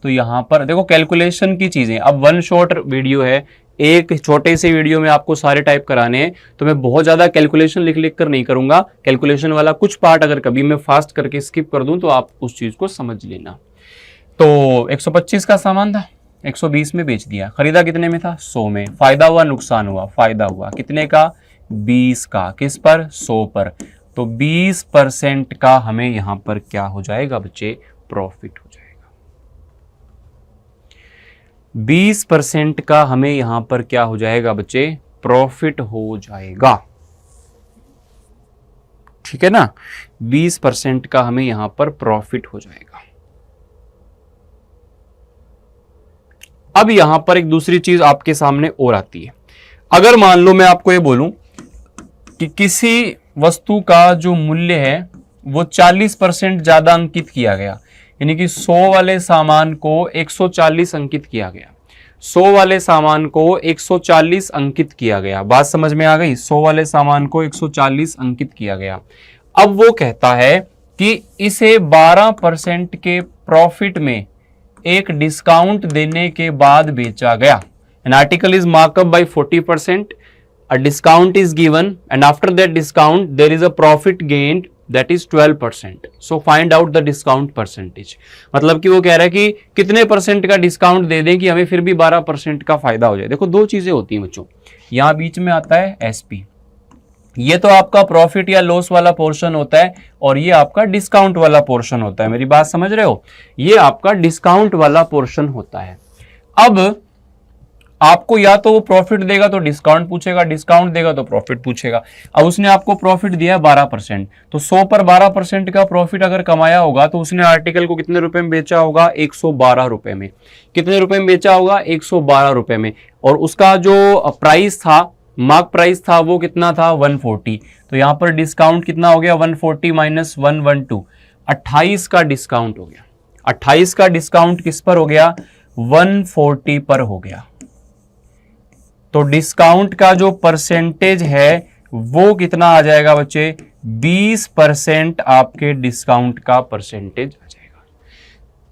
तो यहां पर देखो कैलकुलेशन की चीजें, अब वन शॉट वीडियो है, एक छोटे से वीडियो में आपको सारे टाइप कराने हैं, तो मैं बहुत ज्यादा कैलकुलेशन लिख लिख कर नहीं करूंगा। कैलकुलेशन वाला कुछ पार्ट अगर कभी मैं फास्ट करके स्किप कर दूं तो आप उस चीज को समझ लेना। तो 125 का सामान था, 120 में बेच दिया, खरीदा कितने में था 100 में, फायदा हुआ नुकसान हुआ, फायदा हुआ कितने का 20 का, किस पर 100 पर। तो 20% का हमें यहां पर क्या हो जाएगा बच्चे प्रॉफिट हो जाएगा। 20% का हमें यहां पर क्या हो जाएगा बच्चे प्रॉफिट हो जाएगा। ठीक है ना, 20% का हमें यहां पर प्रॉफिट हो जाएगा। अब यहां पर एक दूसरी चीज आपके सामने और आती है। अगर मान लो मैं आपको ये बोलूं कि किसी वस्तु का जो मूल्य है वो 40% ज्यादा अंकित किया गया, यानी कि 100 वाले सामान को 140 अंकित किया गया, 100 वाले सामान को 140 अंकित किया गया। बात समझ में आ गई, 100 वाले सामान को 140 अंकित किया गया। अब वो कहता है कि इसे 12% के प्रॉफिट में एक डिस्काउंट देने के बाद बेचा गया। An article is marked up by 40%, a discount is given and after that discount there is a profit gained that is 12%. So find out the discount percentage. मतलब कि वो कह रहा है कि कितने परसेंट का डिस्काउंट दे दें कि हमें फिर भी 12% का फायदा हो जाए. देखो दो चीजें होती हैं बच्चों, यहाँ बीच में आता है एसपी, ये तो आपका प्रॉफिट या लॉस वाला पोर्शन होता है और ये आपका डिस्काउंट वाला पोर्शन होता है. मेरी बात समझ रहे हो, ये आपका डिस्काउंट वाला पोर्शन होता है. अब आपको या तो वो प्रॉफिट देगा तो डिस्काउंट पूछेगा, डिस्काउंट देगा तो प्रॉफिट पूछेगा. अब उसने आपको प्रॉफिट दिया है 12%, तो 100 पर 12% का प्रॉफिट अगर कमाया होगा तो उसने आर्टिकल को कितने रुपए में बेचा होगा, 112 रुपए में. कितने रुपए में बेचा होगा, 112 रुपए में. और उसका जो प्राइस था, मार्क प्राइस था, वो कितना था, 140. तो यहां पर डिस्काउंट कितना हो गया, 140 माइनस 112, 28 का डिस्काउंट हो गया. 28 का डिस्काउंट किस पर हो गया, 140 पर हो गया. तो डिस्काउंट का जो परसेंटेज है वो कितना आ जाएगा बच्चे, 20% आपके डिस्काउंट का परसेंटेज आ जाएगा.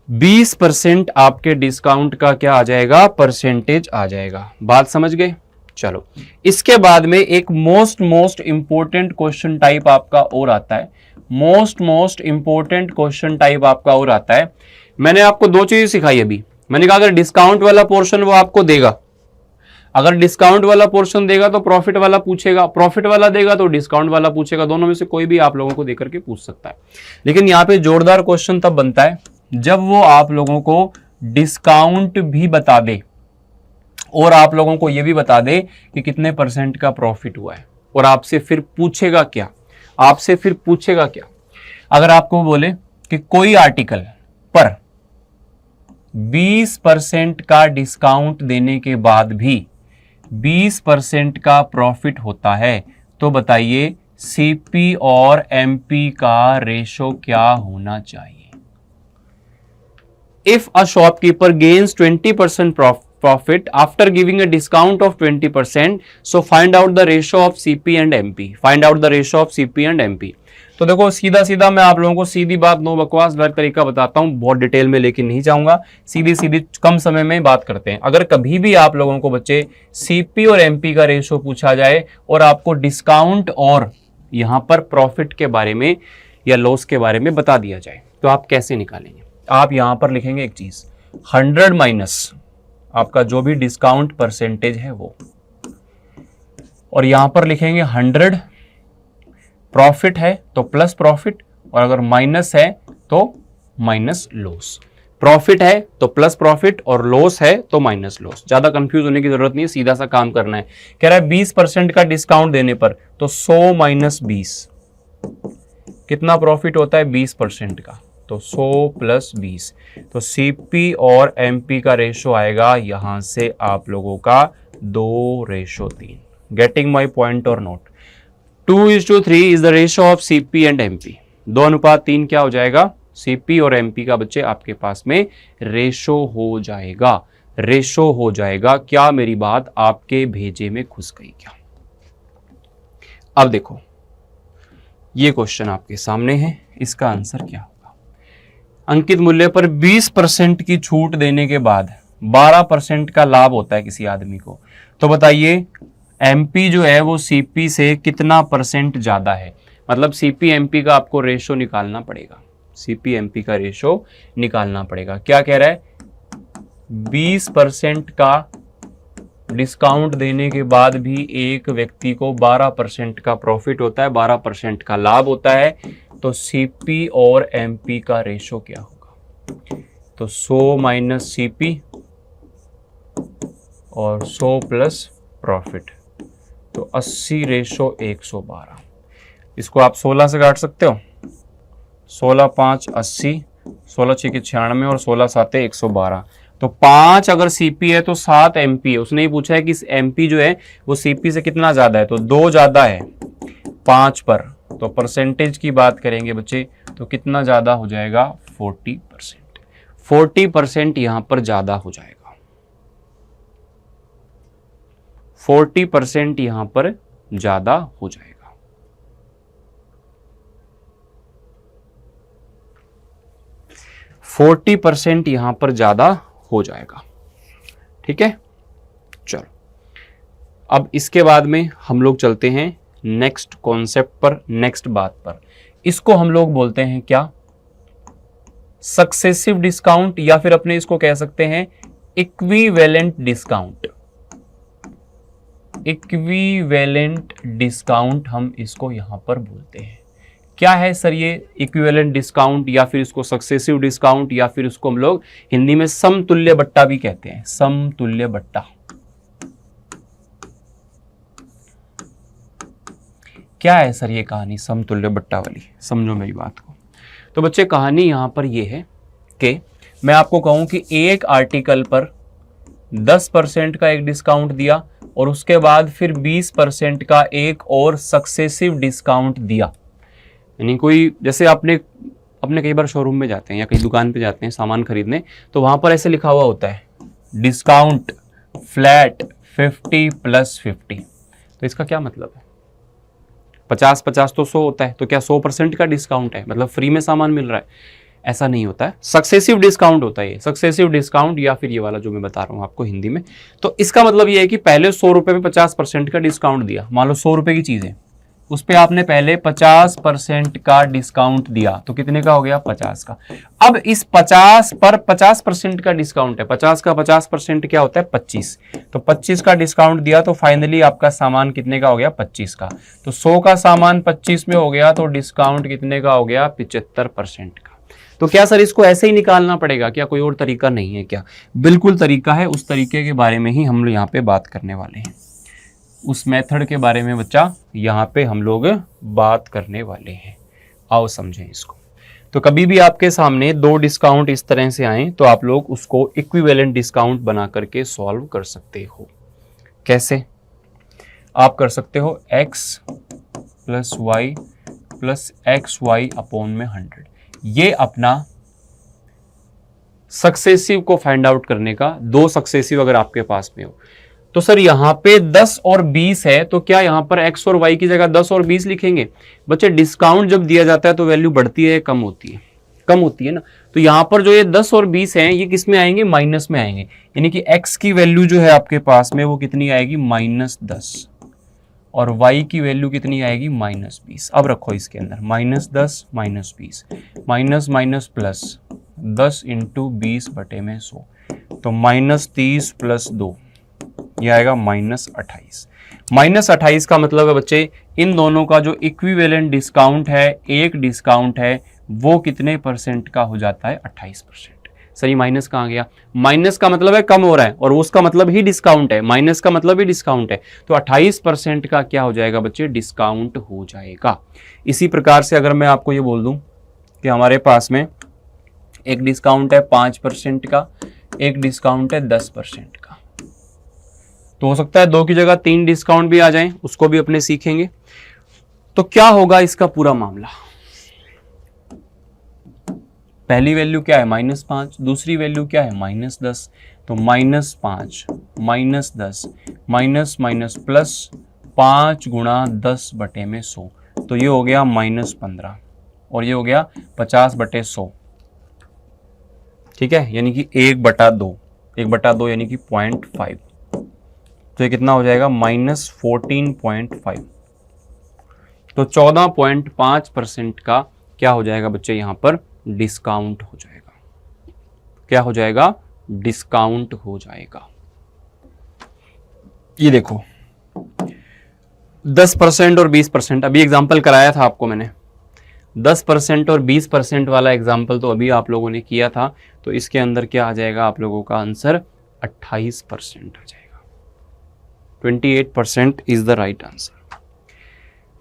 20% आपके डिस्काउंट का क्या आ जाएगा, परसेंटेज आ जाएगा. बात समझ गए. चलो इसके बाद में एक मोस्ट इंपॉर्टेंट क्वेश्चन टाइप आपका और आता है. मोस्ट इंपॉर्टेंट क्वेश्चन टाइप आपका और आता है. मैंने आपको दो चीजें सिखाई अभी. मैंने कहा अगर डिस्काउंट वाला पोर्शन वो आपको देगा, अगर डिस्काउंट वाला पोर्शन देगा तो प्रॉफिट वाला पूछेगा, प्रॉफिट वाला देगा तो डिस्काउंट वाला पूछेगा. दोनों में से कोई भी आप लोगों को देकर के पूछ सकता है. लेकिन यहाँ पे जोरदार क्वेश्चन तब बनता है जब वो आप लोगों को डिस्काउंट भी बता दे और आप लोगों को ये भी बता दे कि कितने परसेंट का प्रॉफिट हुआ है. और आपसे फिर पूछेगा क्या, आपसे फिर पूछेगा क्या, अगर आपको बोले कि कोई आर्टिकल पर 20% का डिस्काउंट देने के बाद भी 20% का प्रॉफिट होता है, तो बताइए सीपी और एमपी का रेशो क्या होना चाहिए. If a shopkeeper gains 20% profit after giving a discount of 20%, so find out the ratio of CP and MP. Find out the ratio of CP and MP. तो देखो सीधा सीधा मैं आप लोगों को सीधी बात, नो बकवास, वाला तरीका बताता हूं. बहुत डिटेल में लेकिन नहीं जाऊंगा, सीधी सीधी कम समय में बात करते हैं. अगर कभी भी आप लोगों को बच्चे सीपी और एमपी का रेशो पूछा जाए और आपको डिस्काउंट और यहां पर प्रॉफिट के बारे में या लॉस के बारे में बता दिया जाए, तो आप कैसे निकालेंगे. आप यहां पर लिखेंगे एक चीज, 100 माइनस आपका जो भी डिस्काउंट परसेंटेज है वो, और यहां पर लिखेंगे 100 प्रॉफिट है तो प्लस प्रॉफिट, और अगर माइनस है तो माइनस लॉस. प्रॉफिट है तो प्लस प्रॉफिट और लॉस है तो माइनस लॉस. ज्यादा कंफ्यूज होने की जरूरत नहीं है, सीधा सा काम करना है. कह रहा है 20% का डिस्काउंट देने पर तो 100 माइनस 20 कितना प्रॉफिट होता है, 20% का, तो 100 प्लस 20. तो सीपी और एमपी का रेशो आएगा यहां से आप लोगों का 2:3. गेटिंग माई पॉइंट और note. 2:3 is the ratio of CP and MP. 2:3 क्या हो जाएगा, सीपी और एमपी का बच्चे आपके पास में रेशो हो जाएगा. रेशो हो जाएगा. क्या मेरी बात आपके भेजे में घुस गई क्या. अब देखो ये क्वेश्चन आपके सामने है, इसका आंसर क्या होगा. अंकित मूल्य पर 20% की छूट देने के बाद 12% का लाभ होता है किसी आदमी को, तो बताइए एमपी जो है वो सीपी से कितना परसेंट ज्यादा है. मतलब सीपी एमपी का आपको रेशो निकालना पड़ेगा. सीपी एमपी का रेशो निकालना पड़ेगा. क्या कह रहा है, 20% का डिस्काउंट देने के बाद भी एक व्यक्ति को 12% का प्रॉफिट होता है, 12% का लाभ होता है. तो सीपी और एमपी का रेशो क्या होगा, तो 100 माइनस सीपी और 100 प्लस प्रॉफिट, तो 80 रेशो 112. इसको आप 16 से काट सकते हो. 16 5 80, 16 6 96 और 16 7 112. तो 5 अगर सीपी है तो 7 एमपी है. उसने ही पूछा है कि एमपी जो है वो सीपी से कितना ज्यादा है, तो 2 ज्यादा है 5 पर. तो परसेंटेज की बात करेंगे बच्चे तो कितना ज्यादा हो जाएगा, 40%. 40% यहां पर ज्यादा हो जाएगा. 40% यहां पर ज्यादा हो जाएगा. फोर्टी परसेंट यहां पर ज्यादा हो जाएगा. ठीक है, चलो अब इसके बाद में हम लोग चलते हैं नेक्स्ट कॉन्सेप्ट पर, नेक्स्ट बात पर. इसको हम लोग बोलते हैं क्या, सक्सेसिव डिस्काउंट, या फिर अपने इसको कह सकते हैं इक्विवेलेंट डिस्काउंट। इक्विवेलेंट डिस्काउंट हम इसको यहां पर बोलते हैं। क्या है सर ये इक्विवेलेंट डिस्काउंट, या फिर इसको सक्सेसिव डिस्काउंट, या फिर इसको हम लोग हिंदी में समतुल्य बट्टा भी कहते हैं, समतुल्य बट्टा। क्या है सर ये कहानी समतुल्य बट्टा वाली, समझो मेरी बात को। तो बच्चे कहानी यहां पर ये है कि मैं आपको कहूं कि एक आर्टिकल पर 10% का एक डिस्काउंट दिया और उसके बाद फिर 20% का एक और सक्सेसिव डिस्काउंट दिया। यानी कोई, जैसे अपने कई बार शोरूम में जाते हैं या कहीं दुकान पे जाते हैं सामान खरीदने, तो वहां पर ऐसे लिखा हुआ होता है डिस्काउंट फ्लैट 50 + 50। तो इसका क्या मतलब है, 50 तो 100 होता है, तो क्या 100% का डिस्काउंट है, मतलब फ्री में सामान मिल रहा है? ऐसा नहीं होता है, सक्सेसिव डिस्काउंट होता है ये, सक्सेसिव डिस्काउंट, या फिर ये वाला जो मैं बता रहा हूँ आपको हिंदी में। तो इसका मतलब ये है कि पहले 100 रुपए में 50% का डिस्काउंट दिया। मान लो 100 रुपए की चीज है, उस पर आपने पहले 50% का डिस्काउंट दिया, तो कितने का हो गया, 50 का। अब इस 50 पर 50% का डिस्काउंट है, 50 का 50% क्या होता है, 25। तो 25 का डिस्काउंट दिया, तो फाइनली आपका सामान कितने का हो गया, 25 का। तो 100 का सामान 25 में हो गया, तो डिस्काउंट कितने का हो गया, 75% का। तो क्या सर इसको ऐसे ही निकालना पड़ेगा क्या, कोई और तरीका नहीं है क्या? बिल्कुल तरीका है, उस तरीके के बारे में ही हम लोग यहाँ पे बात करने वाले हैं। उस मेथड के बारे में बच्चा यहाँ पे हम लोग बात करने वाले हैं। आओ समझें इसको। तो कभी भी आपके सामने दो डिस्काउंट इस तरह से आए, तो आप लोग उसको इक्विवेलेंट डिस्काउंट बना करके सॉल्व कर सकते हो। कैसे आप कर सकते हो, x + y + xy अपॉन में 100। ये अपना सक्सेसिव को फाइंड आउट करने का, दो सक्सेसिव अगर आपके पास में हो, तो सर यहां पे 10 और 20 है, तो क्या यहां पर x और y की जगह 10 और 20 लिखेंगे? बच्चे डिस्काउंट जब दिया जाता है तो वैल्यू बढ़ती है, कम होती है? कम होती है ना। तो यहां पर जो ये 10 और 20 हैं, ये किस में आएंगे, माइनस में आएंगे। यानी कि x की वैल्यू जो है आपके पास में वो कितनी आएगी, -10, और y की वैल्यू कितनी आएगी, -20। अब रखो इसके अंदर -10 -20, माइनस माइनस प्लस 10 × 20/100, तो -30 + 2, ये आएगा -28। -28 का मतलब है बच्चे इन दोनों का जो इक्विवेलेंट डिस्काउंट है, एक डिस्काउंट है, वो कितने % का हो जाता है, 28%। सर ये माइनस कहाँ गया, माइनस का मतलब है कम हो रहा है, और उसका मतलब ही डिस्काउंट है, माइनस का मतलब ही डिस्काउंट है। तो 28% का क्या हो जाएगा बच्चे, डिस्काउंट हो जाएगा। इसी प्रकार से अगर मैं आपको ये बोल दूं कि हमारे पास में एक डिस्काउंट है 5% का, एक डिस्काउंट है 10% का, तो हो सकता है 2 की जगह 3 डिस्काउंट भी आ जाएं, उसको भी अपने सीखेंगे। तो क्या होगा इसका पूरा मामला, पहली वैल्यू क्या है, -5, दूसरी वैल्यू क्या है, -10, तो -5 -10 माइनस माइनस प्लस 5 × 10/100, तो ये हो गया -15, और ये हो गया 50/100, ठीक है, यानी कि 1/2, 1/2 यानी कि 0.5, तो ये कितना हो जाएगा, -14.5। तो 14.5% का क्या हो जाएगा बच्चे, यहां पर डिस्काउंट हो जाएगा। क्या हो जाएगा, डिस्काउंट हो जाएगा। ये देखो 10% और 20%, अभी एग्जांपल कराया था आपको मैंने, 10% और 20% वाला एग्जांपल तो अभी आप लोगों ने किया था। तो इसके अंदर क्या आ जाएगा, आप लोगों का आंसर 28% आ जाएगा। 28% इज द राइट आंसर।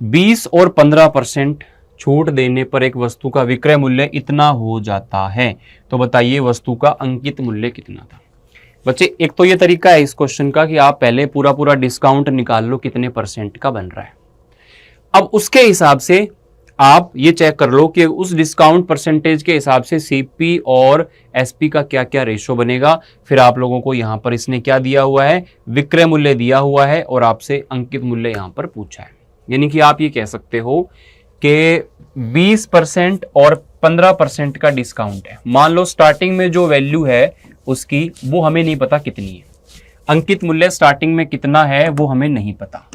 20 और 15% छूट देने पर एक वस्तु का विक्रय मूल्य इतना हो जाता है, तो बताइए वस्तु का अंकित मूल्य कितना था। बच्चे एक तो ये तरीका है इस क्वेश्चन का कि आप पहले पूरा पूरा डिस्काउंट निकाल लो कितने % का बन रहा है। अब उसके हिसाब से आप ये चेक कर लो कि उस डिस्काउंट परसेंटेज के हिसाब से सीपी और एसपी का क्या क्या रेशो बनेगा। फिर आप लोगों को यहां पर इसने क्या दिया हुआ है, विक्रय मूल्य दिया हुआ है, और आपसे अंकित मूल्य यहां पर पूछा है। यानी कि आप ये कह सकते हो कि 20% और 15% का डिस्काउंट है। मान लो स्टार्टिंग में जो वैल्यू है उसकी, वो हमें नहीं पता कितनी है। अंकित मूल्य स्टार्टिंग में कितना है वो हमें नहीं पता।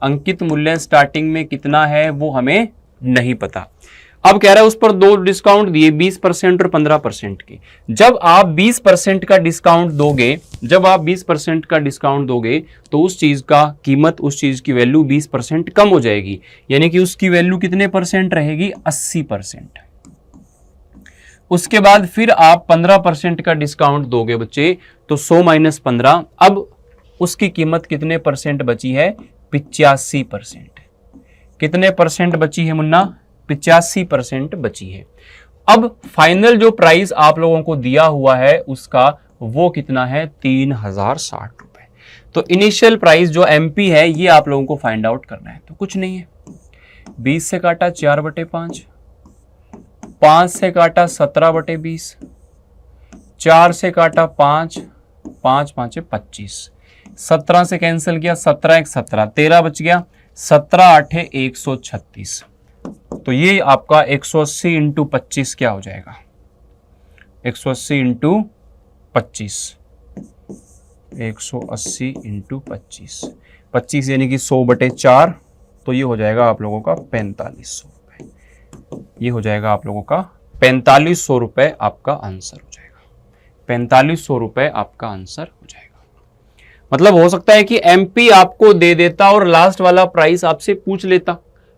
अंकित मूल्य स्टार्टिंग में कितना है वो हमें नहीं पता। अब कह रहा है उस पर दो डिस्काउंट दिए 20% और 15% के। जब आप 20% का डिस्काउंट दोगे, जब आप 20% का डिस्काउंट दोगे तो उस चीज का कीमत, उस चीज की वैल्यू 20% कम हो जाएगी, यानी कि उसकी वैल्यू कितने परसेंट रहेगी, 80%। उसके बाद फिर आप 15% का डिस्काउंट दोगे बच्चे, तो 100 माइनस 15, अब उसकी कीमत कितने परसेंट बची है, 85%। कितने परसेंट बची है मुन्ना, 85% बची है। अब फाइनल जो प्राइस आप लोगों को दिया हुआ है उसका वो कितना है, 3060 रुपए। तो इनिशियल प्राइस जो एमपी है ये आप लोगों को फाइंड आउट करना है। तो कुछ नहीं है, 20 से काटा 4/5, 5 से काटा 17/20, 4 से काटा 5, 5 5 25, 17 से कैंसिल किया, 17 1 17, 13 बच गया, 17 8 136। तो ये आपका 180 इंटू 25 क्या हो जाएगा, 180 इंटू 25, 180 इंटू 25, 25 यानी कि 100/4, तो ये हो जाएगा आप लोगों का 4500 रुपए। ये हो जाएगा आप लोगों का 4500 रुपए, आपका आंसर हो जाएगा 4500 रुपए, आपका आंसर हो जाएगा। मतलब हो सकता है कि एमपी आपको दे देता और लास्ट वाला प्राइस आपसे पूछ लेता,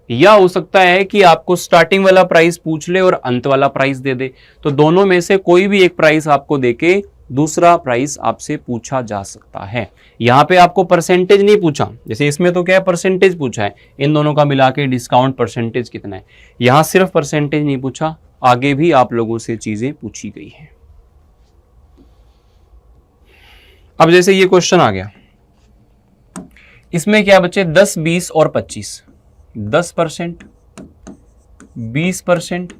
या हो सकता है कि आपको स्टार्टिंग वाला प्राइस पूछ ले और अंत वाला प्राइस दे दे। तो दोनों में से कोई भी एक प्राइस आपको देके दूसरा प्राइस आपसे पूछा जा सकता है। यहां पे आपको परसेंटेज नहीं पूछा, जैसे इसमें तो क्या है, परसेंटेज पूछा है, इन दोनों का मिला के डिस्काउंट परसेंटेज कितना है। यहां सिर्फ परसेंटेज नहीं पूछा, आगे भी आप लोगों से चीजें पूछी गई हैं। अब जैसे ये क्वेश्चन आ गया, इसमें क्या बच्चे, 10 20 और 25, 10%, 20%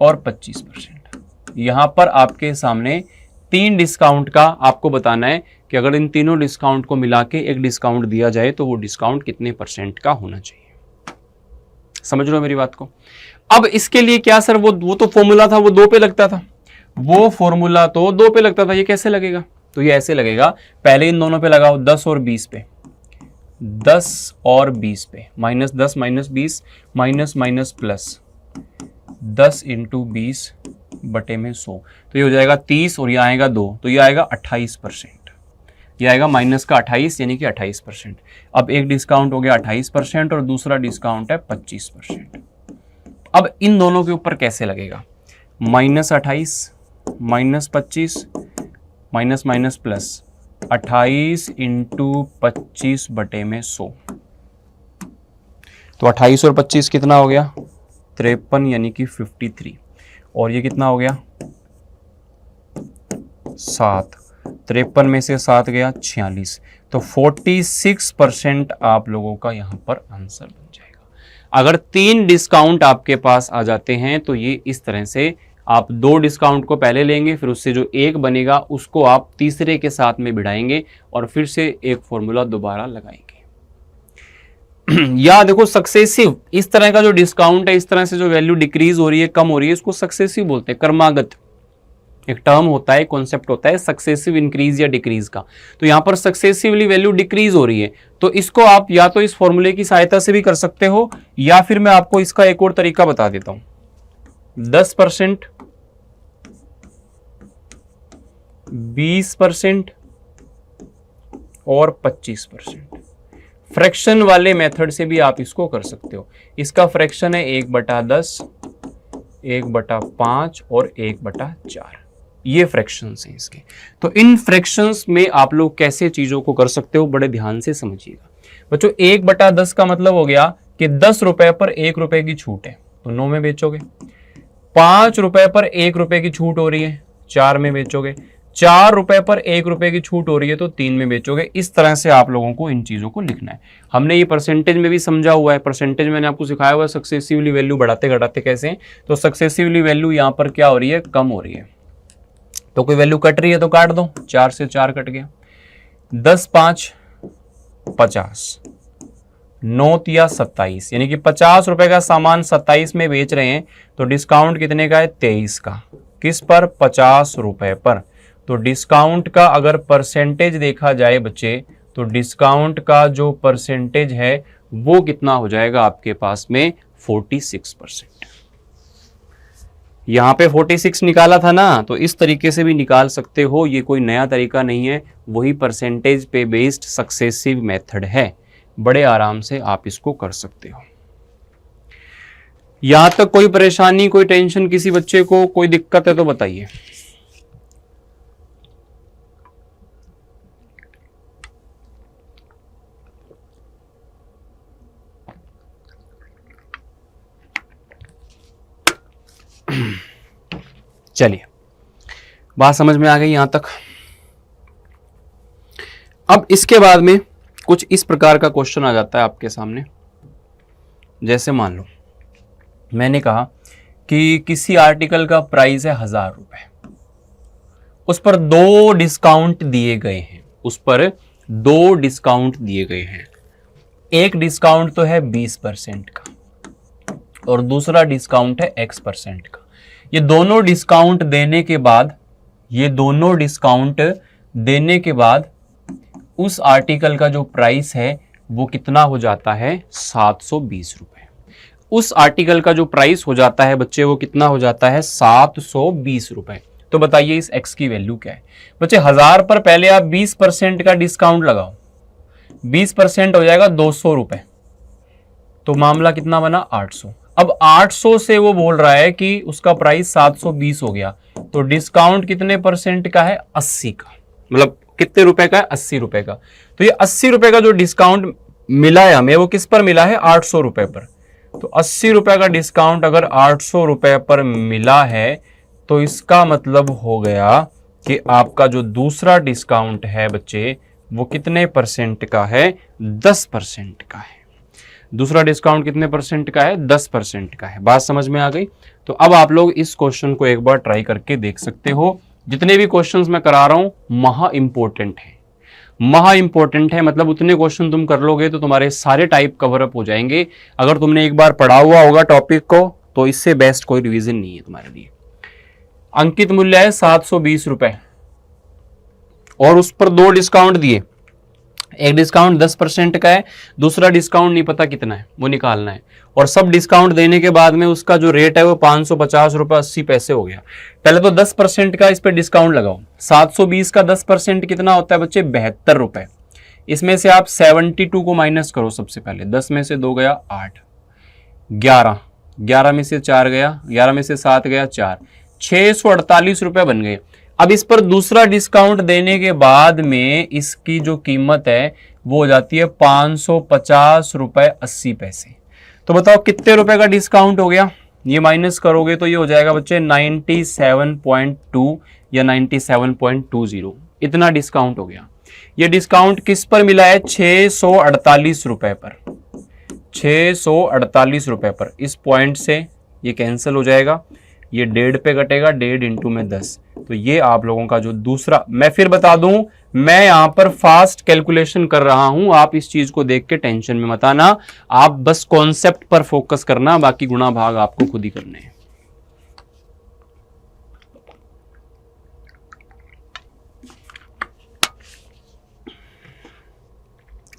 और 25%। यहां पर आपके सामने 3 डिस्काउंट का आपको बताना है कि अगर इन तीनों डिस्काउंट को मिला के एक डिस्काउंट दिया जाए तो वो डिस्काउंट कितने परसेंट का होना चाहिए। समझ लो मेरी बात को। अब इसके लिए क्या सर, वो तो फॉर्मूला था, वो 2 पे लगता था, वो फॉर्मूला तो 2 पे लगता था, ये कैसे लगेगा, तो ये ऐसे लगेगा, पहले इन दोनों पे लगाओ 10 और 20 पे, 10 और 20 पे, -10 -20 माइनस माइनस प्लस 10 इंटू 20 बटे में 100, तो ये हो जाएगा 30 और ये आएगा 2, तो ये आएगा 28%, ये आएगा माइनस का 28 यानी कि 28%। अब एक डिस्काउंट हो गया 28% और दूसरा डिस्काउंट है 25%। अब इन दोनों के ऊपर कैसे लगेगा, -28 -25 माइनस माइनस प्लस 28 इंटू 25 बटे में 100, तो 28 और 25 कितना हो गया, 53 यानी कि 53, और ये कितना हो गया 7, 53 में से 7 गया 46, तो 46% आप लोगों का यहां पर आंसर बन जाएगा। अगर 3 डिस्काउंट आपके पास आ जाते हैं तो ये इस तरह से आप 2 डिस्काउंट को पहले लेंगे, फिर उससे जो एक बनेगा उसको आप तीसरे के साथ में भिड़ाएंगे और फिर से एक फॉर्मूला दोबारा लगाएंगे। या देखो सक्सेसिव, इस तरह का जो डिस्काउंट है, इस तरह से जो वैल्यू डिक्रीज हो रही है, कम हो रही है, इसको सक्सेसिव बोलते हैं, क्रमागत एक टर्म होता है, कॉन्सेप्ट होता है सक्सेसिव इंक्रीज या डिक्रीज का। तो यहां पर सक्सेसिवली वैल्यू डिक्रीज हो रही है, तो इसको आप या तो इस फॉर्मूले की सहायता से भी कर सकते हो, या फिर मैं आपको इसका एक और तरीका बता देता हूं। 10%, 20% और 25%, फ्रैक्शन वाले मेथड से भी आप इसको कर सकते हो। इसका फ्रैक्शन है 1/10, 1/5 और 1/4, ये फ्रैक्शंस हैं इसके। तो इन फ्रैक्शंस में आप लोग कैसे चीजों को कर सकते हो, बड़े ध्यान से समझिएगा बच्चों। 1/10 का मतलब हो गया कि 10 रुपए पर 1 रुपए की छूट है, तो 9 में बेचोगे। 5 रुपए पर 1 रुपए की छूट हो रही है, 4 में बेचोगे। 4 रुपए पर 1 रुपए की छूट हो रही है, तो 3 में बेचोगे। इस तरह से आप लोगों को इन चीजों को लिखना है। हमने ये परसेंटेज में भी समझा हुआ है, परसेंटेज मैंने आपको सिखाया हुआ है सक्सेसिवली वैल्यू बढ़ाते घटाते कैसे। तो सक्सेसिवली वैल्यू यहाँ पर क्या हो रही है, कम हो रही है, तो कोई वैल्यू कट रही है तो काट दो, 4 से 4 कट गया। 10 5 50, 9 या 27, यानी कि 50 रुपए का सामान 27 में बेच रहे हैं, तो डिस्काउंट कितने का है, 23 का। किस पर, 50 रुपए पर। तो डिस्काउंट का अगर परसेंटेज देखा जाए बच्चे, तो डिस्काउंट का जो परसेंटेज है वो कितना हो जाएगा आपके पास में, 46%। यहाँ पे 46 निकाला था ना, तो इस तरीके से भी निकाल सकते हो, ये कोई नया तरीका नहीं है, वही परसेंटेज पे बेस्ड सक्सेसिव मेथड है, बड़े आराम से आप इसको कर सकते हो। यहां तक कोई परेशानी, कोई टेंशन, किसी बच्चे को कोई दिक्कत है तो बताइए। चलिए, बात समझ में आ गई यहां तक। अब इसके बाद में कुछ इस प्रकार का क्वेश्चन आ जाता है आपके सामने। जैसे मान लो मैंने कहा कि किसी आर्टिकल का प्राइस है 1000 रुपए, उस पर 2 डिस्काउंट दिए गए हैं, उस पर 2 डिस्काउंट दिए गए हैं। एक डिस्काउंट तो है 20% का और दूसरा डिस्काउंट है X% का। ये दोनों डिस्काउंट देने के बाद, ये दोनों डिस्काउंट देने के बाद उस आर्टिकल का जो प्राइस है वो कितना हो जाता है, 720 रुपए। उस आर्टिकल का जो प्राइस हो जाता है बच्चे, वो कितना हो जाता है, 720 रुपए। तो बताइए इस x की वैल्यू क्या है बच्चे। 1000 पर पहले आप 20% का डिस्काउंट लगाओ, 20% हो जाएगा 200 रुपए, तो मामला कितना बना, 800। अब 800 से वो बोल रहा है कि उसका प्राइस 720 हो गया, तो डिस्काउंट कितने परसेंट का है, 80 का। मतलब कितने रुपए का है, 80 रुपए का। तो ये 80 रुपए का जो डिस्काउंट मिला है हमें, वो किस पर मिला है, 800 रुपए पर। तो 80 रुपए का डिस्काउंट अगर 800 रुपए पर मिला है, तो इसका मतलब हो गया कि आपका जो दूसरा डिस्काउंट है बच्चे, वो कितने परसेंट का है, 10% का है। दूसरा डिस्काउंट कितने परसेंट का है, 10% का है। बात समझ में आ गई। तो अब आप लोग इस क्वेश्चन को एक बार ट्राई करके देख सकते हो। जितने भी क्वेश्चंस मैं करा रहा हूं महा इंपॉर्टेंट है, महा इंपॉर्टेंट है। मतलब उतने क्वेश्चन तुम कर लोगे तो तुम्हारे सारे टाइप कवर अप हो जाएंगे। अगर तुमने एक बार पढ़ा हुआ होगा टॉपिक को, तो इससे बेस्ट कोई रिवीजन नहीं है तुम्हारे लिए। अंकित मूल्य है 720 रुपए और उस पर 2 डिस्काउंट दिए। एक डिस्काउंट 10% का है, दूसरा डिस्काउंट नहीं पता कितना है, वो निकालना है। और सब डिस्काउंट देने के बाद में उसका जो रेट है वो 550 रुपए 80 पैसे हो गया। पहले तो 10% का इस पे डिस्काउंट लगाओ। 720 का 10% कितना होता है बच्चे, 72 रुपए। इसमें से आप 72 को माइनस करो सबसे पहले। 10 में से 2 गया 8, 11 में से 4 गया, 11 में से 7 गया 4, 648 रुपए बन गए। अब इस पर दूसरा डिस्काउंट देने के बाद में इसकी जो कीमत है वो हो जाती है 550 रुपए 80 पैसे। तो बताओ कितने रुपए का डिस्काउंट हो गया। ये माइनस करोगे तो ये हो जाएगा बच्चे 97.2 या 97.20। इतना डिस्काउंट हो गया। ये डिस्काउंट किस पर मिला है, 648 रुपए पर, 648 रुपए पर। इस पॉइंट से ये कैंसिल हो जाएगा, ये 1.5 पे कटेगा, 1.5 इंटू में 10। तो ये आप लोगों का जो दूसरा, मैं फिर बता दूं, मैं यहां पर फास्ट कैलकुलेशन कर रहा हूं, आप इस चीज को देख के टेंशन में मत आना। आप बस कॉन्सेप्ट पर फोकस करना, बाकी गुणा भाग आपको खुद ही करने हैं।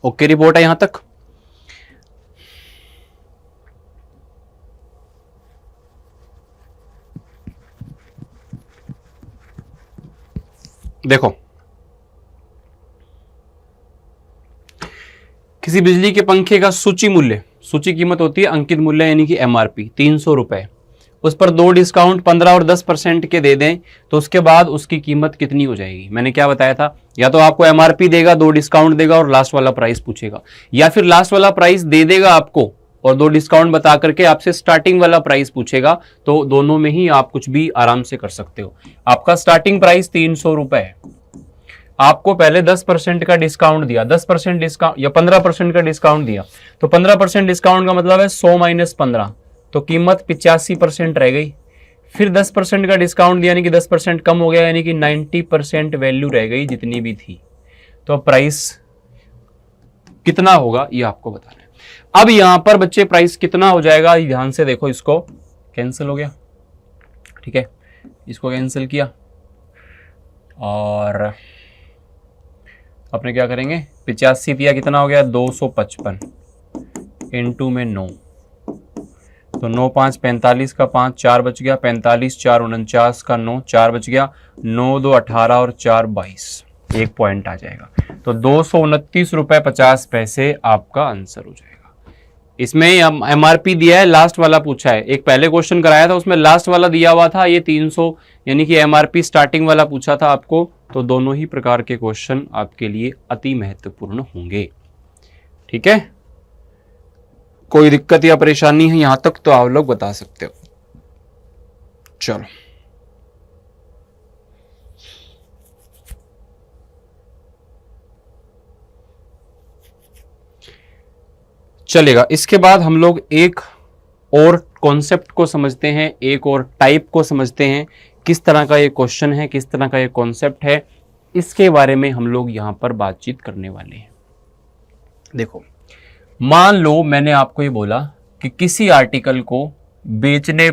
ओके, रिपोर्ट है यहां तक। देखो, किसी बिजली के पंखे का सूची मूल्य, सूची कीमत होती है अंकित मूल्य यानी कि एमआरपी 300 रुपए। उस पर 2 डिस्काउंट 15 और 10% के दे दें तो उसके बाद उसकी कीमत कितनी हो जाएगी। मैंने क्या बताया था, या तो आपको एमआरपी देगा, 2 डिस्काउंट देगा और लास्ट वाला प्राइस पूछेगा, या फिर लास्ट वाला प्राइस दे देगा आपको और 2 डिस्काउंट बता करके आपसे स्टार्टिंग वाला प्राइस पूछेगा। तो दोनों में ही आप कुछ भी आराम से कर सकते हो। आपका स्टार्टिंग प्राइस 300 रुपए है, आपको पहले 10% का डिस्काउंट दिया, 10% डिस्काउंट या 15% का डिस्काउंट दिया, तो 15% डिस्काउंट का मतलब है 100 माइनस 15, तो कीमत 85% रह गई। फिर 10% का डिस्काउंट दिया यानी कि 10% कम हो गया, यानी कि 90% वैल्यू रह गई जितनी भी थी। तो अब प्राइस कितना होगा ये आपको बताना है। अब यहां पर बच्चे प्राइस कितना हो जाएगा, ध्यान से देखो। इसको कैंसिल हो गया, ठीक है, इसको कैंसिल किया और अपने क्या करेंगे, 85 दिया, कितना हो गया 255 इंटू में 9, तो 9 5 45 का 5, 4 बच गया, 45 4 49 का 9, 4 बच गया, 9 2 18 और 4 22, 1 पॉइंट आ जाएगा। तो 229 रुपए 50 पैसे आपका आंसर हो जाएगा। इसमें एमआरपी दिया है, लास्ट वाला पूछा है। एक पहले क्वेश्चन कराया था उसमें लास्ट वाला दिया हुआ था, ये 300 यानी कि एमआरपी स्टार्टिंग वाला पूछा था आपको। तो दोनों ही प्रकार के क्वेश्चन आपके लिए अति महत्वपूर्ण होंगे। ठीक है, कोई दिक्कत या परेशानी है यहां तक तो आप लोग बता सकते हो। चलो चलेगा। इसके बाद हम लोग एक और कॉन्सेप्ट को समझते हैं, एक और टाइप को समझते हैं। किस तरह का ये क्वेश्चन है, किस तरह का ये कॉन्सेप्ट है, इसके बारे में हम लोग यहां पर बातचीत करने वाले हैं। देखो, मान लो मैंने आपको ये बोला कि किसी आर्टिकल को बेचने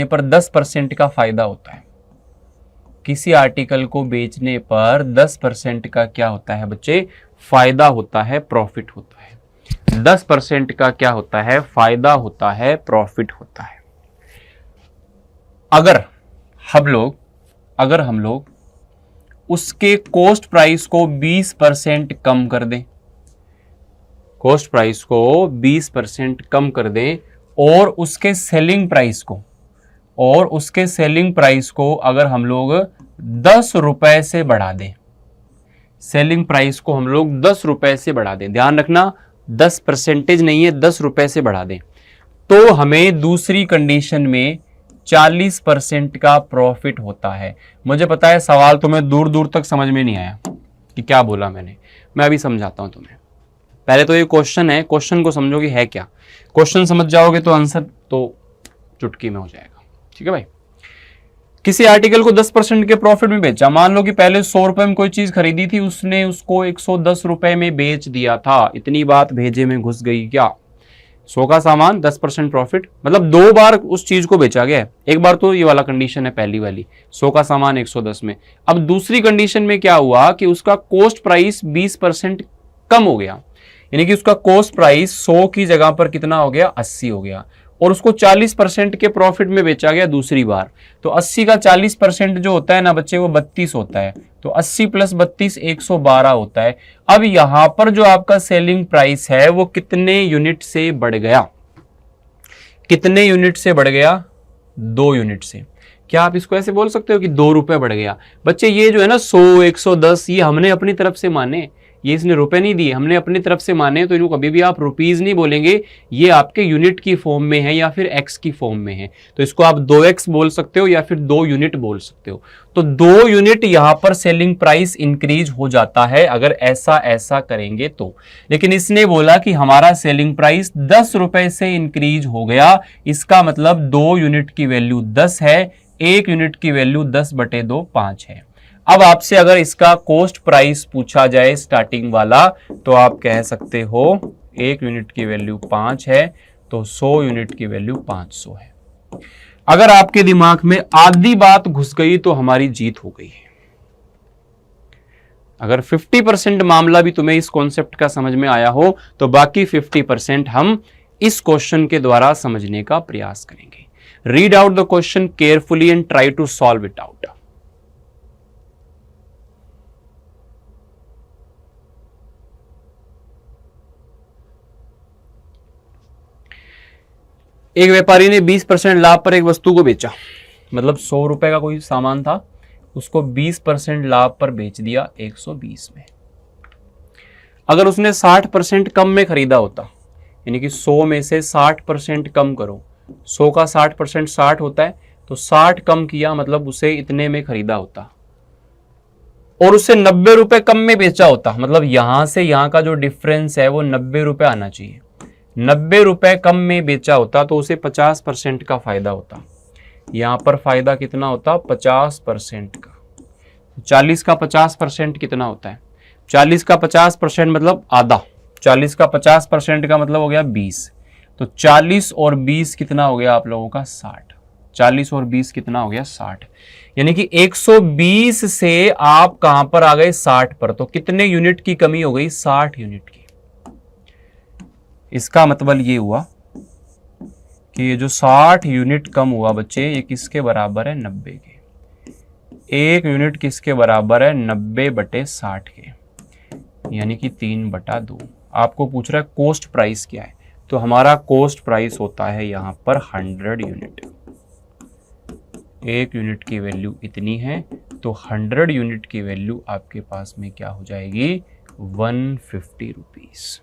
पर 10% का फायदा होता है। किसी आर्टिकल को बेचने पर 10% का क्या होता है बच्चे? फायदा होता है, प्रॉफिट होता है। 10% का क्या होता है? फायदा होता है, प्रॉफिट होता है। अगर हम लोग उसके कॉस्ट प्राइस को 20% कम कर दें, कॉस्ट प्राइस को 20% कम कर दें और उसके सेलिंग प्राइस को अगर हम लोग 10 रुपए से बढ़ा दें, सेलिंग प्राइस को हम लोग 10 रुपए से बढ़ा दें, ध्यान रखना 10% नहीं है, 10 रुपए से बढ़ा दें, तो हमें दूसरी कंडीशन में 40% का प्रॉफिट होता है। मुझे पता है सवाल तुम्हें दूर दूर तक समझ में नहीं आया कि क्या बोला मैंने, मैं अभी समझाता हूं तुम्हें। पहले तो ये क्वेश्चन है, क्वेश्चन को समझोगे है क्या, क्वेश्चन समझ जाओगे तो आंसर तो चुटकी में हो जाएगा। ठीक है भाई, किसी आर्टिकल को 10% के प्रॉफिट में बेचा। मान लो कि पहले 100 रुपए में कोई चीज खरीदी थी, उसने उसको 110 रुपए में बेच दिया था। इतनी बात भेजे में घुस गई क्या? 100 का सामान 10% प्रॉफिट, मतलब 2 बार उस चीज को बेचा गया है। एक बार तो ये वाला कंडीशन है पहली वाली, 100 का सामान 110 में। अब दूसरी कंडीशन में क्या हुआ कि उसका कॉस्ट प्राइस 20% कम हो गया, यानी कि उसका कॉस्ट प्राइस 100 की जगह पर कितना हो गया? 80 हो गया, और उसको 40% के प्रॉफिट में बेचा गया दूसरी बार। तो 80 का 40% जो होता है ना बच्चे, वो 32 होता है। तो 80 + 32 112 होता है। अब यहां पर जो आपका सेलिंग प्राइस है वो कितने यूनिट से बढ़ गया? कितने यूनिट से बढ़ गया? 2 यूनिट से। क्या आप इसको ऐसे बोल सकते हो कि 2 रुपए बढ़ गया? बच्चे ये जो है ना 100 110 ये हमने अपनी तरफ से माने, ये इसने रुपए नहीं दिए, हमने अपनी तरफ से माने, तो इनको कभी भी आप रुपीज नहीं बोलेंगे, ये आपके यूनिट की फॉर्म में है या फिर एक्स की फॉर्म में है। तो इसको आप 2x बोल सकते हो या फिर 2 यूनिट बोल सकते हो। तो 2 यूनिट यहां पर सेलिंग प्राइस इंक्रीज हो जाता है अगर ऐसा करेंगे तो। लेकिन इसने बोला कि हमारा सेलिंग प्राइस 10 रुपए से इंक्रीज हो गया, इसका मतलब 2 यूनिट की वैल्यू 10 है, 1 यूनिट की वैल्यू 10/2 5 है। अब आपसे अगर इसका कॉस्ट प्राइस पूछा जाए स्टार्टिंग वाला, तो आप कह सकते हो 1 यूनिट की वैल्यू 5 है, तो 100 यूनिट की वैल्यू 500 है। अगर आपके दिमाग में आधी बात घुस गई तो हमारी जीत हो गई है। अगर 50% मामला भी तुम्हें इस कॉन्सेप्ट का समझ में आया हो, तो बाकी 50% हम इस क्वेश्चन के द्वारा समझने का प्रयास करेंगे। Read out the question carefully and try to solve it out. एक व्यापारी ने 20% लाभ पर एक वस्तु को बेचा, मतलब 100 रुपए का कोई सामान था, उसको 20% लाभ पर बेच दिया 120 में। अगर उसने 60% कम में खरीदा होता, यानी कि 100 में से 60% कम करो, 100 का 60% 60 होता है, तो 60 कम किया मतलब उसे इतने में खरीदा होता, और उसे 90 रुपए कम में बेचा होता, मतलब यहां से यहां का जो डिफरेंस है वो 90 रुपए आना चाहिए। 90 रुपए कम में बेचा होता तो उसे 50% का फायदा होता। यहां पर फायदा कितना होता? 50% का। 40 का 50% कितना होता है? 40 का 50% मतलब आधा, 40 का 50% का मतलब हो गया 20। तो 40 और 20 कितना हो गया आप लोगों का? 60। 40 और 20 कितना हो गया? 60। यानी कि 120 से आप कहां पर आ गए? 60 पर। तो कितने यूनिट की कमी हो गई? 60 यूनिट की। इसका मतलब ये हुआ कि ये जो 60 यूनिट कम हुआ बच्चे, ये किसके बराबर है? 90 के। 1 यूनिट किसके बराबर है? 90/60 के, यानी कि 3/2। आपको पूछ रहा है कॉस्ट प्राइस क्या है, तो हमारा कॉस्ट प्राइस होता है यहाँ पर 100 यूनिट। 1 यूनिट की वैल्यू इतनी है, तो 100 यूनिट की वैल्यू आपके पास में क्या हो जाएगी? 150 रुपीज।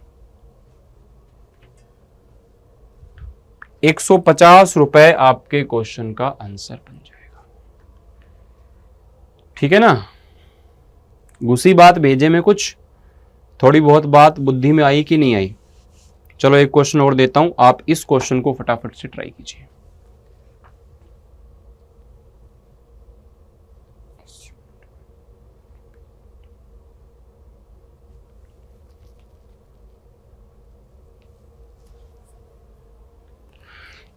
150 रुपए आपके क्वेश्चन का आंसर बन जाएगा। ठीक है ना? घुसी बात भेजे में कुछ, थोड़ी बहुत बात बुद्धि में आई कि नहीं आई? चलो एक क्वेश्चन और देता हूं, आप इस क्वेश्चन को फटाफट से ट्राई कीजिए।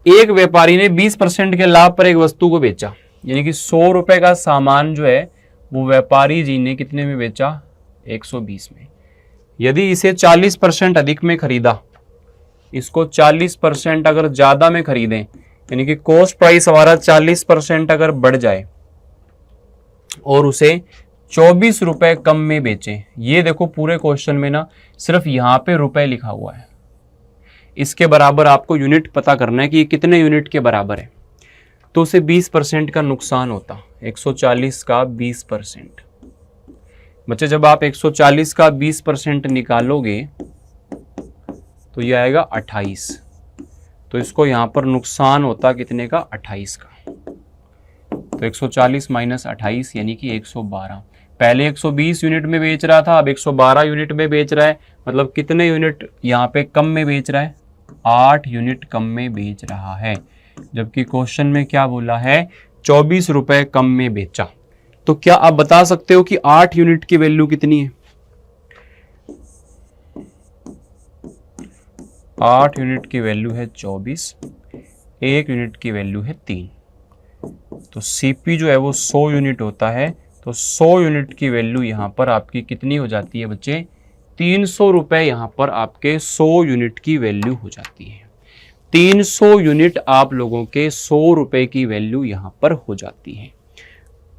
एक व्यापारी ने 20% के लाभ पर एक वस्तु को बेचा, यानी कि 100 रुपए का सामान जो है वो व्यापारी जी ने कितने में बेचा? 120 में। यदि इसे 40% अधिक में खरीदा, इसको 40% अगर ज्यादा में खरीदें, यानी कि कॉस्ट प्राइस हमारा 40% अगर बढ़ जाए और उसे 24 रुपए कम में बेचें, ये देखो पूरे क्वेश्चन में ना सिर्फ यहां पे रुपए लिखा हुआ है, इसके बराबर आपको यूनिट पता करना है कि ये कितने यूनिट के बराबर है, तो उसे 20% का नुकसान होता। 140 का 20%। बच्चे जब आप 140 का 20% निकालोगे तो ये आएगा 28, तो इसको यहां पर नुकसान होता कितने का? 28 का। तो 140 माइनस 28 यानी कि 112। पहले 120 यूनिट में बेच रहा था, अब 112 यूनिट में बेच रहा है, मतलब कितने यूनिट यहाँ पे कम में बेच रहा है? 8 यूनिट कम में बेच रहा है, जबकि क्वेश्चन में क्या बोला है? 24 रुपए कम में बेचा। तो क्या आप बता सकते हो कि 8 यूनिट की वैल्यू कितनी है? 8 यूनिट की वैल्यू है 24, 1 यूनिट की वैल्यू है 3, तो सीपी जो है वो 100 यूनिट होता है, तो 100 यूनिट की वैल्यू यहां पर आपकी कितनी हो जाती है बच्चे? 300 रुपए यहां पर आपके 100 यूनिट की वैल्यू हो जाती है। 300 यूनिट आप लोगों के 100 रुपए की वैल्यू यहां पर हो जाती है।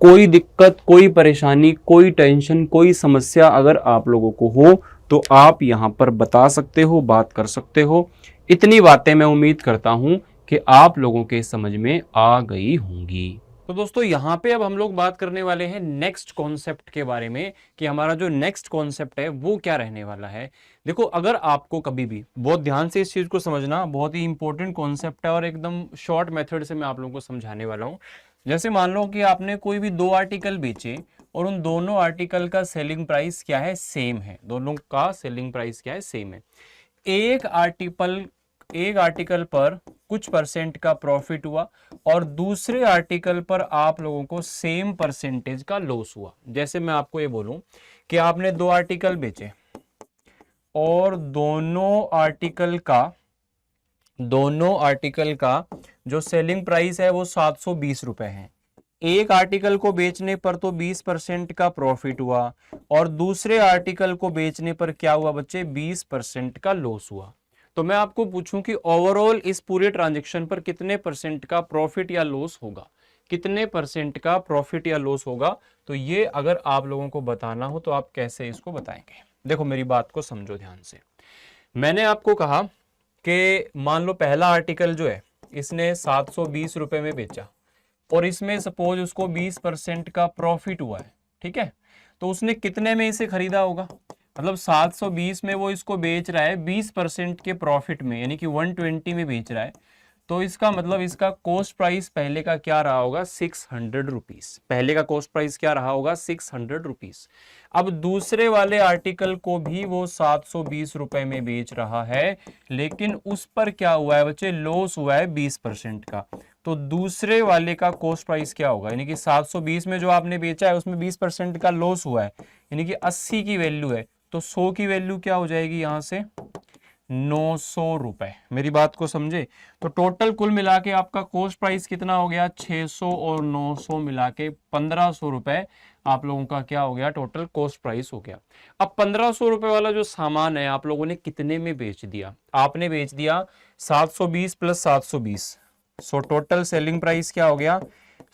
कोई दिक्कत, कोई परेशानी, कोई टेंशन, कोई समस्या अगर आप लोगों को हो तो आप यहां पर बता सकते हो, बात कर सकते हो। इतनी बातें मैं उम्मीद करता हूं कि आप लोगों के समझ में आ गई होंगी। तो दोस्तों यहाँ पे अब हम लोग बात करने वाले हैं नेक्स्ट कॉन्सेप्ट के बारे में, कि हमारा जो नेक्स्ट कॉन्सेप्ट है वो क्या रहने वाला है। देखो, अगर आपको कभी भी, बहुत ध्यान से इस चीज को समझना, बहुत ही इंपॉर्टेंट कॉन्सेप्ट है और एकदम शॉर्ट मेथड से मैं आप लोगों को समझाने वाला हूँ। जैसे मान लो कि आपने कोई भी 2 आर्टिकल बेचे और उन दोनों आर्टिकल का सेलिंग प्राइस क्या है? सेम है। दोनों का सेलिंग प्राइस क्या है? सेम है। एक आर्टिकल पर कुछ परसेंट का प्रॉफिट हुआ और दूसरे आर्टिकल पर आप लोगों को सेम परसेंटेज का लॉस हुआ। जैसे मैं आपको ये बोलूं कि आपने 2 आर्टिकल बेचे और दोनों आर्टिकल का जो सेलिंग प्राइस है वो 720 रुपए है। एक आर्टिकल को बेचने पर तो 20% का प्रॉफिट हुआ और दूसरे आर्टिकल को बेचने पर क्या हुआ बच्चे? 20% का लॉस हुआ। तो मैं आपको पूछूं कि ओवरऑल इस पूरे ट्रांजैक्शन पर कितने परसेंट का प्रॉफिट या लॉस होगा? कितने परसेंट का प्रॉफिट या लॉस होगा? तो ये अगर आप लोगों को बताना हो तो आप कैसे इसको बताएंगे? देखो, मेरी बात को समझो ध्यान से। मैंने आपको कहा कि मान लो पहला आर्टिकल जो है इसने 720 रुपए में बेचा और इसमें सपोज उसको 20% का प्रॉफिट हुआ है, ठीक है? तो उसने कितने में इसे खरीदा होगा? मतलब 720 में वो इसको बेच रहा है 20% के प्रॉफिट में, यानी कि 120 में बेच रहा है। तो इसका मतलब इसका कॉस्ट प्राइस पहले का क्या रहा होगा? 600 रुपीज। पहले का कॉस्ट प्राइस क्या रहा होगा? 600 रुपीज। अब दूसरे वाले आर्टिकल को भी वो 720 रुपए में बेच रहा है, लेकिन उस पर क्या हुआ है बच्चे? लॉस हुआ है 20% का। तो दूसरे वाले का कॉस्ट प्राइस क्या होगा? यानी कि 720 में जो आपने बेचा है उसमें 20% का लॉस हुआ है, यानी कि 80 की वैल्यू है, तो 100 की वैल्यू क्या हो जाएगी यहां से? 900 रुपए। मेरी बात को समझे? तो टोटल कुल मिला के आपका कॉस्ट प्राइस कितना हो गया? 600 और 900 मिला के 1500 रुपए आप लोगों का क्या हो गया, टोटल कॉस्ट प्राइस हो गया। अब 1500 रुपए वाला जो सामान है आप लोगों ने कितने में बेच दिया, आपने बेच दिया 720 plus 720, so total selling price क्या हो गया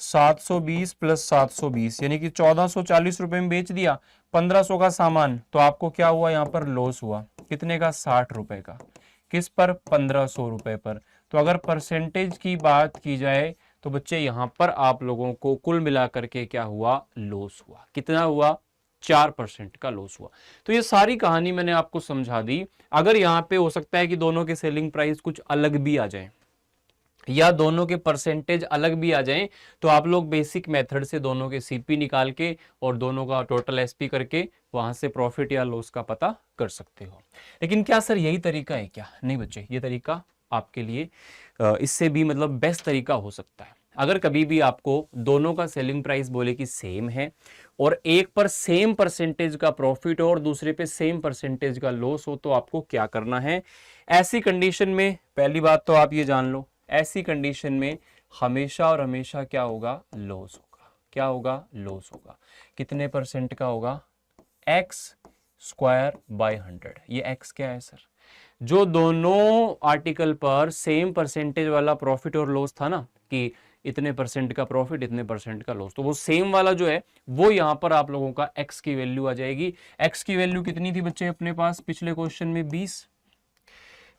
720 प्लस 720, यानी कि 1440 रुपए में बेच दिया 1500 का सामान। तो आपको क्या हुआ, यहाँ पर लॉस हुआ कितने का, 60 रुपए का। किस पर, 1500 रुपए पर। तो अगर परसेंटेज की बात की जाए तो बच्चे यहां पर आप लोगों को कुल मिलाकर के क्या हुआ, लॉस हुआ। कितना हुआ, 4% का लॉस हुआ। तो ये सारी कहानी मैंने आपको समझा दी। अगर यहाँ पे हो सकता है कि दोनों के सेलिंग प्राइस कुछ अलग भी आ जाए या दोनों के परसेंटेज अलग भी आ जाएं, तो आप लोग बेसिक मेथड से दोनों के सीपी निकाल के और दोनों का टोटल एसपी करके वहां से प्रॉफिट या लॉस का पता कर सकते हो। लेकिन क्या सर यही तरीका है क्या, नहीं बच्चे, ये तरीका आपके लिए इससे भी मतलब बेस्ट तरीका हो सकता है। अगर कभी भी आपको दोनों का सेलिंग प्राइस बोले कि सेम है और एक पर सेम परसेंटेज का प्रॉफिट हो और दूसरे पे सेम परसेंटेज का लॉस हो, तो आपको क्या करना है, ऐसी कंडीशन में पहली बात तो आप ये जान लो, ऐसी कंडीशन में हमेशा और हमेशा क्या होगा, लॉस होगा। क्या होगा, लॉस होगा। कितने परसेंट का होगा, एक्स स्क्वायर बाय 100। ये एक्स क्या है सर, जो दोनों आर्टिकल पर सेम परसेंटेज वाला प्रॉफिट और लॉस था ना, कि इतने परसेंट का प्रॉफिट इतने परसेंट का लॉस, तो वो सेम वाला जो है वो यहां पर आप लोगों का एक्स की वैल्यू आ जाएगी। एक्स की वैल्यू कितनी थी बच्चे अपने पास पिछले क्वेश्चन में,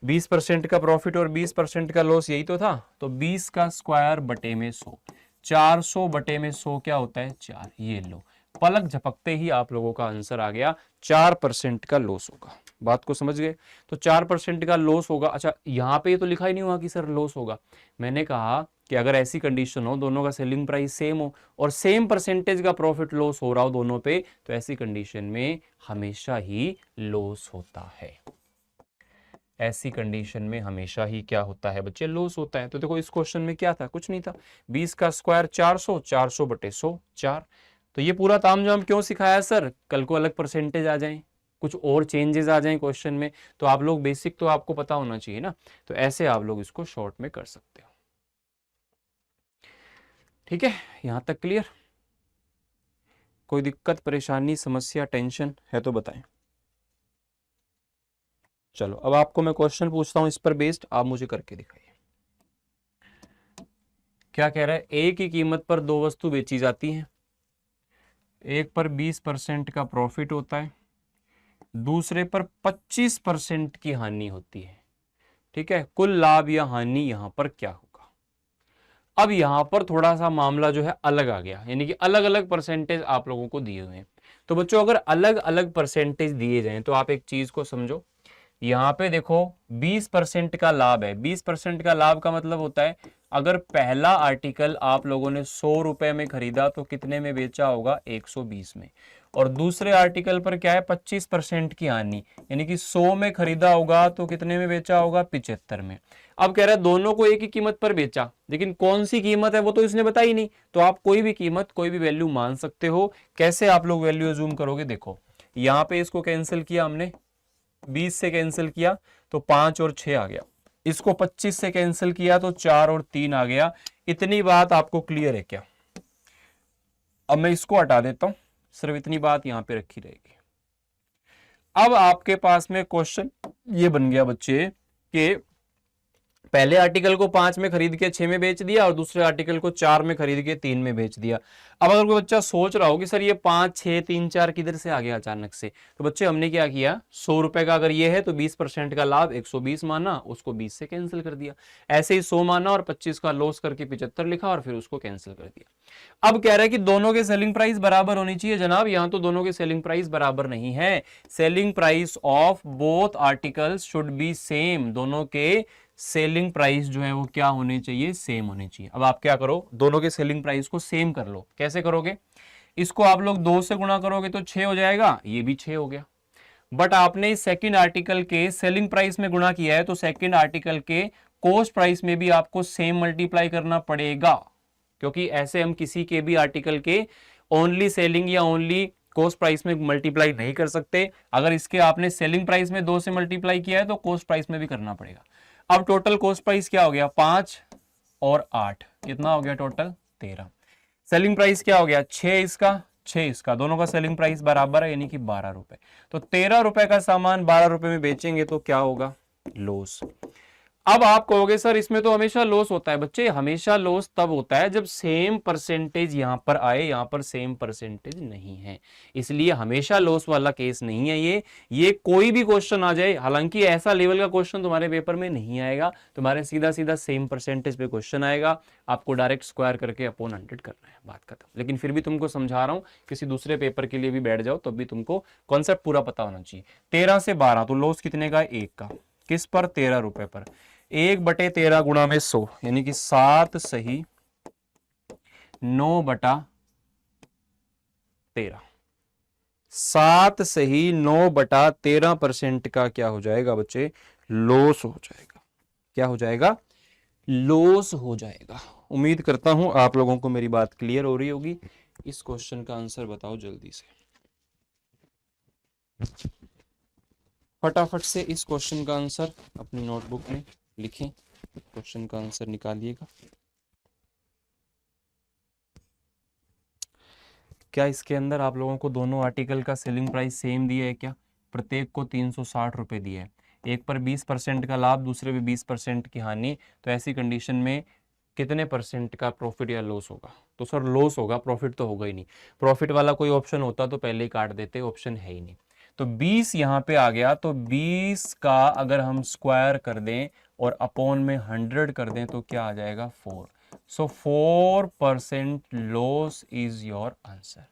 20% का प्रॉफिट और 20% का लॉस, यही तो था। तो 20 का स्क्वायर बटे में 100, 400 बटे में 100 क्या होता है, 4। ये लो, पलक झपकते ही आप लोगों का आंसर आ गया, 4% का लॉस होगा। बात को समझ गए, तो 4% का लॉस होगा। अच्छा यहाँ पे तो लिखा ही नहीं हुआ कि सर लॉस होगा, मैंने कहा कि अगर ऐसी कंडीशन हो दोनों का सेलिंग प्राइस सेम हो और सेम परसेंटेज का प्रॉफिट लॉस हो रहा हो दोनों पे, तो ऐसी कंडीशन में हमेशा ही लॉस होता है। ऐसी कंडीशन में हमेशा ही क्या होता है बच्चे, लॉस होता है। तो देखो इस क्वेश्चन में क्या था, कुछ नहीं था, 20 का स्क्वायर 400, 400 बटे 100, 4। तो ये पूरा तामझाम क्यों सिखाया सर, कल को अलग परसेंटेज आ जाए, कुछ और चेंजेस आ जाएं क्वेश्चन में, तो आप लोग बेसिक तो आपको पता होना चाहिए ना। तो ऐसे आप लोग इसको शॉर्ट में कर सकते हो। ठीक है, यहां तक क्लियर, कोई दिक्कत परेशानी समस्या टेंशन है तो बताएं। चलो अब आपको मैं क्वेश्चन पूछता हूं, इस पर बेस्ड आप मुझे करके दिखाइए। क्या कह रहा है, एक ही कीमत पर दो वस्तु बेची जाती हैं, एक पर 20% का प्रॉफिट होता है, दूसरे पर 25% की हानि होती है। ठीक है, कुल लाभ या हानि यहां पर क्या होगा। अब यहां पर थोड़ा सा मामला जो है अलग आ गया, यानी कि अलग अलग परसेंटेज आप लोगों को दिए हुए हैं। तो बच्चों अगर अलग अलग परसेंटेज दिए जाएं तो आप एक चीज को समझो, यहां पे देखो 20% का लाभ है। 20% का लाभ का मतलब होता है अगर पहला आर्टिकल आप लोगों ने 100 रुपए में खरीदा तो कितने में बेचा होगा, 120 में। और दूसरे आर्टिकल पर क्या है, 25% की हानि, यानी कि 100 में खरीदा होगा तो कितने में बेचा होगा, 75 में। अब कह रहा है दोनों को एक ही कीमत पर बेचा, लेकिन कौन सी कीमत है वो तो इसने बताई नहीं। तो आप कोई भी कीमत कोई भी वैल्यू मान सकते हो। कैसे आप लोग वैल्यू अज्यूम करोगे, देखो यहां पे इसको कैंसिल किया हमने, 20 से कैंसिल किया तो 5 और 6 आ गया, इसको 25 से कैंसिल किया तो 4 और 3 आ गया। इतनी बात आपको क्लियर है क्या। अब मैं इसको हटा देता हूं, सिर्फ इतनी बात यहां पे रखी रहेगी। अब आपके पास में क्वेश्चन ये बन गया बच्चे कि पहले आर्टिकल को 5 में खरीद के 6 में बेच दिया और दूसरे आर्टिकल को 4 में खरीद के 3 में बेच दिया। अब अगर कोई बच्चा सोच रहा हो कि सर ये 5 6 3 4 किधर से आ गया अचानक से, तो बच्चे हमने क्या किया, 100 रुपए का अगर ये है तो 20% का लाभ 120 माना, उसको 20 से कैंसिल कर दिया। ऐसे ही 100 माना और 25 का लॉस करके 75 लिखा और फिर उसको कैंसिल कर दिया। अब कह रहा है कि दोनों के सेलिंग प्राइस बराबर होनी चाहिए। जनाब यहां तो दोनों के सेलिंग प्राइस बराबर नहीं है। Selling price of both articles should be same, दोनों के सेलिंग प्राइस जो है वो क्या होने चाहिए, सेम होने चाहिए। अब आप क्या करो, दोनों के सेलिंग प्राइस को सेम कर लो। कैसे करोगे, इसको आप लोग 2 से गुणा करोगे तो 6 हो जाएगा, ये भी 6 हो गया। बट आपने इस सेकंड आर्टिकल के सेलिंग प्राइस में गुणा किया है तो सेकंड आर्टिकल के कॉस्ट प्राइस में भी आपको सेम मल्टीप्लाई करना पड़ेगा, क्योंकि ऐसे हम किसी के भी आर्टिकल के ओनली सेलिंग या ओनली कॉस्ट प्राइस में मल्टीप्लाई नहीं कर सकते। अगर इसके आपने सेलिंग प्राइस में 2 से मल्टीप्लाई किया है तो कॉस्ट प्राइस में भी करना पड़ेगा। अब टोटल कॉस्ट प्राइस क्या हो गया, 5 और 8 कितना हो गया, टोटल 13। सेलिंग प्राइस क्या हो गया, 6 इसका 6 इसका, दोनों का सेलिंग प्राइस बराबर है यानी कि 12 रुपए। तो 13 रुपए का सामान 12 रुपए में बेचेंगे तो क्या होगा? लॉस। अब आप कहोगे सर इसमें तो हमेशा लॉस होता है। बच्चे हमेशा लॉस तब होता है जब सेम परसेंटेज यहां पर आए, यहां पर सेम परसेंटेज नहीं है, इसलिए हमेशा लॉस वाला केस नहीं है ये कोई भी क्वेश्चन आ जाए, हालांकि ऐसा लेवल का क्वेश्चन तुम्हारे पेपर में नहीं आएगा, तुम्हारे सीधा सीधा सेम परसेंटेज पे क्वेश्चन आएगा, आपको डायरेक्ट स्क्वायर करके अपॉन 100 करना है, बात खत्म। लेकिन फिर भी तुमको समझा रहा हूं, किसी दूसरे पेपर के लिए भी बैठ जाओ तब भी तुमको कॉन्सेप्ट पूरा पता होना चाहिए। 13 से 12 तो लॉस कितने का? 1 का। किस पर? 13 रुपए पर। 1/13 गुणा में 100 यानी कि 7 सही 9/13। 7 सही 9/13% का क्या हो जाएगा बच्चे? लॉस हो जाएगा। क्या हो जाएगा? लॉस हो जाएगा। उम्मीद करता हूं आप लोगों को मेरी बात क्लियर हो रही होगी। इस क्वेश्चन का आंसर बताओ जल्दी से, फटाफट से इस क्वेश्चन का आंसर अपनी नोटबुक में लिखें, क्वेश्चन का आंसर निकालिएगा। क्या इसके अंदर आप लोगों को दोनों आर्टिकल का सेलिंग प्राइस सेम दिया है क्या? प्रत्येक को 360 रुपए दिए हैं, एक पर 20% का लाभ, दूसरे पे 20% की हानि, तो ऐसी कंडीशन में कितने परसेंट का प्रॉफिट या लॉस होगा? तो सर लॉस होगा, प्रॉफिट तो होगा ही नहीं। प्रॉफिट वाला कोई ऑप्शन होता तो पहले ही काट देते, ऑप्शन है ही नहीं। तो 20 यहां पे आ गया, तो 20 का अगर हम स्क्वायर कर दें और अपॉन में 100 कर दें तो क्या आ जाएगा? 4। सो 4% loss is your answer.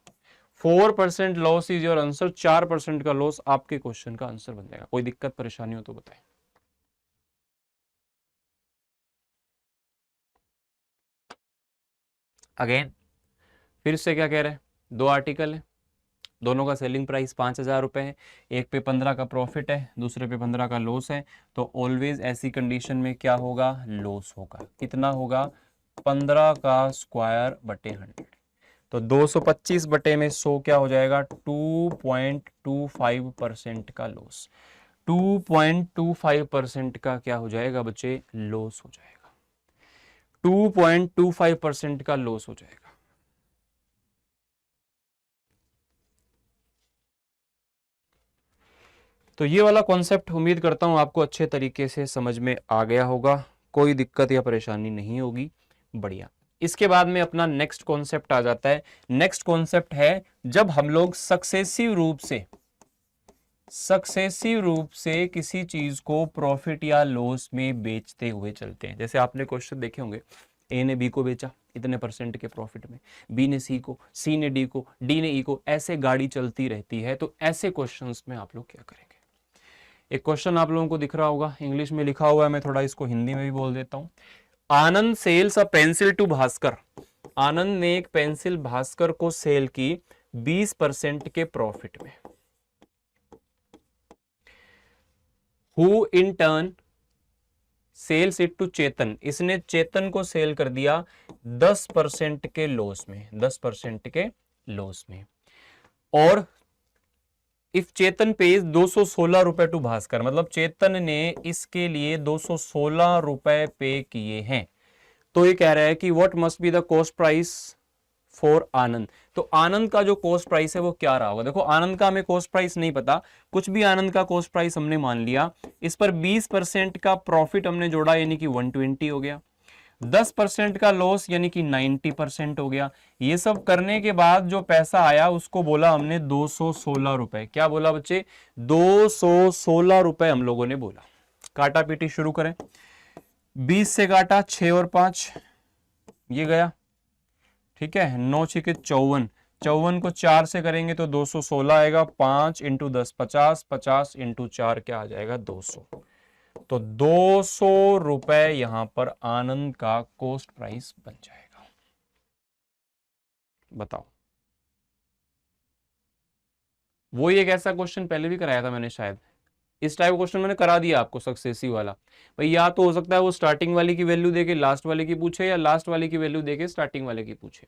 4% loss is your answer. 4% का लॉस आपके क्वेश्चन का आंसर बन जाएगा। कोई दिक्कत परेशानी हो तो बताएं। अगेन फिर से क्या कह रहे हैं? दो आर्टिकल है, दोनों का सेलिंग प्राइस 5,000 रुपए है, एक पे 15 का प्रॉफिट है, दूसरे पे 15 का लॉस है, तो ऑलवेज ऐसी कंडीशन में क्या होगा? लॉस होगा। कितना होगा? 15 का स्क्वायर बटे 100। तो 225 बटे में 100 क्या हो जाएगा? 2.25% का लॉस। 2.25% का क्या हो जाएगा बच्चे? लॉस हो जाएगा। 2.25% का लॉस हो जाएगा। तो ये वाला कॉन्सेप्ट उम्मीद करता हूं आपको अच्छे तरीके से समझ में आ गया होगा, कोई दिक्कत या परेशानी नहीं होगी। बढ़िया। इसके बाद में अपना नेक्स्ट कॉन्सेप्ट आ जाता है। नेक्स्ट कॉन्सेप्ट है जब हम लोग सक्सेसिव रूप से किसी चीज को प्रॉफिट या लॉस में बेचते हुए चलते हैं। जैसे आपने क्वेश्चन देखे होंगे, ए ने बी को बेचा इतने परसेंट के प्रॉफिट में, बी ने सी को, सी ने डी को, डी ने ई को, ऐसे गाड़ी चलती रहती है। तो ऐसे क्वेश्चंस में आप लोग क्या करेंगे? एक क्वेश्चन आप लोगों को दिख रहा होगा, इंग्लिश में लिखा हुआ है, मैं थोड़ा इसको हिंदी में भी बोल देता हूं। Anand sells a pencil to Bhaskar. Anand ने एक पेंसिल भास्कर को सेल की 20% के प्रॉफिट में। Who in turn sells it to Chetan. इसने चेतन को सेल कर दिया 10% के लॉस में, 10% के लॉस में। और इफ चेतन पेज 216 रुपए टू भास्कर, मतलब चेतन ने इसके लिए 216 रुपए पे किए हैं। तो ये कह रहा है कि what must be the cost price for Anand. तो आनंद का जो कॉस्ट प्राइस है वो क्या रहा होगा? देखो आनंद का हमें कॉस्ट प्राइस नहीं पता, कुछ भी आनंद का कॉस्ट प्राइस हमने मान लिया, इस पर 20% का प्रॉफिट हमने जोड़ा यानी कि 120 हो गया, 10% का लॉस यानी कि 90% हो गया। ये सब करने के बाद जो पैसा आया उसको बोला हमने 216 रुपए। क्या बोला बच्चे? 216 रुपए हम लोगों ने बोला। काटा पीटी शुरू करें। 20 से काटा, 6 और 5 ये गया, ठीक है, 9 6 54, 54 को 4 से करेंगे तो 216 आएगा। 5 इंटू 10 50, 50 इंटू 4 क्या आ जाएगा? 200। तो 200 रुपए यहां पर आनंद का कॉस्ट प्राइस बन जाएगा। बताओ। वो एक ऐसा क्वेश्चन पहले भी कराया था मैंने, शायद इस टाइप का क्वेश्चन मैंने करा दिया आपको, सक्सेसिव वाला। भाई या तो हो सकता है वो स्टार्टिंग वाले की वैल्यू देके लास्ट वाले की पूछे, या लास्ट वाले की वैल्यू देके स्टार्टिंग वाले की पूछे,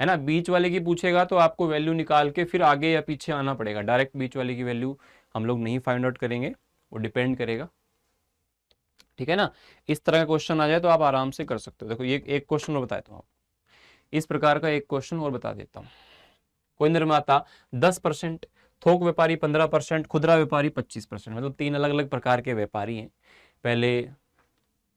है ना। बीच वाले की पूछेगा तो आपको वैल्यू निकाल के फिर आगे या पीछे आना पड़ेगा। डायरेक्ट बीच वाले की वैल्यू हम लोग नहीं फाइंड आउट करेंगे, वो डिपेंड करेगा, ठीक है ना। इस तरह का क्वेश्चन आ जाए तो आप आराम से कर सकते हो। देखो ये एक क्वेश्चन और बताया तो आप, इस प्रकार का एक क्वेश्चन और बता देता हूँ। कोई निर्माता 10%, थोक व्यापारी 15%, खुदरा व्यापारी 25%। मतलब 3 अलग अलग प्रकार के व्यापारी हैं। पहले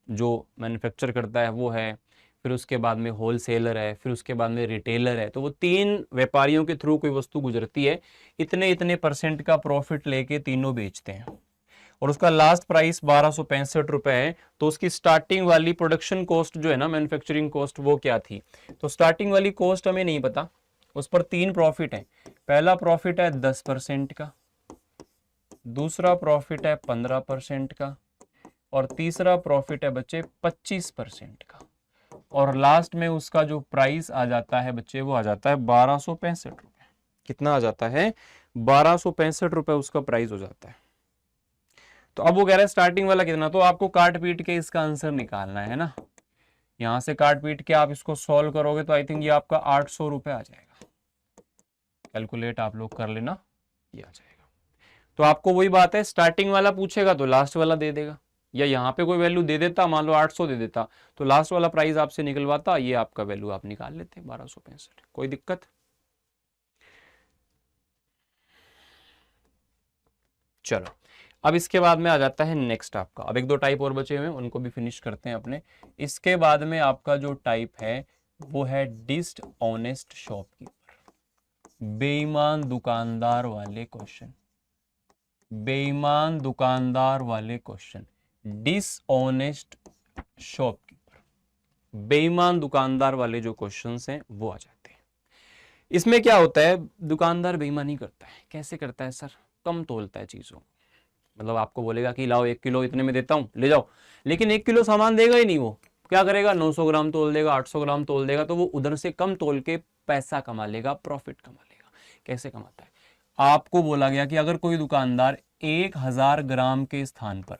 जो मैन्युफैक्चर करता है वो है, फिर उसके बाद में होलसेलर है, फिर उसके बाद में रिटेलर है। तो वो 3 व्यापारियों के थ्रू कोई वस्तु गुजरती है, इतने इतने परसेंट का प्रॉफिट लेके तीनों बेचते हैं और उसका लास्ट प्राइस 1265 रुपए है। तो उसकी स्टार्टिंग वाली प्रोडक्शन कॉस्ट जो है ना, मैन्युफैक्चरिंग कॉस्ट, वो क्या थी? तो स्टार्टिंग वाली कॉस्ट हमें नहीं पता, उस पर 3 प्रॉफिट है। पहला प्रॉफिट है 10% का, दूसरा प्रॉफिट है 15% का, और तीसरा प्रॉफिट है बच्चे 25% का। और लास्ट में उसका जो प्राइस आ जाता है बच्चे, वो आ जाता है 1265 रुपए। कितना आ जाता है? 1265 रुपए उसका प्राइस हो जाता है। तो अब वो कह रहा है स्टार्टिंग वाला कितना, तो आपको काट पीट के इसका आंसर निकालना है ना। यहां से काट पीट के आप इसको सॉल्व करोगे तो आई थिंक ये आपका 800 रुपए आ जाएगा। कैलकुलेट आप लोग कर लेना, ये आ जाएगा। तो आपको वही बात है, स्टार्टिंग वाला पूछेगा तो लास्ट वाला दे देगा, या यहाँ पे कोई वैल्यू दे देता, मान लो 800 दे देता, तो लास्ट वाला प्राइस आपसे निकलवाता, ये आपका वैल्यू आप निकाल लेते 1265। कोई दिक्कत? चलो, अब इसके बाद में आ जाता है नेक्स्ट आपका। अब 1-2 टाइप और बचे हुए हैं, उनको भी फिनिश करते हैं अपने। इसके बाद में आपका जो टाइप है वो है डिसऑनेस्ट शॉपकीपर, बेईमान दुकानदार वाले क्वेश्चन। बेईमान दुकानदार वाले क्वेश्चन, डिसऑनेस्ट शॉपकीपर, बेईमान दुकानदार वाले जो क्वेश्चंस हैं वो आ जाते हैं। इसमें क्या होता है, दुकानदार बेईमानी करता है। कैसे करता है सर? कम तोलता है चीजों। मतलब आपको बोलेगा कि लाओ 1 किलो इतने में देता हूं, ले जाओ, लेकिन 1 किलो सामान देगा ही नहीं। वो क्या करेगा? 900 ग्राम तोल देगा, 800 ग्राम तोल देगा। तो वो उधर से कम तोल के पैसा कमा लेगा, प्रॉफिट कमा लेगा। कैसे कमाता है? आपको बोला गया कि अगर कोई दुकानदार 1000 ग्राम के स्थान पर,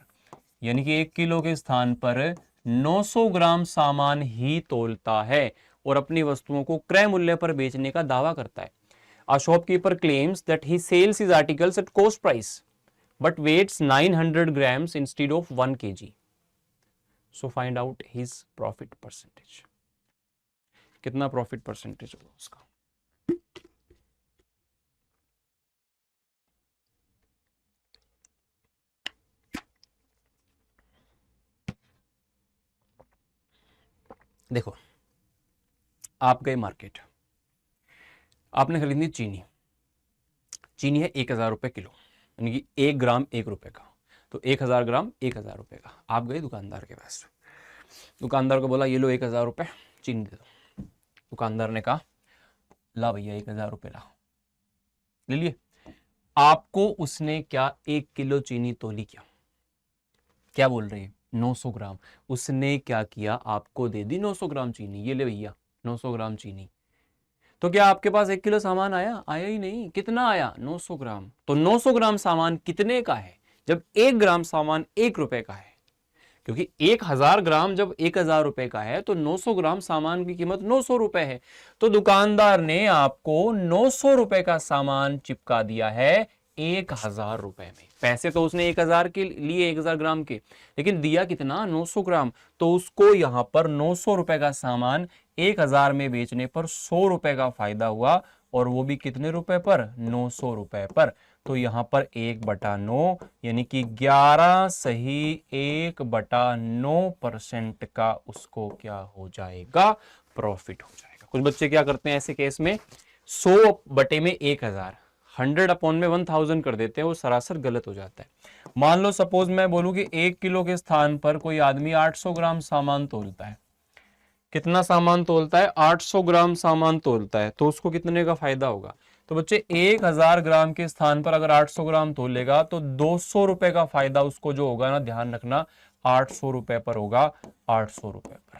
यानी कि 1 किलो के स्थान पर 900 ग्राम सामान ही तोलता है और अपनी वस्तुओं को क्रय मूल्य पर बेचने का दावा करता है। A shopkeeper claims that he sells his articles at cost price but weighs 900 grams instead of 1 kg. So find out his profit percentage. कितना प्रॉफिट परसेंटेज होगा उसका? देखो, आप गए मार्केट, आपने खरीदी चीनी। चीनी है 1000 रुपए किलो, यानी कि 1 ग्राम 1 रुपए का। तो 1000 ग्राम 1000 रुपए का। आप गए दुकानदार के पास, दुकानदार को बोला ये लो 1000 रुपए चीनी दे दो। दुकानदार ने कहा ला भैया 1000 रुपए ला, ले लिए। आपको उसने क्या 1 किलो चीनी तोली? क्या बोल रहे हैं? 900 ग्राम। उसने क्या किया? आपको दे दी 900 ग्राम चीनी, ये ले भैया 900 ग्राम चीनी। तो क्या आपके पास 1 किलो सामान आया? आया ही नहीं। कितना आया? 900 ग्राम। तो 900 ग्राम सामान कितने का है जब 1 ग्राम सामान 1 रुपए का है? क्योंकि 1000 ग्राम जब 1000 रुपए का है तो 900 ग्राम सामान की कीमत 900 रुपए है। तो दुकानदार ने आपको 900 रुपए का सामान चिपका दिया है 1000 रुपए में। पैसे तो उसने 1000 के लिए, 1000 ग्राम के, लेकिन दिया कितना? 900 ग्राम। तो उसको यहां पर 900 रुपए का सामान 1000 में बेचने पर 100 रुपए का फायदा हुआ, और वो भी कितने रुपए पर? 900 रुपए पर। तो यहां पर 1/9 यानी कि 11 सही 1/9% का उसको क्या हो जाएगा? प्रॉफिट हो जाएगा। कुछ बच्चे क्या करते हैं ऐसे केस में, 100 बटे में 1000, 100 अपॉन में 1000 कर देते हैं, वो सरासर गलत हो जाता है। मान लो सपोज मैं बोलूं कि 1 किलो के स्थान पर कोई आदमी 800 ग्राम सामान तोलता है। कितना सामान तोलता है? 800 ग्राम सामान तोलता है। तो उसको कितने का फायदा होगा? तो बच्चे 1000 ग्राम के स्थान पर अगर 800 ग्राम तोलेगा तो 200 रुपए का फायदा उसको जो होगा ना, ध्यान रखना, 800 रुपए पर होगा, 800 रुपए पर।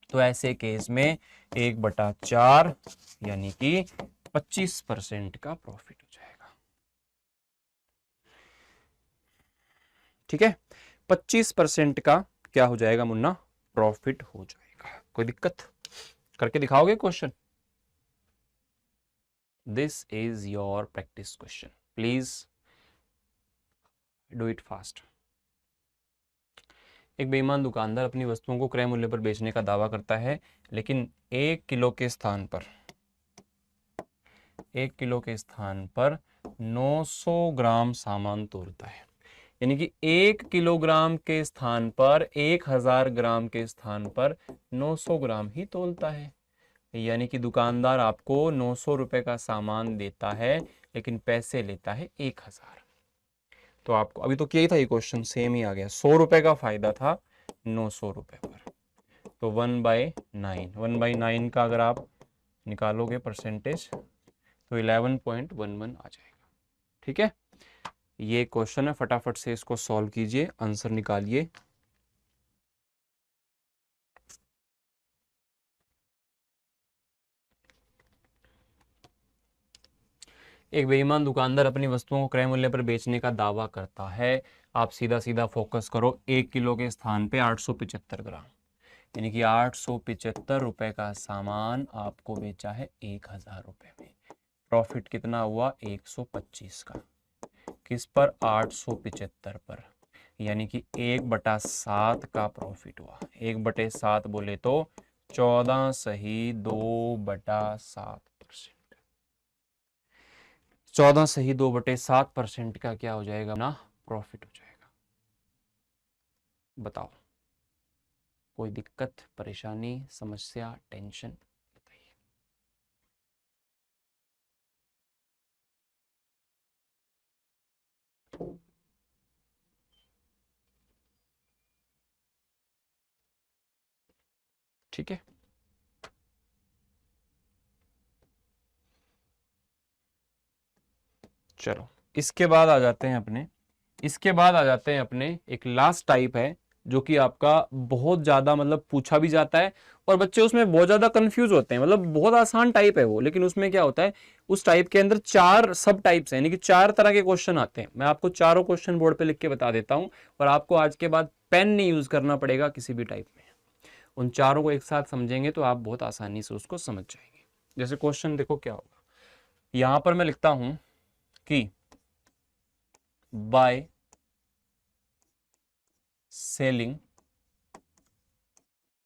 तो ऐसे केस में 1/4 यानी कि 25% का प्रॉफिट हो जाएगा। ठीक है, 25% का क्या हो जाएगा मुन्ना? प्रॉफिट हो जाएगा। कोई दिक्कत? करके दिखाओगे question? This is your practice question, please do it fast. एक बेईमान दुकानदार अपनी वस्तुओं को क्रय मूल्य पर बेचने का दावा करता है, लेकिन 1 किलो के स्थान पर 1 किलो के स्थान पर 900 ग्राम सामान तोलता है। यानी कि 1 किलोग्राम के स्थान पर 1000 ग्राम के स्थान पर 900 ग्राम ही तोलता है। यानी कि दुकानदार आपको 900 रुपए का सामान देता है लेकिन पैसे लेता है 1000। तो आपको अभी तो क्या ही था, ये क्वेश्चन सेम ही आ गया। 100 रुपए का फायदा था 900 रुपए पर। तो 1/9 का अगर आप निकालोगे परसेंटेज तो 11.11 आ जाएगा। ठीक है, ये क्वेश्चन है, फटाफट से इसको सॉल्व कीजिए, आंसर निकालिए। एक बेईमान दुकानदार अपनी वस्तुओं को क्रय मूल्य पर बेचने का दावा करता है। आप सीधा सीधा फोकस करो, 1 किलो के स्थान पे 875 ग्राम, यानी कि 875 रुपए का सामान आपको बेचा है 1000 रुपए में। प्रॉफिट कितना हुआ? 125 का। किस पर? 875 पर, यानी कि 1/7 का प्रॉफिट हुआ। 1/7 बोले तो 14 सही 2/7%। 14 सही 2/7% का क्या हो जाएगा ना? प्रॉफिट हो जाएगा। बताओ, कोई दिक्कत, परेशानी, समस्या, टेंशन? बताइए। ठीक है, चलो इसके बाद आ जाते हैं अपने एक लास्ट टाइप है जो कि आपका बहुत ज्यादा मतलब पूछा भी जाता है और बच्चे उसमें बहुत ज्यादा कंफ्यूज होते हैं। मतलब बहुत आसान टाइप है वो, लेकिन उसमें क्या होता है, उस टाइप के अंदर 4 सब टाइप्स हैं, यानी कि 4 तरह के क्वेश्चन आते हैं। मैं आपको चारों क्वेश्चन बोर्ड पे लिख के बता देता हूं और आपको आज के बाद पेन नहीं यूज करना पड़ेगा किसी भी टाइप में। उन चारों को एक साथ समझेंगे तो आप बहुत आसानी से उसको समझ जाएंगे। जैसे क्वेश्चन देखो क्या होगा, यहां पर मैं लिखता हूं कि बाय सेलिंग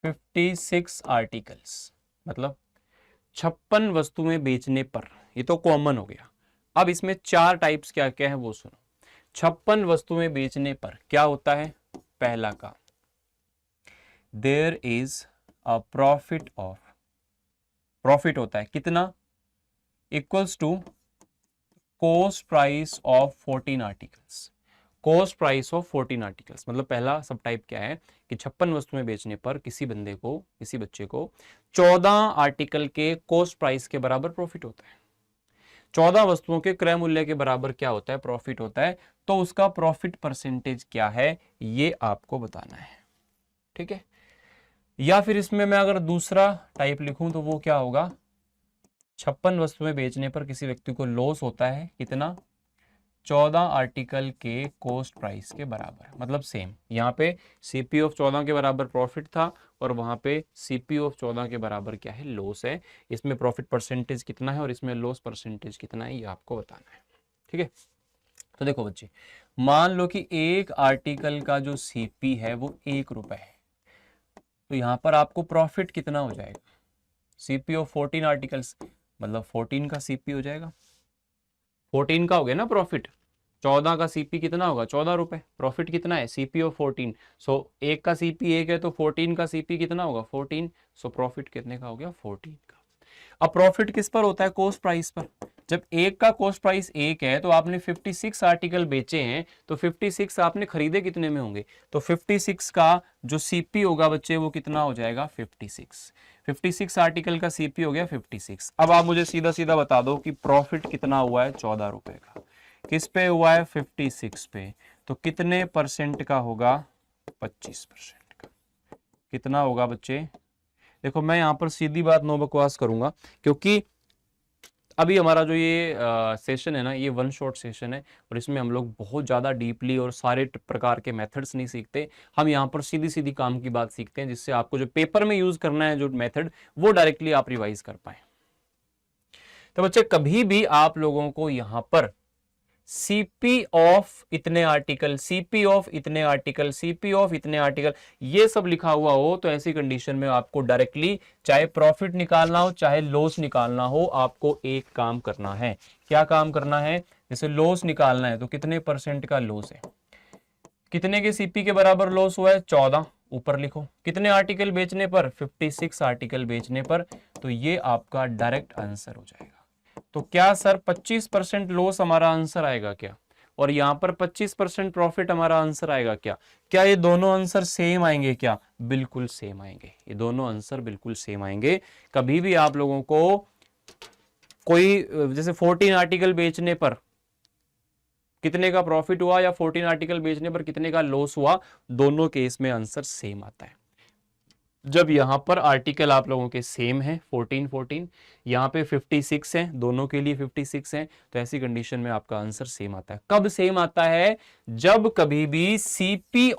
56 आर्टिकल्स, मतलब 56 वस्तुएं बेचने पर। ये तो कॉमन हो गया। अब इसमें 4 टाइप्स क्या क्या है वो सुनो। 56 वस्तुएं बेचने पर क्या होता है? पहला का, देयर इज अ प्रॉफिट होता है कितना? Equals to cost price of 14 articles. Cost price of 14 articles मतलब पहला सब टाइप क्या है कि 56 वस्तुएं बेचने पर किसी बच्चे को 14 आर्टिकल के कॉस्ट प्राइस के बराबर प्रॉफिट होता है। 14 वस्तुओं के क्रय मूल्य के बराबर क्या होता है? प्रॉफिट होता है। तो उसका प्रॉफिट परसेंटेज क्या है ये आपको बताना है। ठीक है, या फिर इसमें मैं अगर दूसरा टाइप लिखूं तो वो क्या होगा? 56 वस्तुएं बेचने पर किसी व्यक्ति को लॉस होता है कितना? 14 आर्टिकल के कॉस्ट प्राइस के बराबर। मतलब सेम, यहाँ पे सीपी ऑफ 14 के बराबर प्रॉफिट था और वहां पे सीपी ऑफ 14 के बराबर क्या है? लॉस है। इसमें प्रॉफिट परसेंटेज कितना है और इसमें लॉस परसेंटेज कितना है ये आपको बताना है। ठीक है, तो देखो बच्चे, मान लो कि एक आर्टिकल का जो सीपी है वो 1 रुपए है, तो यहाँ पर आपको प्रॉफिट कितना हो जाएगा? सीपी ऑफ 14 आर्टिकल्स मतलब 14 का सीपी हो जाएगा। 14 का हो गया ना प्रॉफिट। 14 का सीपी कितना होगा? 14 रुपए। प्रॉफिट कितना है? CP of 14। सो एक का सीपी 1 है तो 14 का सीपी कितना होगा? 14। सो प्रॉफिट कितने का हो गया? 14 का। अब प्रॉफिट किस पर होता है? कॉस्ट प्राइस पर। जब एक का कॉस्ट प्राइस 1 है तो आपने 56 आर्टिकल बेचे हैं, तो 56 आपने खरीदे कितने में होंगे? तो 56 का जो सीपी होगा बच्चे वो कितना हो जाएगा? 56 आर्टिकल का सीपी हो गया 56। अब आप मुझे सीधा सीधा बता दो कि प्रॉफिट कितना हुआ है? 14 रुपए का। किस पे हुआ है? 56 पे। तो कितने परसेंट का होगा? 25% का। कितना होगा बच्चे? देखो मैं यहां पर सीधी बात नो बकवास करूंगा, क्योंकि अभी हमारा जो ये सेशन है ना, ये वन शॉट सेशन है और इसमें हम लोग बहुत ज़्यादा डीपली और सारे प्रकार के मेथड्स नहीं सीखते। हम यहाँ पर सीधी सीधी काम की बात सीखते हैं, जिससे आपको जो पेपर में यूज करना है जो मेथड, वो डायरेक्टली आप रिवाइज कर पाए। तो बच्चे कभी भी आप लोगों को यहाँ पर सीपी ऑफ इतने आर्टिकल, सीपी ऑफ इतने आर्टिकल, सीपी ऑफ इतने आर्टिकल, ये सब लिखा हुआ हो तो ऐसी कंडीशन में आपको डायरेक्टली चाहे प्रॉफिट निकालना हो चाहे लॉस निकालना हो, आपको एक काम करना है। क्या काम करना है? जैसे लॉस निकालना है तो कितने परसेंट का लॉस है, कितने के सीपी के बराबर लॉस हुआ है? 14, ऊपर लिखो। कितने आर्टिकल बेचने पर? 56 आर्टिकल बेचने पर। तो ये आपका डायरेक्ट आंसर हो जाएगा। तो क्या सर 25% लॉस हमारा आंसर आएगा क्या, और यहां पर 25% प्रॉफिट हमारा आंसर आएगा क्या? क्या ये दोनों आंसर सेम आएंगे क्या? बिल्कुल सेम आएंगे, ये दोनों आंसर बिल्कुल सेम आएंगे। कभी भी आप लोगों को कोई जैसे 14 आर्टिकल बेचने पर कितने का प्रॉफिट हुआ या 14 आर्टिकल बेचने पर कितने का लॉस हुआ, दोनों केस में आंसर सेम आता है। जब यहां पर आर्टिकल आप लोगों के सेम है 14 यहां पे 56 है, दोनों के लिए 56 है, तो ऐसी कंडीशन में आपका आंसर सेम आता है। कब सेम आता है? जब कभी भी सीपी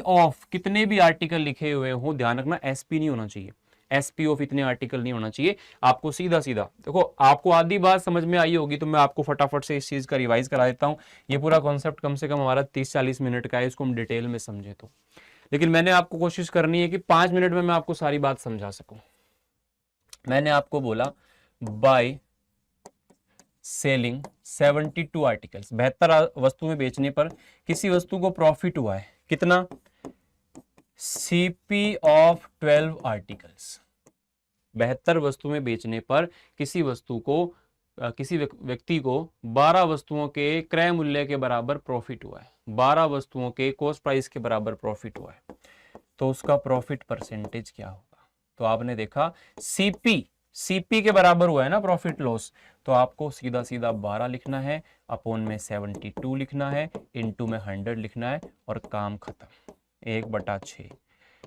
ऑफ कितने भी आर्टिकल लिखे हुए हो, ध्यान रखना एसपी नहीं होना चाहिए, एसपी ऑफ इतने आर्टिकल नहीं होना चाहिए। आपको सीधा सीधा देखो, आपको आधी बात समझ में आई होगी तो मैं आपको फटाफट से इस चीज का रिवाइज करा देता हूं। ये पूरा कॉन्सेप्ट कम से कम हमारा 30-40 मिनट का है, इसको हम डिटेल में समझे तो, लेकिन मैंने आपको कोशिश करनी है कि 5 मिनट में मैं आपको सारी बात समझा सकूं। मैंने आपको बोला बाय सेलिंग 72 आर्टिकल्स, 72 वस्तुएं बेचने पर किसी वस्तु को प्रॉफिट हुआ है कितना? CP of 12 articles. 72 वस्तुएं बेचने पर किसी वस्तु को किसी व्यक्ति को 12 वस्तुओं के क्रय मूल्य के बराबर प्रॉफिट हुआ है, 12 वस्तुओं के कॉस्ट प्राइस के बराबर प्रॉफिट हुआ है, तो उसका प्रॉफिट परसेंटेज क्या होगा? तो आपने देखा सीपी के बराबर हुआ है ना प्रॉफिट लॉस, तो आपको सीधा सीधा 12 लिखना है, अपॉन में 72 लिखना है, इनटू में 100 लिखना है, और काम खत्म। 1/6,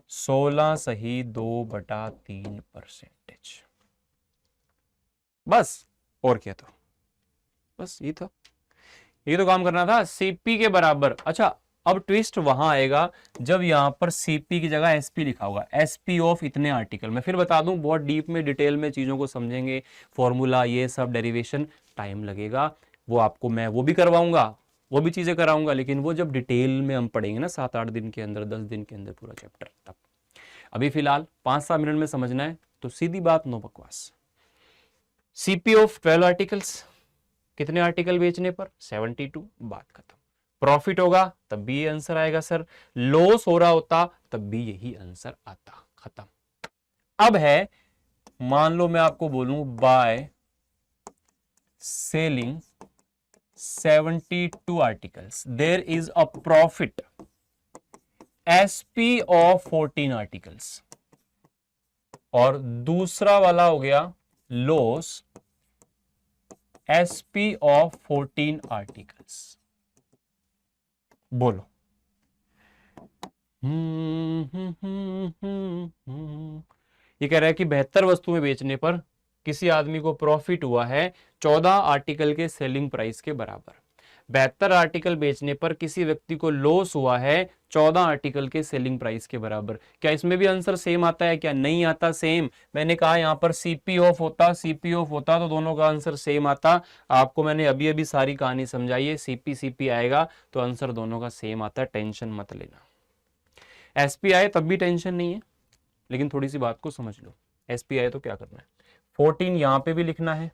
16 सही 2/3%। बस, और क्या था? बस ये था, ये तो काम करना था सीपी के बराबर। अच्छा, अब ट्विस्ट वहां आएगा जब यहां पर सीपी की जगह एसपी लिखा होगा, एसपी ऑफ इतने आर्टिकल। मैं फिर बता दूं, बहुत डीप में डिटेल में चीजों को समझेंगे, फॉर्मूला ये सब डेरिवेशन, टाइम लगेगा, वो आपको मैं वो भी करवाऊंगा, वो भी चीजें कराऊंगा, लेकिन वो जब डिटेल में हम पढ़ेंगे ना 7-8 दिन के अंदर, 10 दिन के अंदर पूरा चैप्टर, तब। अभी फिलहाल 5-7 मिनट में समझना है, तो सीधी बात, नो बकवास। सीपी ऑफ 12 आर्टिकल्स, कितने आर्टिकल बेचने पर? 72, बात खत्म। प्रॉफिट होगा तब भी ये आंसर आएगा सर, लॉस हो रहा होता तब भी यही आंसर आता, खत्म। अब है, मान लो मैं आपको बोलूं by selling 72 articles there is a profit SP of 14 articles, और दूसरा वाला हो गया लॉस एसपी ऑफ 14 आर्टिकल्स। बोलो। ये कह रहा है कि 72 वस्तुएं बेचने पर किसी आदमी को प्रॉफिट हुआ है 14 आर्टिकल के सेलिंग प्राइस के बराबर। 72 आर्टिकल बेचने पर किसी व्यक्ति को लॉस हुआ है 14 आर्टिकल के सेलिंग प्राइस के बराबर। क्या इसमें भी आंसर सेम आता है क्या? नहीं आता सेम। मैंने कहा यहां पर सीपी ऑफ होता तो दोनों का आंसर सेम आता। आपको मैंने अभी अभी सारी कहानी समझाई है, सीपी आएगा तो आंसर दोनों का सेम आता है, टेंशन मत लेना। एसपी आए तब भी टेंशन नहीं है, लेकिन थोड़ी सी बात को समझ लो। एसपी आए तो क्या करना है, 14 यहां पे भी लिखना है,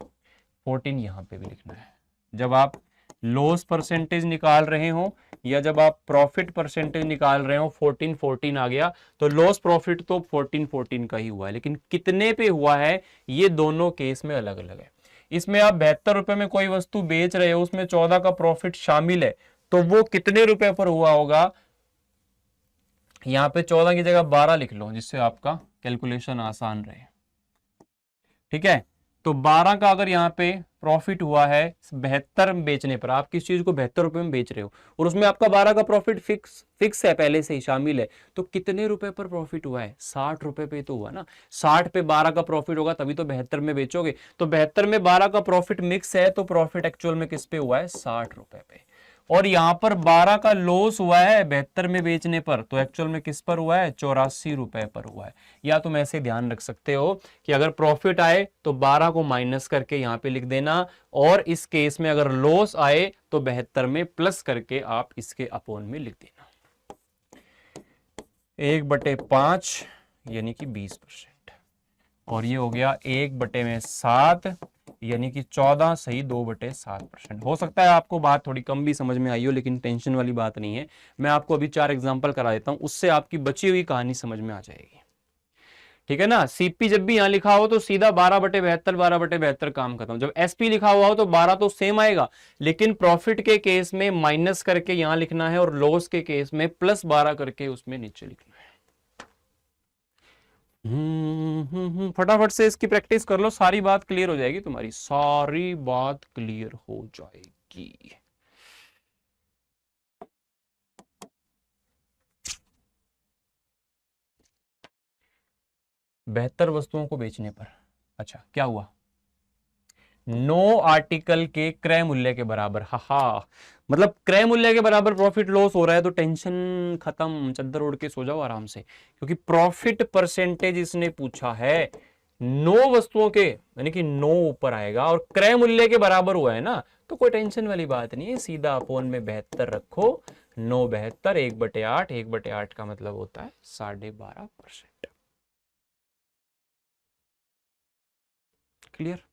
14 यहां पे भी लिखना है। जब आप लॉस परसेंटेज निकाल रहे हो या जब आप प्रॉफिट परसेंटेज निकाल रहे हो, 14 आ गया तो लॉस प्रॉफिट तो 14 का ही हुआ है, लेकिन कितने पे हुआ है ये दोनों केस में अलग अलग है। इसमें आप 72 रुपए में कोई वस्तु बेच रहे हो, उसमें 14 का प्रॉफिट शामिल है, तो वो कितने रुपए पर हुआ होगा? यहां पे 14 की जगह 12 लिख लो, जिससे आपका कैलकुलेशन आसान रहे। ठीक है, तो 12 का अगर यहाँ पे प्रॉफिट हुआ है 72 बेचने पर, आप किस चीज को 72 रुपए में बेच रहे हो और उसमें आपका 12 का प्रॉफिट फिक्स है, पहले से ही शामिल है, तो कितने रुपए पर प्रॉफिट हुआ है? 60 रुपए पे तो हुआ ना। 60 पे 12 का प्रॉफिट होगा तभी तो 72 में बेचोगे। तो 72 में 12 का प्रॉफिट मिक्स है, तो प्रॉफिट एक्चुअल में किस पे हुआ है? 60 रुपए पे। और यहां पर 12 का लॉस हुआ है 72 में बेचने पर, तो एक्चुअल में किस पर हुआ है, 84 रुपए पर हुआ है। या तुम ऐसे ध्यान रख सकते हो कि अगर प्रॉफिट आए तो 12 को माइनस करके यहां पे लिख देना, और इस केस में अगर लॉस आए तो 72 में प्लस करके आप इसके अपोन में लिख देना। 1/5 यानी कि 20%, और ये हो गया 1/7 यानी कि 14 सही 2/7%। हो सकता है आपको बात थोड़ी कम भी समझ में आई हो, लेकिन टेंशन वाली बात नहीं है। मैं आपको अभी 4 एग्जांपल करा देता हूं, उससे आपकी बची हुई कहानी समझ में आ जाएगी। ठीक है ना। सीपी जब भी यहां लिखा हो तो सीधा 12/72 12/72 काम खत्म। जब एसपी लिखा हुआ हो तो 12 तो सेम आएगा, लेकिन प्रॉफिट के केस में माइनस करके यहां लिखना है और लॉस के केस में प्लस 12 करके उसमें नीचे लिखना है। फटाफट से इसकी प्रैक्टिस कर लो, सारी बात क्लियर हो जाएगी, तुम्हारी सारी बात क्लियर हो जाएगी। बेहतर वस्तुओं को बेचने पर, अच्छा क्या हुआ, नो आर्टिकल के क्रय मूल्य के बराबर, हा मतलब क्रय मूल्य के बराबर प्रॉफिट लॉस हो रहा है तो टेंशन खत्म, चद्दर ओढ़ के सो जाओ आराम से, क्योंकि प्रॉफिट परसेंटेज इसने पूछा है। 9 वस्तुओं के यानी कि 9 ऊपर आएगा और क्रय मूल्य के बराबर हुआ है ना, तो कोई टेंशन वाली बात नहीं है, सीधा अपोन में 72 रखो। 9 72 1/8, 1/8 का मतलब होता है 12.5%। क्लियर।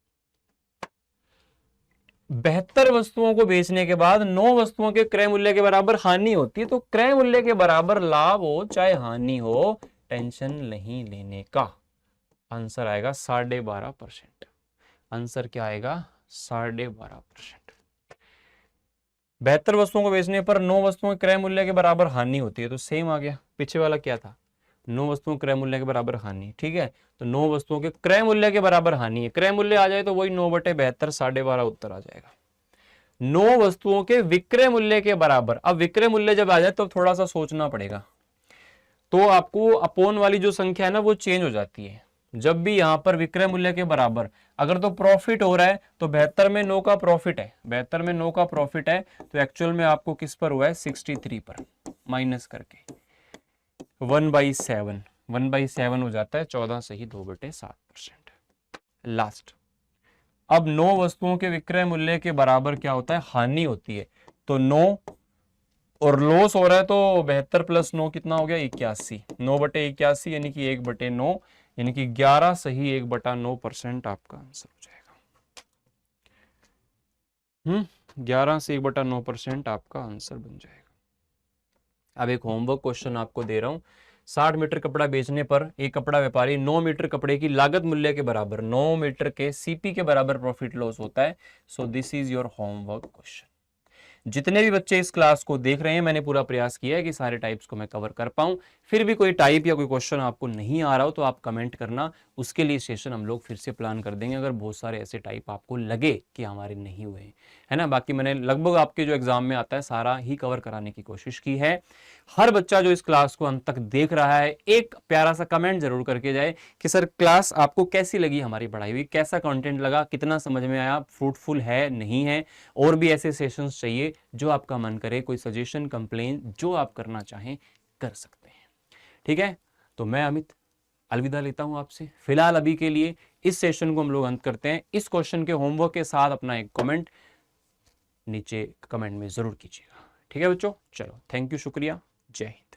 72 वस्तुओं को बेचने के बाद 9 वस्तुओं के क्रय मूल्य के बराबर हानि होती है, तो क्रय मूल्य के बराबर लाभ हो चाहे हानि हो, टेंशन नहीं लेने का। आंसर आएगा 12.5%। आंसर क्या आएगा, 12.5%। 72 वस्तुओं को बेचने पर 9 वस्तुओं के क्रय मूल्य के बराबर हानि होती है, तो सेम आ गया। पीछे वाला क्या था, 9 वस्तुओं के क्रय मूल्य के बराबर हानि, ठीक है। तो 9 वस्तुओं के क्रय मूल्य के बराबर हानि है, क्रय मूल्य आ जाए तो वही 9/72 12.5 उत्तर आ जाएगा। 9 वस्तुओं के विक्रय मूल्य के बराबर, अब विक्रय मूल्य जब आ जाए तो थोड़ा सा सोचना पड़ेगा, तो आपको अपोन वाली जो संख्या है ना वो चेंज हो जाती है। जब भी यहां पर विक्रय मूल्य के बराबर अगर तो प्रॉफिट हो रहा है तो 72 में 9 का प्रॉफिट है, 72 में 9 का प्रॉफिट है, तो एक्चुअल में आपको किस पर हुआ है, 63 पर, माइनस करके 1/7, 1/7 हो जाता है 14 सही 2/7%। लास्ट, अब 9 वस्तुओं के विक्रय मूल्य के बराबर क्या होता है, हानि होती है, तो 9 और लॉस हो रहा है तो 72 + 9 कितना हो गया, 81, 9/81 यानी कि 1/9 यानी कि 11 सही 1/9% आपका आंसर हो जाएगा। 11 से 1/9% आपका आंसर बन जाएगा। अब एक होमवर्क क्वेश्चन आपको दे रहा हूं, 60 मीटर कपड़ा बेचने पर एक कपड़ा व्यापारी 9 मीटर कपड़े की लागत मूल्य के बराबर 9 मीटर के सीपी के बराबर प्रॉफिट लॉस होता है। So this is your homework question. जितने भी बच्चे इस क्लास को देख रहे हैं, मैंने पूरा प्रयास किया है कि सारे टाइप्स को मैं कवर कर पाऊं। फिर भी कोई टाइप या कोई क्वेश्चन आपको नहीं आ रहा हो तो आप कमेंट करना, उसके लिए सेशन हम लोग फिर से प्लान कर देंगे, अगर बहुत सारे ऐसे टाइप आपको लगे कि हमारे नहीं हुए हैं, है ना। बाकी मैंने लगभग आपके जो एग्जाम में आता है सारा ही कवर कराने की कोशिश की है। हर बच्चा जो इस क्लास को अंत तक देख रहा है, एक प्यारा सा कमेंट जरूर करके जाए कि सर क्लास आपको कैसी लगी, हमारी पढ़ाई हुई, कैसा कंटेंट लगा, कितना समझ में आया, फ्रूटफुल है नहीं है, और भी ऐसे सेशंस चाहिए जो आपका मन करे, कोई सजेशन कंप्लेन जो आप करना चाहें कर सकते हैं। ठीक है, तो मैं अमित अलविदा लेता हूं आपसे फिलहाल। अभी के लिए इस सेशन को हम लोग अंत करते हैं। इस क्वेश्चन के होमवर्क के साथ अपना एक कमेंट नीचे कमेंट में जरूर कीजिएगा। ठीक है बच्चों, चलो थैंक यू, शुक्रिया, जय हिंद।